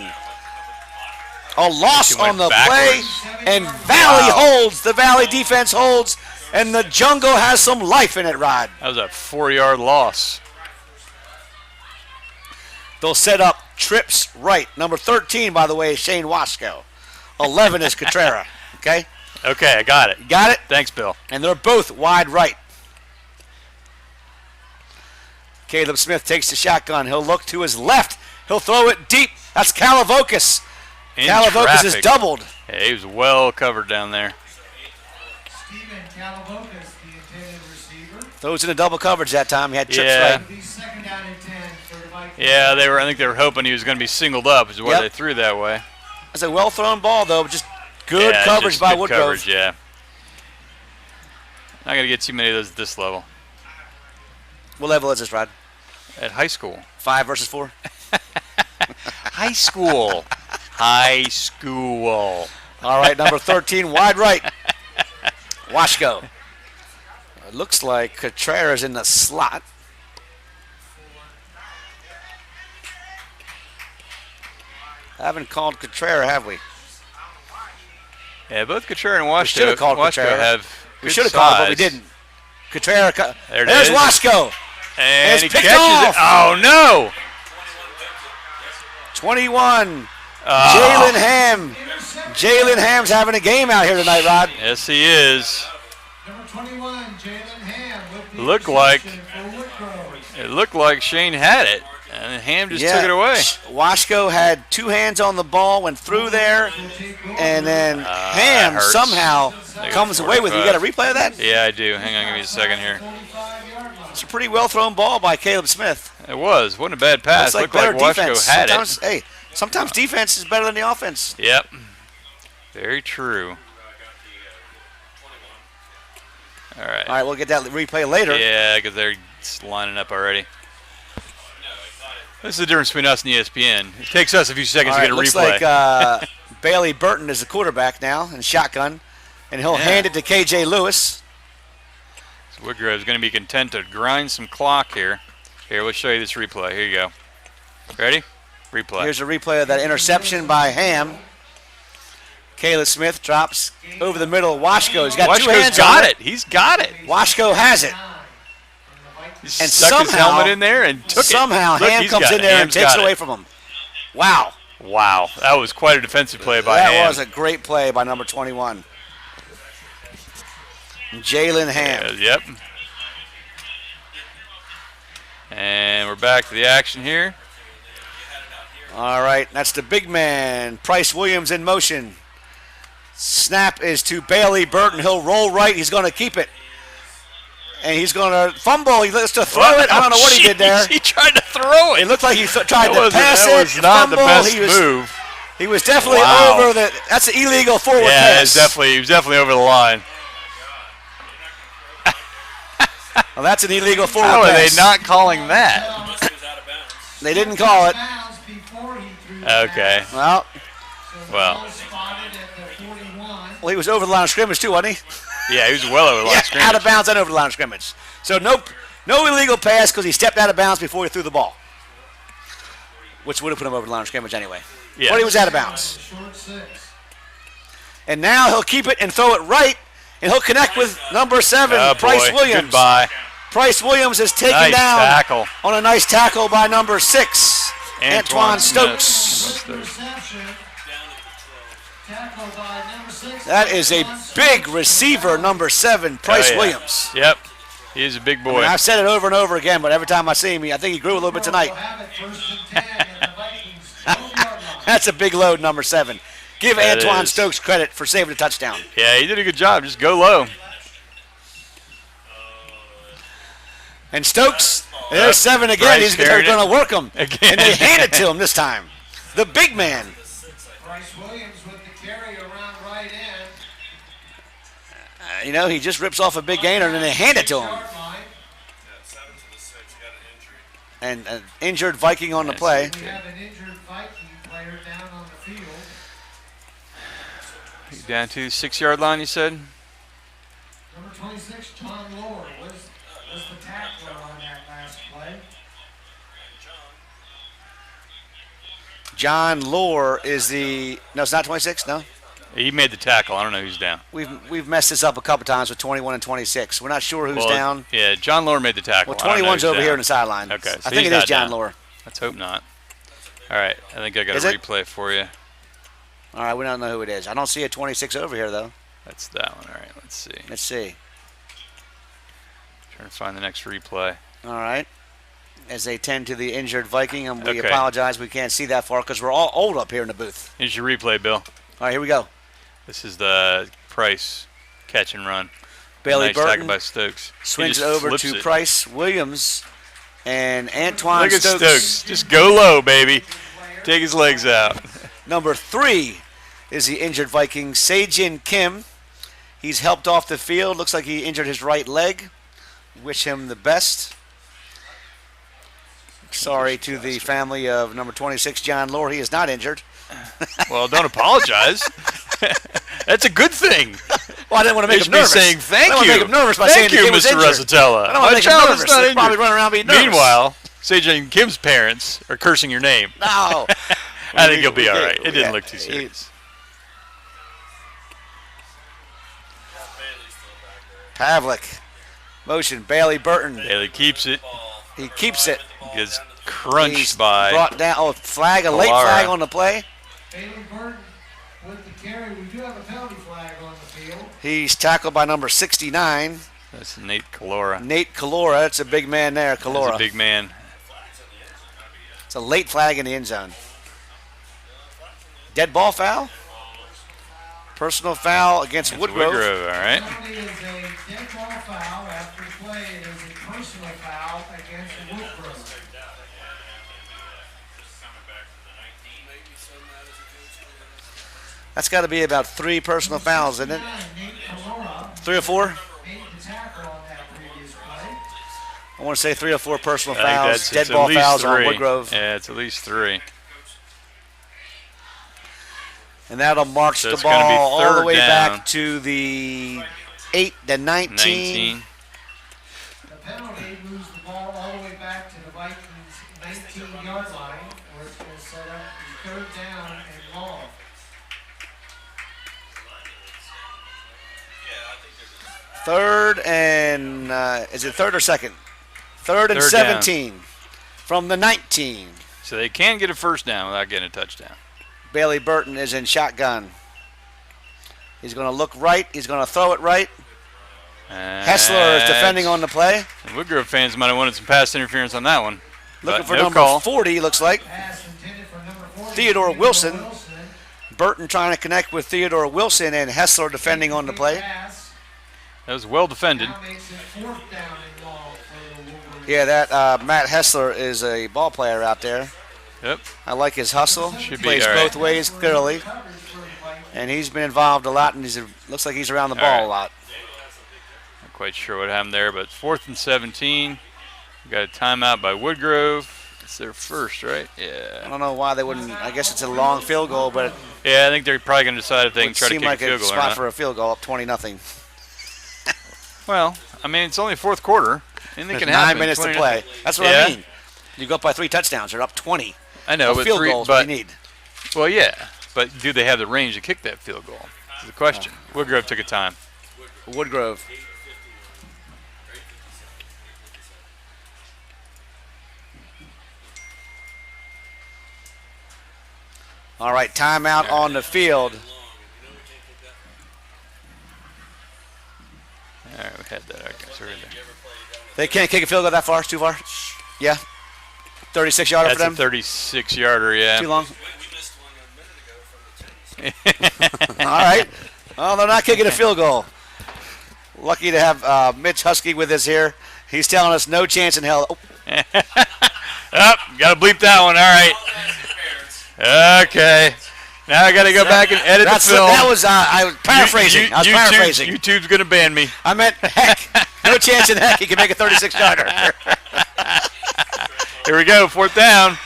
A loss He went on the backwards. play, and Valley Wow. holds. The Valley defense holds, and the jungle has some life in it, Rod. That was a 4-yard loss. They'll set up trips right. Number 13, by the way, is Shane Wasco. 11 is Cotrera. Okay? Okay, I got it. Got it? Thanks, Bill. And they're both wide right. Caleb Smith takes the shotgun. He'll look to his left. He'll throw it deep. That's Calavocas. In Calavocas is traffic. doubled. Yeah, he was well covered down there. Steven Calavocas, the intended receiver. Throws in a double coverage that time. He had trips Yeah. right. It'll be 2nd down and 10 for the Vikings. Yeah, I think they were hoping he was going to be singled up, is why Yep. they threw that way. That's a well-thrown ball, though. Just good Yeah, coverage just by good Woodgrove. coverage, yeah. Not going to get too many of those at this level. What level is this, Rod? At high school. 5 versus 4? High school. High school. All right, number 13, wide right. Washko. It looks like Cotrera's in the slot. Haven't called Cotrera, have we? Yeah, both Cotrera and should've called Washko Cotrera. have We good should have called it, but we size. didn't. Cotrera. There it There's is. Washko. And It's he picked catches off. it. Oh, no. 21. Oh. Jalen Ham. Jalen Ham's having a game out here tonight, Rod. Yes, he is. Number 21, Jalen Ham with the Looked like- interception for Woodgrove. It looked like Shane had it, and Ham just took it away. Washko had 2 hands on the ball, went through there, and then Ham hurts. somehow They got comes away with it. You got a replay of that? Yeah, I do. Hang on, give me a second here. 45-yard line. It's a pretty well-thrown ball by Caleb Smith. It wasn't a bad pass. It's like Looked better like defense. Washko had Sometimes, it. hey, sometimes defense is better than the offense. Yep. Very true. All right. All right, we'll get that replay later. Yeah, because they're just lining up already. This is the difference between us and ESPN. It takes us a few seconds All to right, get a looks replay. like Bailey Burton is the quarterback now in shotgun, and he'll Yeah. hand it to KJ Lewis. So Woodgrove's going to be content to grind some clock here. Here, we'll show you this replay. Here you go. Ready? Replay. Here's a replay of that interception by Ham. Caleb Smith drops over the middle of Washko. He's got 2 Washko's hands got on it. He's got it. Washko has it. He And stuck his somehow- helmet in there and took Somehow it. Look, Ham he's comes got in there and Ham's takes got it away from him. Wow. Wow, that was quite a defensive play by That Ham. was a great play by number 21. Jalen Ham. Yep. And we're back to the action here. All right, that's the big man, Price Williams in motion. Snap is to Bailey Burton. He'll roll right. He's going to keep it. And he's going to fumble. He looks to throw it. I don't know what he did there. He tried to throw It it. looked like he tried to pass it. That was not the fumble. best He was, move. He was definitely Wow. over the. That's an illegal forward Yeah, pass. he was definitely over the line. Well, that's an illegal forward How are they pass. not calling that? Unless he was out of bounds. They didn't call it. Bounds before he threw the Okay. pass. Well, So the Well. ball spotted at the 41. he was over the line of scrimmage too, wasn't he? Yeah, he was well over the line of scrimmage. Out of bounds and over the line of scrimmage. So no illegal pass because he stepped out of bounds before he threw the ball, which would have put him over the line of scrimmage anyway. Yeah. But he was out of bounds. Short 6. And now he'll keep it and throw it right, and he'll connect with number 7, Oh, Price boy. Williams. Goodbye. Price Williams is taken Nice down tackle. on a nice tackle by number 6, Antoine Stokes. Quick reception. Tackle by number 6. That is a big receiver, number 7, Price Oh, yeah. Williams. Yep. He is a big I boy. mean, I've said it over and over again, but every time I see him, I think he grew a little bit tonight. Will have it first and 10 at the Vikings 12-yard line. That's a big load, number 7. Give That Antoine is. Stokes credit for saving a touchdown. Yeah, he did a good job. Just go low. And Stokes, there's 7 again. Price He's carried going to work him. Again. And they hand it to him this time. The big man. Bryce Williams with the carry around right end. You know, he just rips off a big gainer and then they hand it to him. 6-yard line. Yeah, 7 to the 6. He got an injury. And an injured Viking on the play. We have an injured Viking player down on the field. Down to 6-yard line, you said? Number 26, John Lord, was the tackler on that last play. John Lohr is the. No, it's not 26. No, He made the tackle. I don't know who's down. we've messed this up a couple times with 21 and 26. We're not sure who's Well, down. Yeah, John Lohr made the tackle. Well, I don't know 21's who's over down. here on the sideline. Okay, so I think he's it is not John down. Lohr. Let's hope not. All right, I think I got Is a it? replay for you. All right, we don't know who it is. I don't see a 26 over here though. That's that one. All right, let's see. Let's see. Trying to find the next replay. All right. As they tend to the injured Viking, and we Okay. apologize we can't see that far because we're all old up here in the booth. Here's your replay, Bill. All right, here we go. This is the Price catch and run. Bailey nice tackle Burton by Stokes. He swings just it over flips to it. Price Williams, and Antoine Look at Stokes, Stokes. Just go low, baby. Take his legs out. number 3, is the injured Viking, Sejin Kim. He's helped off the field. Looks like he injured his right leg. Wish him the best. Sorry to the family of number 26, John Lohr. He is not injured. Well, don't apologize. That's a good thing. Well, I didn't want to They make should him be nervous. saying I thank don't want you. to make him nervous by Thank saying the you, kid was Mr. injured. Rosatella. I don't want to make him child nervous. is not They're probably injured. running around being nervous. Meanwhile, Sage and Kim's parents are cursing your name. No. I think you'll be all right. It didn't Yeah, look too serious. Bailey's still back there. Pavlik. Motion. Bailey Burton. Bailey keeps it. He keeps it. Gets crunched He's by. brought down. Oh, flag. A late Alara. flag on the play. Bailey Burton with the carry. We do have a penalty flag on the field. He's tackled by number 69, That's Nate Calora. Nate Calora. That's a big man there, He's Calora. a big man. It's a late flag in the end zone. Dead ball foul? Personal foul against It's Woodgrove. Woodgrove, all right. Penalty is a dead ball foul. After play, it is a personal foul against Woodgrove. That's got to be about 3 personal fouls, isn't it? Nate Calora 3 or 4? made the tackle on that previous play. I want to say 3 or 4 personal I think fouls. that's Dead it's at ball least fouls 3. on Woodgrove. Yeah, it's at least 3. And that'll march So the it's gonna be ball all the third way down. back to the 8, the 19. 19. The penalty moves the ball all the way back to the Vikings' 19-yard line, where it's going to set up the 3rd down and long. Third and, is it 3rd or 2nd? 3rd and Third down. 17 from the 19. So they can get a first down without getting a touchdown. Bailey Burton is in shotgun. He's going to look right. He's going to throw it right. Hessler is defending on the play. Woodgrove fans might have wanted some pass interference on that one. Looking for no number call. 40, looks like. Pass intended for number 40, Theodore Wilson. Burton trying to connect with Theodore Wilson, and Hessler defending on the play. Pass. That was well defended. Now makes it 4th down and long for the Wolverines. Yeah, that Matt Hessler is a ball player out there. Yep. I like his hustle. Should be Plays all right. both ways clearly, Coverage for the Vikings. and he's been involved a lot, and looks like he's around the ball right. a lot. Not quite sure what happened there, but 4th and 17. We got a timeout by Woodgrove. It's their first, right? I Yeah. don't know why they wouldn't. I guess it's a long field goal, but it Yeah, I think they're probably going to decide if they can would try to seem kick like a field a goal or spot not. for a field goal up 20-0. Well, I mean, it's only 4th quarter. Anything There's can 9 happen. minutes to 20 play. That's what Yeah. I mean. You go up by 3 touchdowns. You're up 20. I know, A but field three, goals what but you need. well, yeah, but do they have the range to kick that field goal? Is the question. Woodgrove took a time. Woodgrove. All right, timeout on the field. All right, we had that. Okay, so we're there. They can't kick a field goal that far. It's too far. Yeah. 36-yarder for That's them. a 36-yarder, yeah. Too long. We missed one a minute ago from the tennis. All right. Well, they're not kicking a field goal. Lucky to have Mitch Husky with us here. He's telling us no chance in hell. Oh, Oh, got to bleep that one. All right. Okay. Now I got to go back and edit the film. That was I was paraphrasing. I was paraphrasing. YouTube's going to ban me. I meant heck. No chance in heck he can make a 36-yarder. Here we go. 4th down.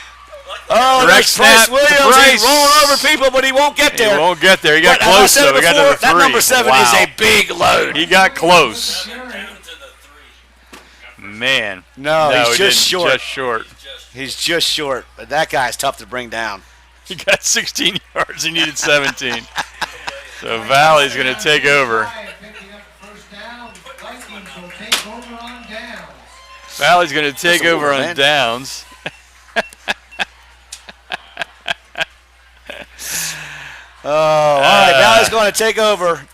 Oh, Direct there's Bryce snap to Williams. Bryce. He's rolling over people, but he won't get He there. won't get there. He got But as I close, said though. He got to before, the 3. that number 7 Wow. is a big load. He got close. Man. No, he's he just didn't. short. Just short. He's just short. But that guy's tough to bring down. He got 16 yards. He needed 17. So Valley's going to take over. Picking up the first down. Vikings will take over on downs. Valley's going to take That's a over rule, on man. downs. Oh, all right. Valley's going to take over.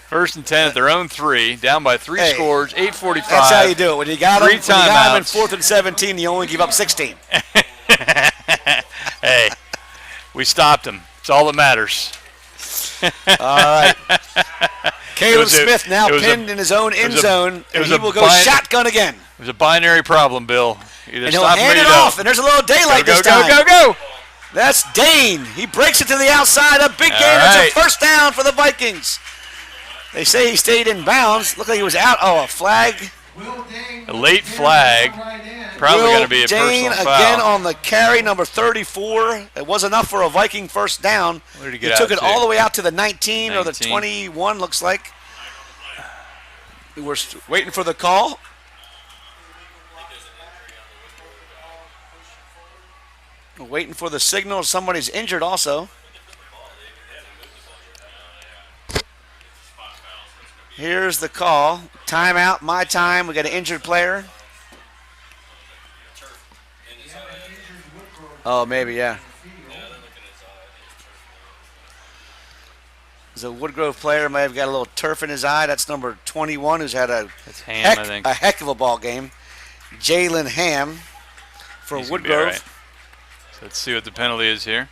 1st and 10 at their own 3. Down by 3 Hey, scores. 8:45. That's how you do it. When you got him, Three when you got him in timeouts. 4th and 17, you only give up 16. Hey, we stopped him. It's all that matters. All right. Caleb was a- Smith now it was a- pinned in his own end was a- zone, it and was he a will go bind- shotgun again. It was a binary problem, Bill. Either And he'll stop him or hand you it don't. off, and there's a little daylight Go, this go, time. go, go, go. That's Dane. He breaks it to the outside. A big All gain. That's right. a first down for the Vikings. They say he stayed in bounds. Looked like he was out. Oh, a flag. Will Dane A late flag. right in. Probably Will going to be a Dane personal again foul. on the carry, number 34. It was enough for a Viking first down. Where did he He get took out it to? all the way out to the 19 or the 19. 21, looks like. We're waiting for the call. We're waiting for the signal. Somebody's injured also. Here's the call. Timeout, my time. We got an injured player. Oh, maybe, yeah. There's a Woodgrove player may have got a little turf in his eye. That's number 21, who's had That's Ham, I think. a heck of a ball game. Jalen Ham for He's gonna be Woodgrove. all right. So let's see what the penalty is here.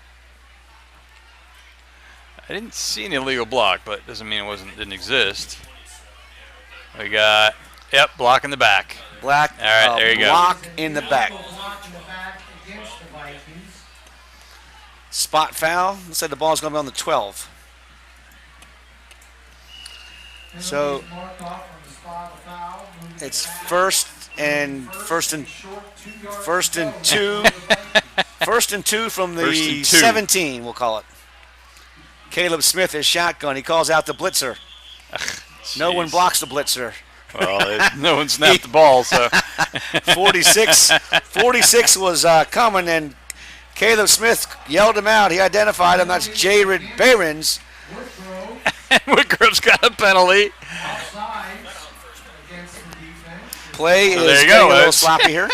I didn't see an illegal block, but doesn't mean it didn't exist. We got, block in the back. Black. All right, there you go. Block in the back. Block in the back against the Vikings. Spot foul. Looks like the ball's going to be on the 12. So Penalties marked off on the spot of foul. Moving it's back. first and Short 2 yards first to and go. two. First and 2 from the First and 2. 17, we'll call it. Caleb Smith is shotgun. He calls out the blitzer. No one Jeez. blocks the blitzer. Well, no one snapped the ball, so 46 was coming, and Caleb Smith yelled him out. He identified him. That's Jared Behrens. Woodgrove Woodgrove's got a penalty. offside against the defense. Play So is there you getting go, a little Ed. sloppy here.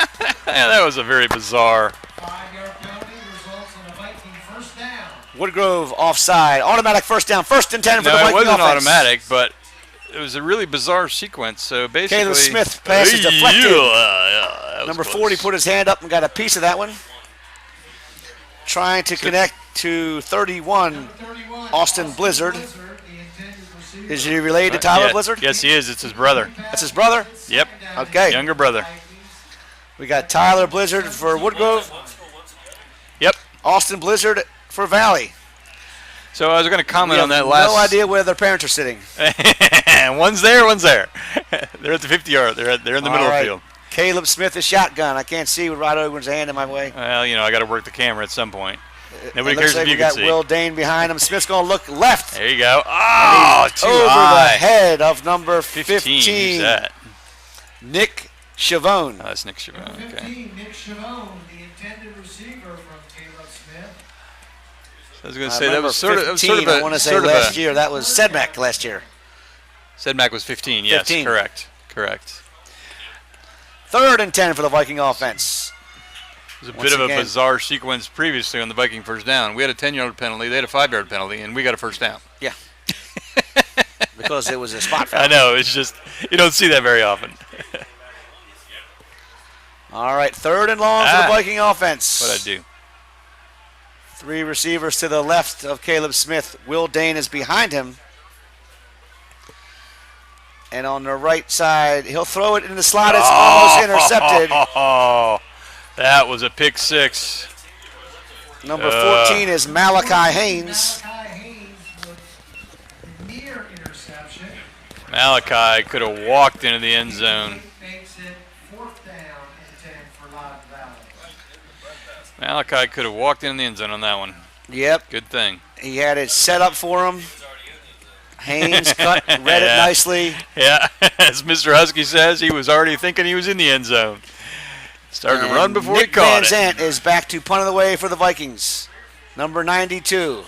Yeah, that was a very bizarre. 5-yard penalty results in a Viking first down. Woodgrove offside. Automatic first down. 1st and 10 for the No, it Viking wasn't offense. automatic, but it was a really bizarre sequence. So basically, Caleb Smith pass is deflected. that was Number close. 40 put his hand up and got a piece of that one. Trying to connect to 31, Austin Blizzard. Is he related to Tyler Yeah, Blizzard? Yes, he is. It's his brother. That's his brother? Yep. Okay. Younger brother. We got Tyler Blizzard for Woodgrove, Yep. Austin Blizzard for Valley. So I was going to We comment have on that last. no idea where their parents are sitting. One's there, one's there. They're at the 50-yard. They're in the middle All of right. the field. Caleb Smith is shotgun. I can't see with Rod Ogren's hand in my way. Well, I got to work the camera at some point. It Nobody looks cares like if you we can got see. Will Dane behind him. Smith's going to look left. There you go. Oh, too Over high. the head of number 15. 15, Who's that? Nick Chavone. Oh, that's Nick Chavone. Okay. 15, Nick Chavone, the intended receiver from Caleb Smith. I was going to I say that remember was sort of 15, I want to say last year. That was Sedmack last year. Sedmack was 15. Yes, 15. correct. 3rd and 10 for the Viking offense. It was a Once bit of again. a bizarre sequence previously on the Viking first down. We had a 10-yard penalty. They had a 5-yard penalty, and we got a first down. Yeah. Because it was a spot foul. I know. It's just you don't see that very often. All right, 3rd and long for the Viking offense. What'd I do? 3 receivers to the left of Caleb Smith. Will Dane is behind him. And on the right side, he'll throw it in the slot. It's almost intercepted. Oh, that was a pick six. Number 14 is Malachi Haynes. Malachi Haynes with near interception. Malachi could have walked into the end zone. Makes it 4th down and 10 for Loudon Valley. Malachi could have walked in the end zone on that one. Yep, Good thing. he had it set up for him. Haynes read it Yeah. nicely. Yeah, as Mr. Husky says, he was already thinking he was in the end zone. Started to run before he Nick caught Van it. Zant is back to punt of the way for the Vikings. Number 92.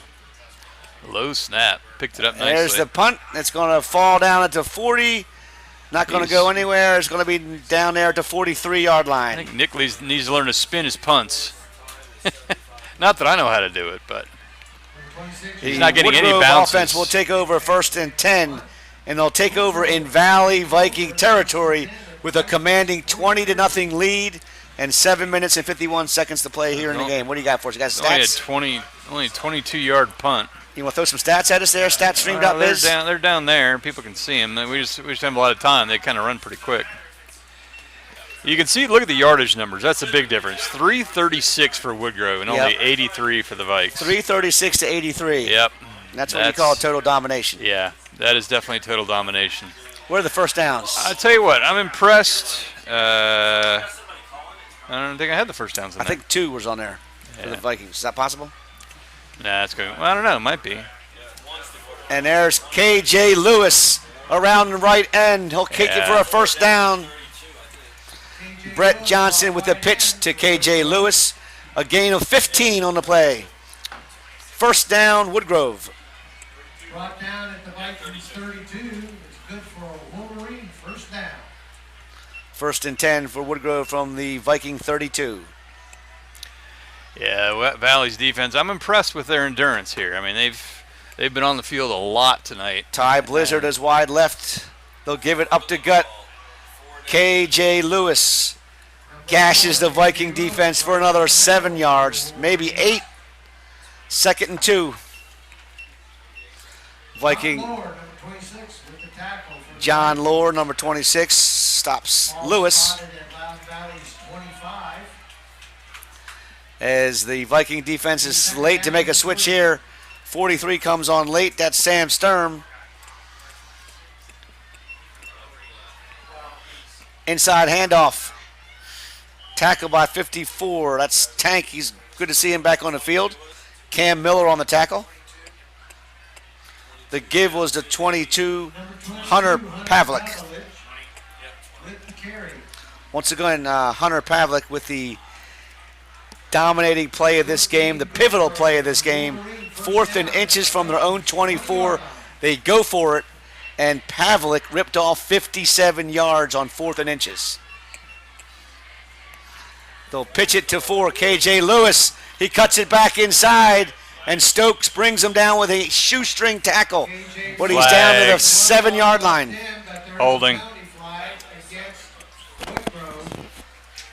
Low snap. Picked it up There's nicely. the punt. It's going to fall down at the 40. Not going to go anywhere. It's going to be down there at the 43-yard I line. think Nick needs to learn to spin his punts. Not that I know how to do it, but he's not getting any Woodgrove bounces. offense will take over 1st and 10, and they'll take over in Valley Viking territory with a commanding 20-0 lead and 7 minutes and 51 seconds to play here in the game. What do you got for us? You got Only a stats? only a 22-yard punt. You want to throw some stats at us there? Statstream.biz? They're down there. People can see them. We just have a lot of time. They kind of run pretty quick. You can see, look at the yardage numbers. That's a big difference. 336 for Woodgrove and only 83 for the Vikes. 336 to 83. Yep. That's what you call total domination. Yeah, that is definitely total domination. What are the first downs? I tell you what, I'm impressed. I don't think I had the first downs in I think 2 was on there for the Vikings. Is that possible? Nah, that's good. Well, I don't know. It might be. And there's K.J. Lewis around the right end. He'll kick it for a first down. Brett Johnson with the pitch to K.J. Lewis. A gain of 15 on the play. First down, Woodgrove. Brought down at the Vikings 32. It's good for a Wolverine first down. 1st and 10 for Woodgrove from the Viking 32. Yeah, Valley's defense. I'm impressed with their endurance here. I mean, they've been on the field a lot tonight. Ty Blizzard is wide left. They'll give it up to gut. K.J. Lewis gashes the Viking defense for another 7 yards, maybe 8. 2nd and 2. Viking Lord, number 26, with the tackle for the John Lohr, number 26, stops ball Lewis spotted at Loudon Valley's 25. as the Viking defense is late to make a switch here. 43 comes on late. That's Sam Sturm. Inside handoff. Tackle by 54. That's Tank. He's good to see him back on the field. Cam Miller on the tackle. The give was to 22, Hunter Pavlik. With the carry. Once again, Hunter Pavlik with the dominating play of this game, the pivotal play of this game. 4th and inches from their own 24. They go for it, and Pavlik ripped off 57 yards on 4th and inches. They'll pitch it to 4. K.J. Lewis, he cuts it back inside, And Stokes brings him down with a shoestring tackle. But he's down to the 7-yard line. Holding.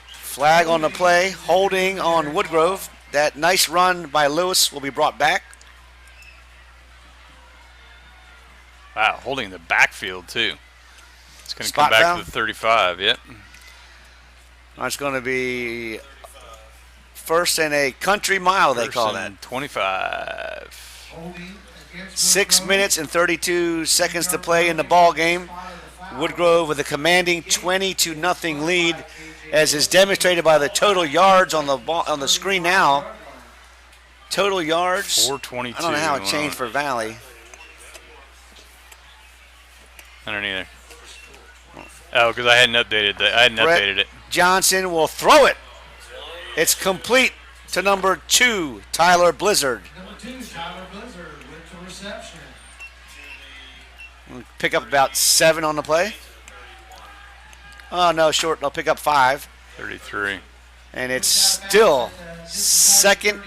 Flag on the play. Holding on Woodgrove. That nice run by Lewis will be brought back. Wow, holding the backfield too. It's going to Spot come back foul? to the 35. Yep. It's going to be first and a country mile, they call that. First and 25. 6 minutes and 32 seconds to play in the ball game. Woodgrove with a commanding 20-0 lead, as is demonstrated by the total yards on the screen now. Total yards. 422. I don't know how it changed for Valley. I don't either. Oh, because I hadn't updated that. I hadn't updated it. Johnson will throw it. It's complete to number 2, Tyler Blizzard. Number 2, Tyler Blizzard with the reception. We'll pick up about 7 on the play. Oh, no, short. They'll pick up 5. 33. And it's still second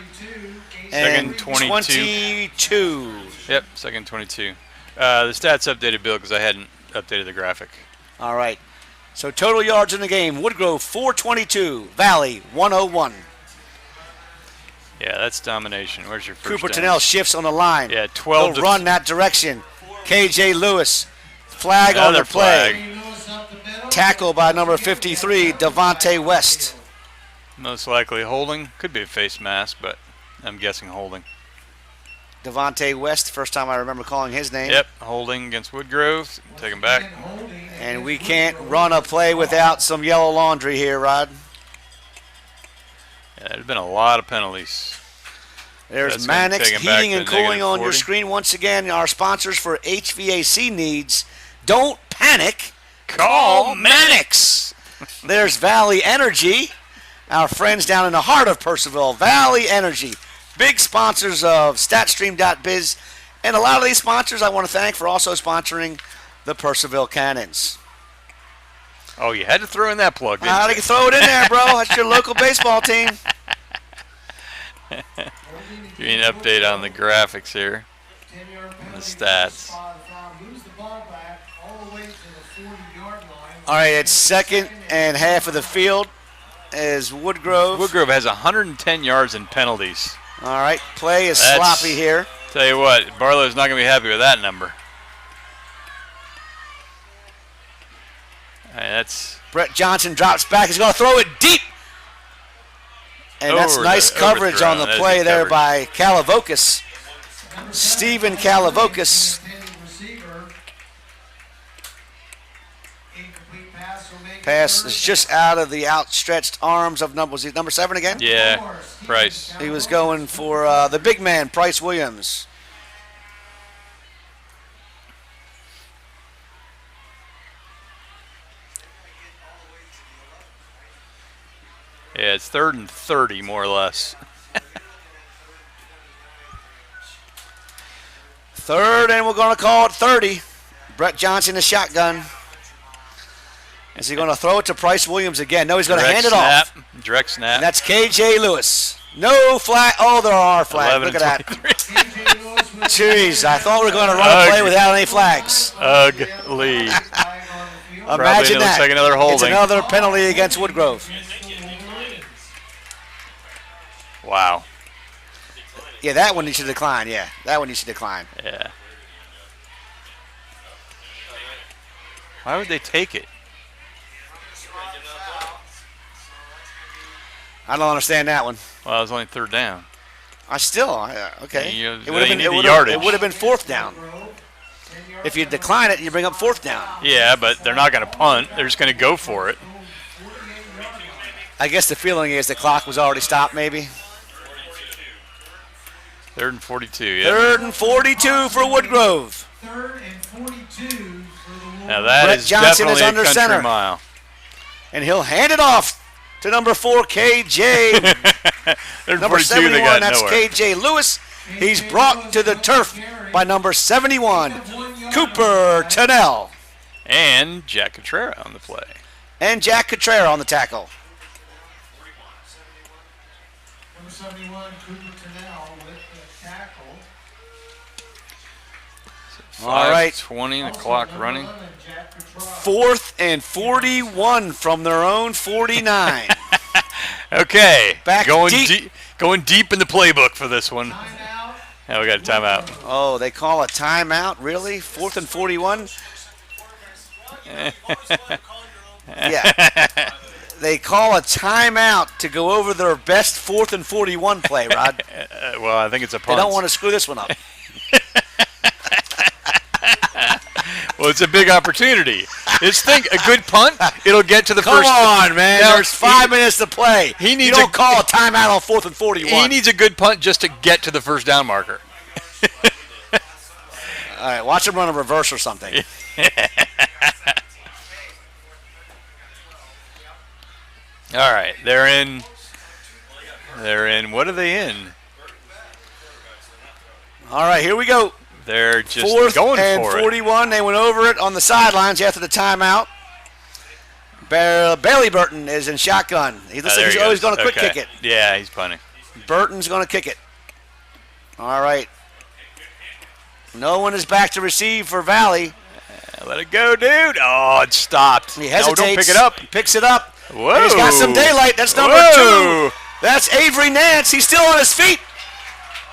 and 22. Yep, second 22. The stats updated, Bill, because I hadn't updated the graphic. All right. So total yards in the game. Woodgrove 422. Valley 101. Yeah, that's domination. Where's your first Cooper down? Tennell shifts on the line. Yeah, 12 He'll run that direction. KJ Lewis. Flag on the play. Tackle by number 53, Devontae West. Most likely holding. Could be a face mask, but I'm guessing holding. Devontae West, first time I remember calling his name. Yep, holding against Woodgrove. Take him back. And we can't run a play without some yellow laundry here, Rod. Yeah, there's been a lot of penalties. There's That's gonna Mannix take him back Heating to and Cooling on your -40. screen once again. Our sponsors for HVAC needs. Don't panic. Call Mannix. There's Valley Energy, our friends down in the heart of Purcellville. Valley Energy, big sponsors of StatStream.biz, and a lot of these sponsors I want to thank for also sponsoring the Purcellville Cannons. Oh, you had to throw in that plug, didn't How do you throw it in there, bro? That's your local baseball team. Give me an update on the graphics here. And the stats. All right, it's second and half of the field as Woodgrove. Woodgrove has 110 yards in penalties. All right, play is That's- sloppy here. Tell you what, Barlow's not going to be happy with that number. All right, that's Brett Johnson drops back. He's going to throw it deep. And that's Over nice the- coverage on the overthrown. That is play good there coverage. by Kalavokis. Stephen Kalavokis. Pass is just out of the outstretched arms of was he number 7 again? yeah, Price. He was going for the big man, Price Williams. Yeah, it's 3rd and 30 more or less. Third, and we're going to call it 30. Brett Johnson, the shotgun. Is he going to throw it to Price Williams again? No, he's going to hand it off. Direct snap. And that's KJ Lewis. No flag. Oh, there are flags. 11 Look at and that. Jeez, I thought we were going to run a play without any flags. Ugly. Imagine looks that. like another It's holding. another penalty against Woodgrove. Wow. Yeah, that one needs to decline. Yeah, that one needs to decline. Yeah. Why would they take it? I don't understand that one. Well, it was only 3rd down. Okay. You It would have need been, the yardage. it would have been 4th down. If you decline it, you bring up 4th down. Yeah, but they're not going to punt. They're just going to go for it. I guess the feeling is the clock was already stopped, maybe. 3rd and 42. Yeah. 3rd and 42 for Woodgrove. 3rd and 42 for the Now that Brett is Johnson is definitely under a country center. mile. And he'll hand it off to number 4, KJ. 3rd and Number 42, they 71, got that's nowhere. KJ Lewis. He's brought to the turf by number 71, Cooper Tennell. And Jack Cotrera on the play. And Jack Cotrera on the tackle. Number 71, Cooper Tennell with the tackle. All right. 20, the Also, clock number running. 11, Jack Petrov. 4th and 41 from their own 49. Okay. Back going deep. Going deep in the playbook for this one. Timeout. Yeah, we got a timeout. Oh, they call a timeout? Really? 4th and 41? Yeah. They call a timeout to go over their best 4th and 41 play, Rod. Well, I think it's a They punt. don't want to screw this one up. Well, it's a big opportunity. A good punt, it'll get to the Come first. on, man. Now, There's 5 minutes to play. he You needs don't a- call a timeout on 4th and 41. He needs a good punt just to get to the first down marker. All right, watch him run a reverse or something. All right, they're in. What are they in? All right, here we go. They're just 4th going and for it. 41. They went over it on the sidelines after the timeout. Bailey Burton is in shotgun. He looks There like he's he always goes. going to quick Okay. kick it. Yeah, he's punting. Burton's going to kick it. All right. No one is back to receive for Valley. Let it go, dude. Oh, it stopped. He hesitates. No, don't pick it up. Picks it up. Whoa. And he's got some daylight. That's number Whoa. 2. That's Avery Nance. He's still on his feet.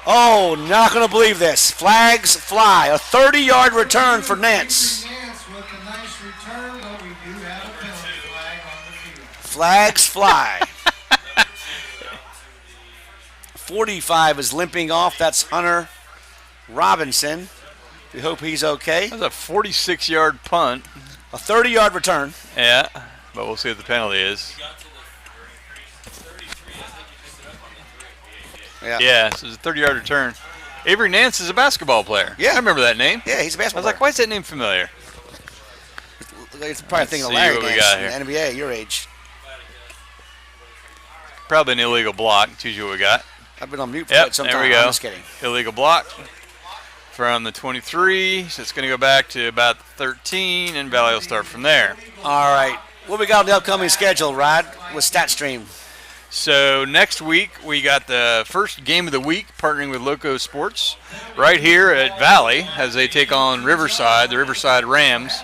Oh, not going to believe this. Flags fly. A 30-yard return for Nance. Nance with a nice return, but we do have a penalty flag on the field. Flags fly. 45 is limping off. That's Hunter Robinson. We hope he's okay. That's a 46-yard punt. A 30-yard return. Yeah, but we'll see what the penalty is. Yeah, so it's a 30-yard return. Avery Nance is a basketball player. Yeah. I remember that name. Yeah, he's a I basketball was like, player. why is that name familiar? It's probably thinking of see Larry what we Nance got in the NBA, your age. Probably an illegal block. It's usually what we got. I've been on mute for Yep, quite some there time. we go. I'm just kidding. Illegal block from the 23. So it's going to go back to about 13, and Valley will start from there. All right. What we got on the upcoming schedule, Rod, with StatStream? So next week we got the first game of the week, partnering with Loco Sports, right here at Valley as they take on Riverside, the Riverside Rams,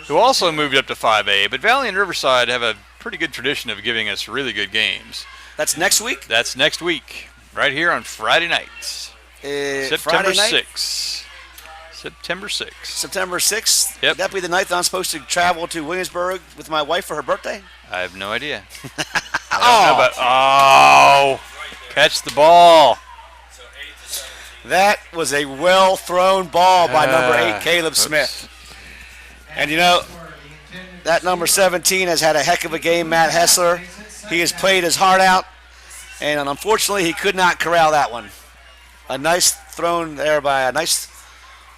who also moved up to 5A. But Valley and Riverside have a pretty good tradition of giving us really good games. That's next week? That's next week, right here on Friday night, September Friday night? 6th. September 6th. September 6th? Yep. Would that be the night that I'm supposed to travel to Williamsburg with my wife for her birthday? I have no idea. Catch the ball. That was a well-thrown ball by number 8, Caleb oops. Smith. And, you know, that number 17 has had a heck of a game, Matt Hessler. He has played his heart out, and unfortunately he could not corral that one. A nice thrown there by a nice,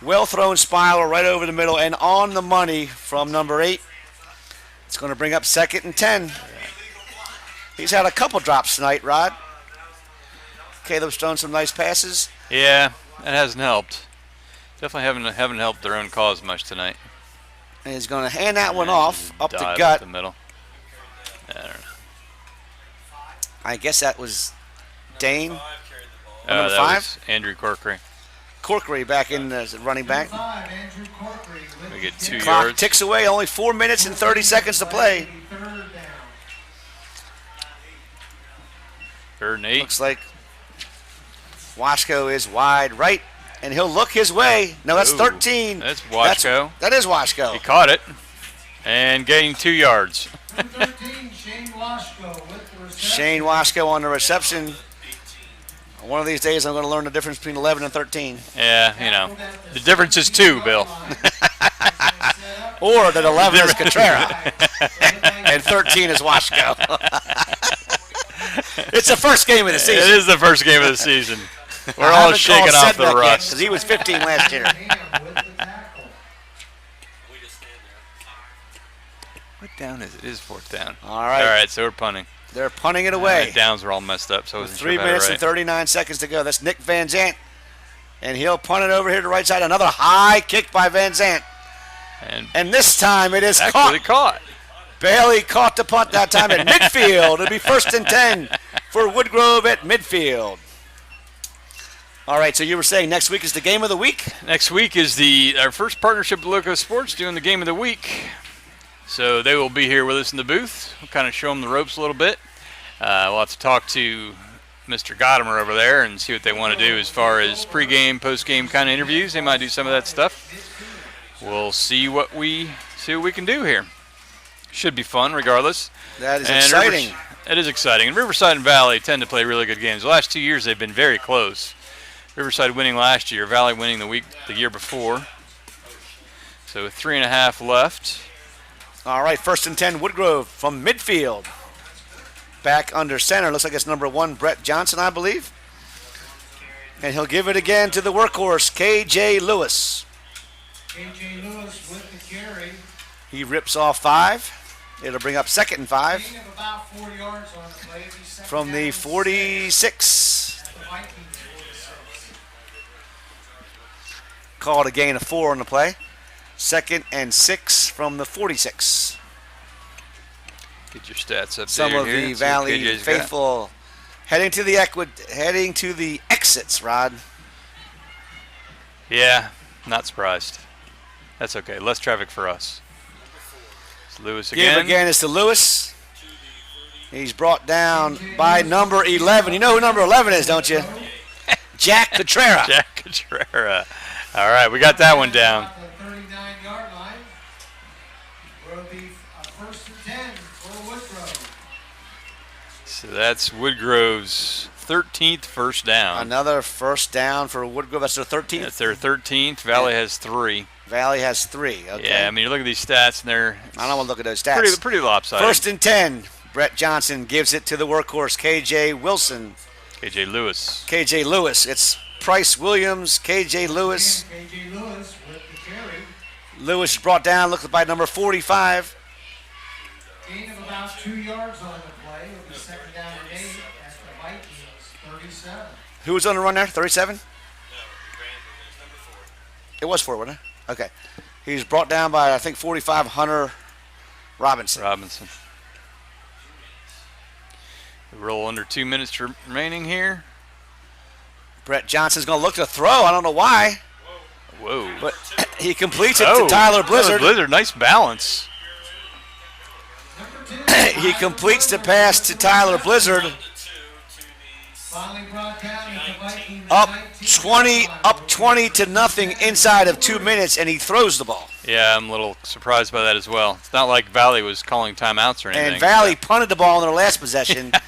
well-thrown spiral right over the middle and on the money from number 8. It's going to bring up 2nd and 10. He's had a couple drops tonight, Rod. Caleb's thrown some nice passes. Yeah, that hasn't helped. Definitely haven't helped their own cause much tonight. And he's going to hand that one off up the Dive gut. up the middle. I don't know. I guess that was Dane. That number 5? was Andrew Corkery. Corkery back in as running back. 5, Andrew Corkery with We get the 2 Clock yards. ticks away. Only 4 minutes and 30 seconds to play. third down. 3rd and 8. Looks like Washko is wide right, and he'll look his way. No, that's Ooh, 13. that's Washko. That is Washko. He caught it and gained 2 yards. Number 13, Shane Washko with the reception. Shane Washko on the reception. One of these days, I'm going to learn the difference between 11 and 13. Yeah, you know. The difference is 2, Bill. Or that 11 is Cotrera, and 13 is Washko. It's the first game of the It season. is the first game of the season. We're I all haven't shaking called off the Sedgwick yet, rust. 'cause he was 15 last year. Ham with the tackle. What down is it? It is 4th down. All right. All right, so we're punting. They're punting it away. Downs were all messed up, so I wasn't 3 sure minutes about and it right. 39 seconds to go. That's Nick Van Zant. And he'll punt it over here to the right side. Another high kick by Van Zant. And And this time it is actually caught. caught. Bailey caught the punt that time at midfield. It'll be 1st and 10 for Woodgrove at midfield. All right, so you were saying next week is the game of the week? Next week is our first partnership with Loco Sports doing the game of the week. So they will be here with us in the booth. We'll kind of show them the ropes a little bit. We'll have to talk to Mr. Gottimer over there and see what they want to do as far as pregame, postgame kind of interviews. They might do some of that stuff. We'll see what we can do here. Should be fun regardless. That is exciting. It is exciting. And Riverside and Valley tend to play really good games. The last 2 years they've been very close. Riverside winning last year, Valley winning the year before. So 3.5 left. All right, 1st and 10, Woodgrove from midfield. Back under center. Looks like it's number 1, Brett Johnson, I believe. And he'll give it again to the workhorse, K.J. Lewis. K.J. Lewis with the carry. He rips off 5. It'll bring up 2nd and 5. Gain of about 4 yards on the play. It'll be second From down the and 46. 6. The Vikings 46. Called a gain of 4 on the play. 2nd and 6 from the 46. Get your stats up Some there of here. the Let's see what Valley KJ's got. faithful heading to the exits, Rod. Yeah, not surprised. That's okay. Less traffic for us. It's Lewis again. Give again is to Lewis. He's brought down by number 11. You know who number 11 is, don't you? Jack Cotrera. Jack Cotrera. All right, we got that one down. At the 39-yard line. Will be a 1st and 10 for Woodgrove. So that's Woodgrove's 13th first down. Another first down for Woodgrove. That's their 13th. That's their 13th. Valley has 3. Valley has 3. Okay. Yeah, I mean, you look at these stats, and they're I don't want to look at those stats. pretty lopsided. 1st and 10. Brett Johnson gives it to the workhorse, K.J. Wilson. KJ Lewis. K.J. Lewis. It's Price Williams, K.J. Lewis. K.J. Lewis with the carry. Lewis is brought down, looked by number 45. Gain of about 2 yards on the play. It'll be second down and 8 at the Vikings 37. Who was on the run there? 37? It was 4, wasn't it? Okay. He's brought down by, I think, 45, Hunter Robinson. We roll under 2 minutes remaining here. Brett Johnson's going to look to throw. I don't know why, Whoa. but he completes it to Tyler Blizzard. Nice balance. He completes the pass to Tyler Blizzard. Finally brought down at the Vikings Up 19. 20 to nothing inside of 2 minutes, and he throws the ball. Yeah, I'm a little surprised by that as well. It's not like Valley was calling timeouts or anything. And Valley punted the ball in their last possession, and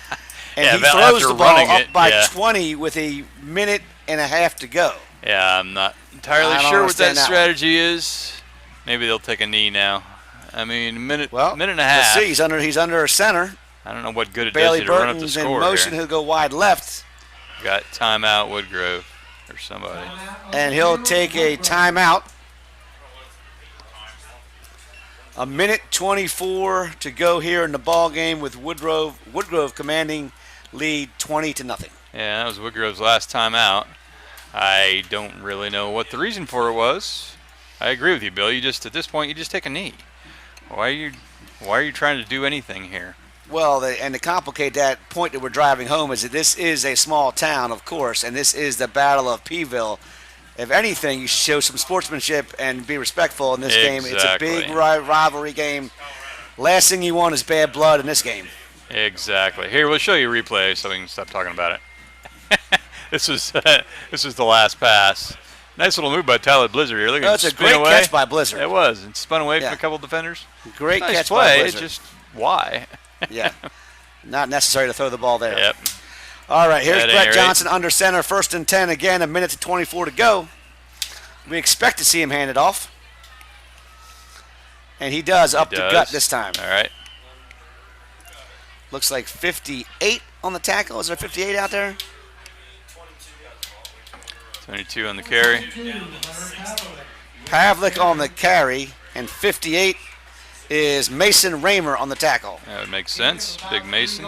Yeah, he Valley, throws after the ball running up it, by yeah. 20 with a minute and a half to go. Yeah, I'm not entirely I don't sure what that understand that strategy is. Maybe they'll take a knee now. I mean, minute and a Let's half. see. He's under a center. I don't know what good it Bailey does you to run up the Burton's in score motion. here. He'll go wide left, Got timeout Woodgrove or somebody. and he'll take a timeout. A minute 24 to go here in the ball game with Woodgrove commanding lead 20 to nothing. Yeah, that was Woodgrove's last timeout. I don't really know what the reason for it was. I agree with you, Bill. You just at this point you just take a knee. Why are you trying to do anything here? Well, and to complicate that point that we're driving home is that this is a small town, of course, and this is the Battle of Peeville. If anything, you should show some sportsmanship and be respectful in this game. It's a big rivalry game. Last thing you want is bad blood in this game. Exactly. Here, we'll show you a replay so we can stop talking about it. This was the last pass. Nice little move by Tyler Blizzard here. Look at That's a great catch by Blizzard. It was. It spun away Yeah. from a couple defenders. Great Nice catch play. by Blizzard. Just why? Yeah. Not necessary to throw the ball there. Yep. All right, here's At Brett any rate. Johnson under center, 1st and 10 again, a minute to 24 to go. We expect to see him hand it off. And he does, up the gut this time. All right. Looks like 58 on the tackle. Is there 58 out there? 22 on the carry. Pavlik on the carry, and 58 is Mason Raymer on the tackle. That would make sense. Big Mason.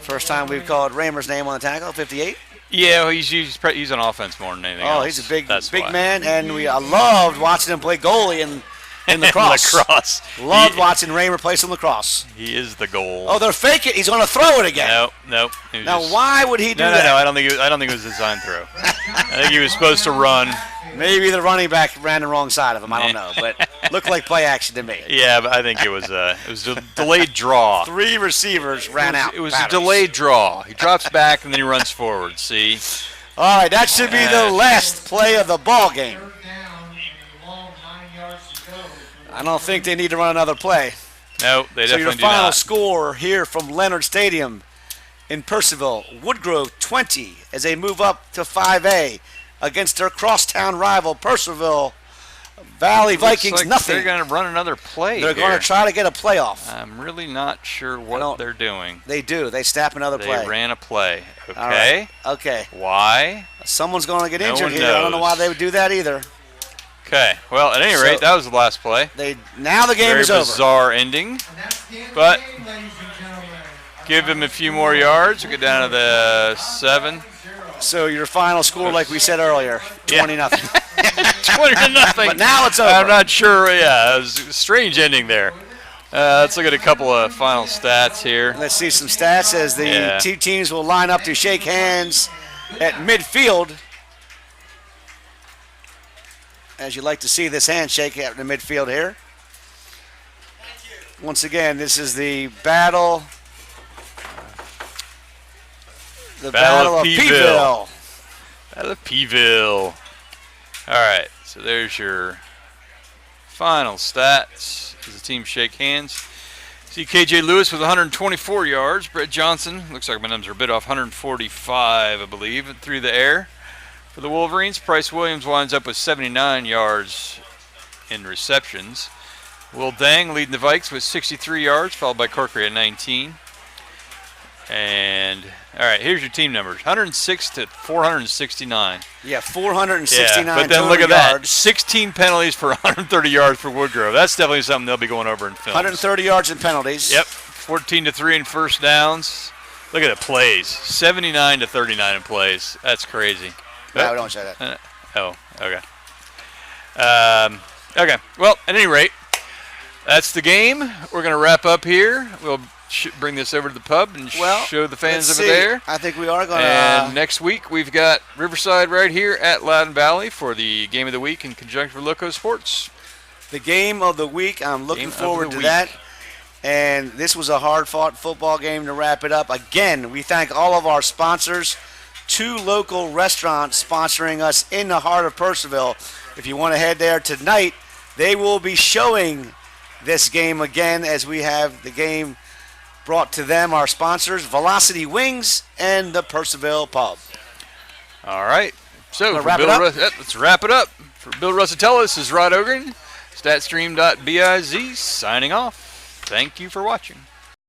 First time we've called Raymer's name on the tackle, 58. Yeah, well, he's on offense more than anything else. Oh, he's a big That's why. man, and I loved watching him play goalie in in lacrosse. Lacrosse. Loved watching Raymer play some lacrosse. He is the goal. Oh, they're faking. He's going to throw it again. Nope. Now, why would he do No, that? I don't think it was a design throw. I think he was supposed to run. Maybe the running back ran the wrong side of him. I don't know, but looked like play action to me. Yeah, but I think it was a delayed draw. 3 receivers ran out. It was a delayed draw. He drops back and then he runs forward. See? All right, that should be the last play of the ball game. Third down and a long 9 yards to go. I don't think they need to run another play. No, they So your definitely do final not. score here from Leonard Stadium in Percival, Woodgrove 20 as they move up to 5A against their crosstown rival Percival Valley Vikings. Looks like nothing. They're going to run another play. They're going to try to get a playoff. I'm really not sure what they're doing. They do. They snap another play. They ran a play. Okay. All right. Okay. Why? Someone's going to get No injured one here. I don't know knows. why they would do that either. Okay. Well, at any So- rate, that was the last play. Now the game Very is over. bizarre ending. And that's the end But of the game, ladies and gentlemen. give him a few more yards. We'll get down to the 7. So your final score, like we said earlier, 20 nothing. 20-0. But now it's over. I'm not sure. Yeah, it was a strange ending there. Let's look at a couple of final stats here. Let's see some stats as the two teams will line up to shake hands at midfield. As you like to see this handshake out in the midfield here. Once again, this is the battle. The Battle of Peeville. Battle of Peeville. All right, so there's your final stats as the teams shake hands. See KJ Lewis with 124 yards. Brett Johnson, looks like my numbers are a bit off, 145, I believe, through the air. For the Wolverines, Bryce Williams winds up with 79 yards in receptions. Will Dang leading the Vikes with 63 yards, followed by Corkery at 19. And, all right, here's your team numbers. 106 to 469. Yeah, 469 but then total look at that. yards. 16 penalties for 130 yards for Woodgrove. That's definitely something they'll be going over in film. 130 yards in penalties. Yep, 14 to 3 in first downs. Look at the plays. 79 to 39 in plays. That's crazy. No, don't say that. Okay. Okay, well, at any rate, that's the game. We're going to wrap up here. We'll bring this over to the pub and show the fans over there. I think we are going And to. next week, we've got Riverside right here at Loudon Valley for the Game of the Week in conjunction with Loco Sports. The game of the week. I'm looking Game of forward the to week. that. And this was a hard-fought football game to wrap it up. Again, we thank all of our sponsors. 2 local restaurants sponsoring us in the heart of Percival. If you want to head there tonight, they will be showing this game again as we have the game brought to them, our sponsors, Velocity Wings and the Percival Pub. All right. So, Wanna for wrap it Bill up? let's wrap it up. For Bill Russatella, this is Rod Ogren, statstream.biz signing off. Thank you for watching.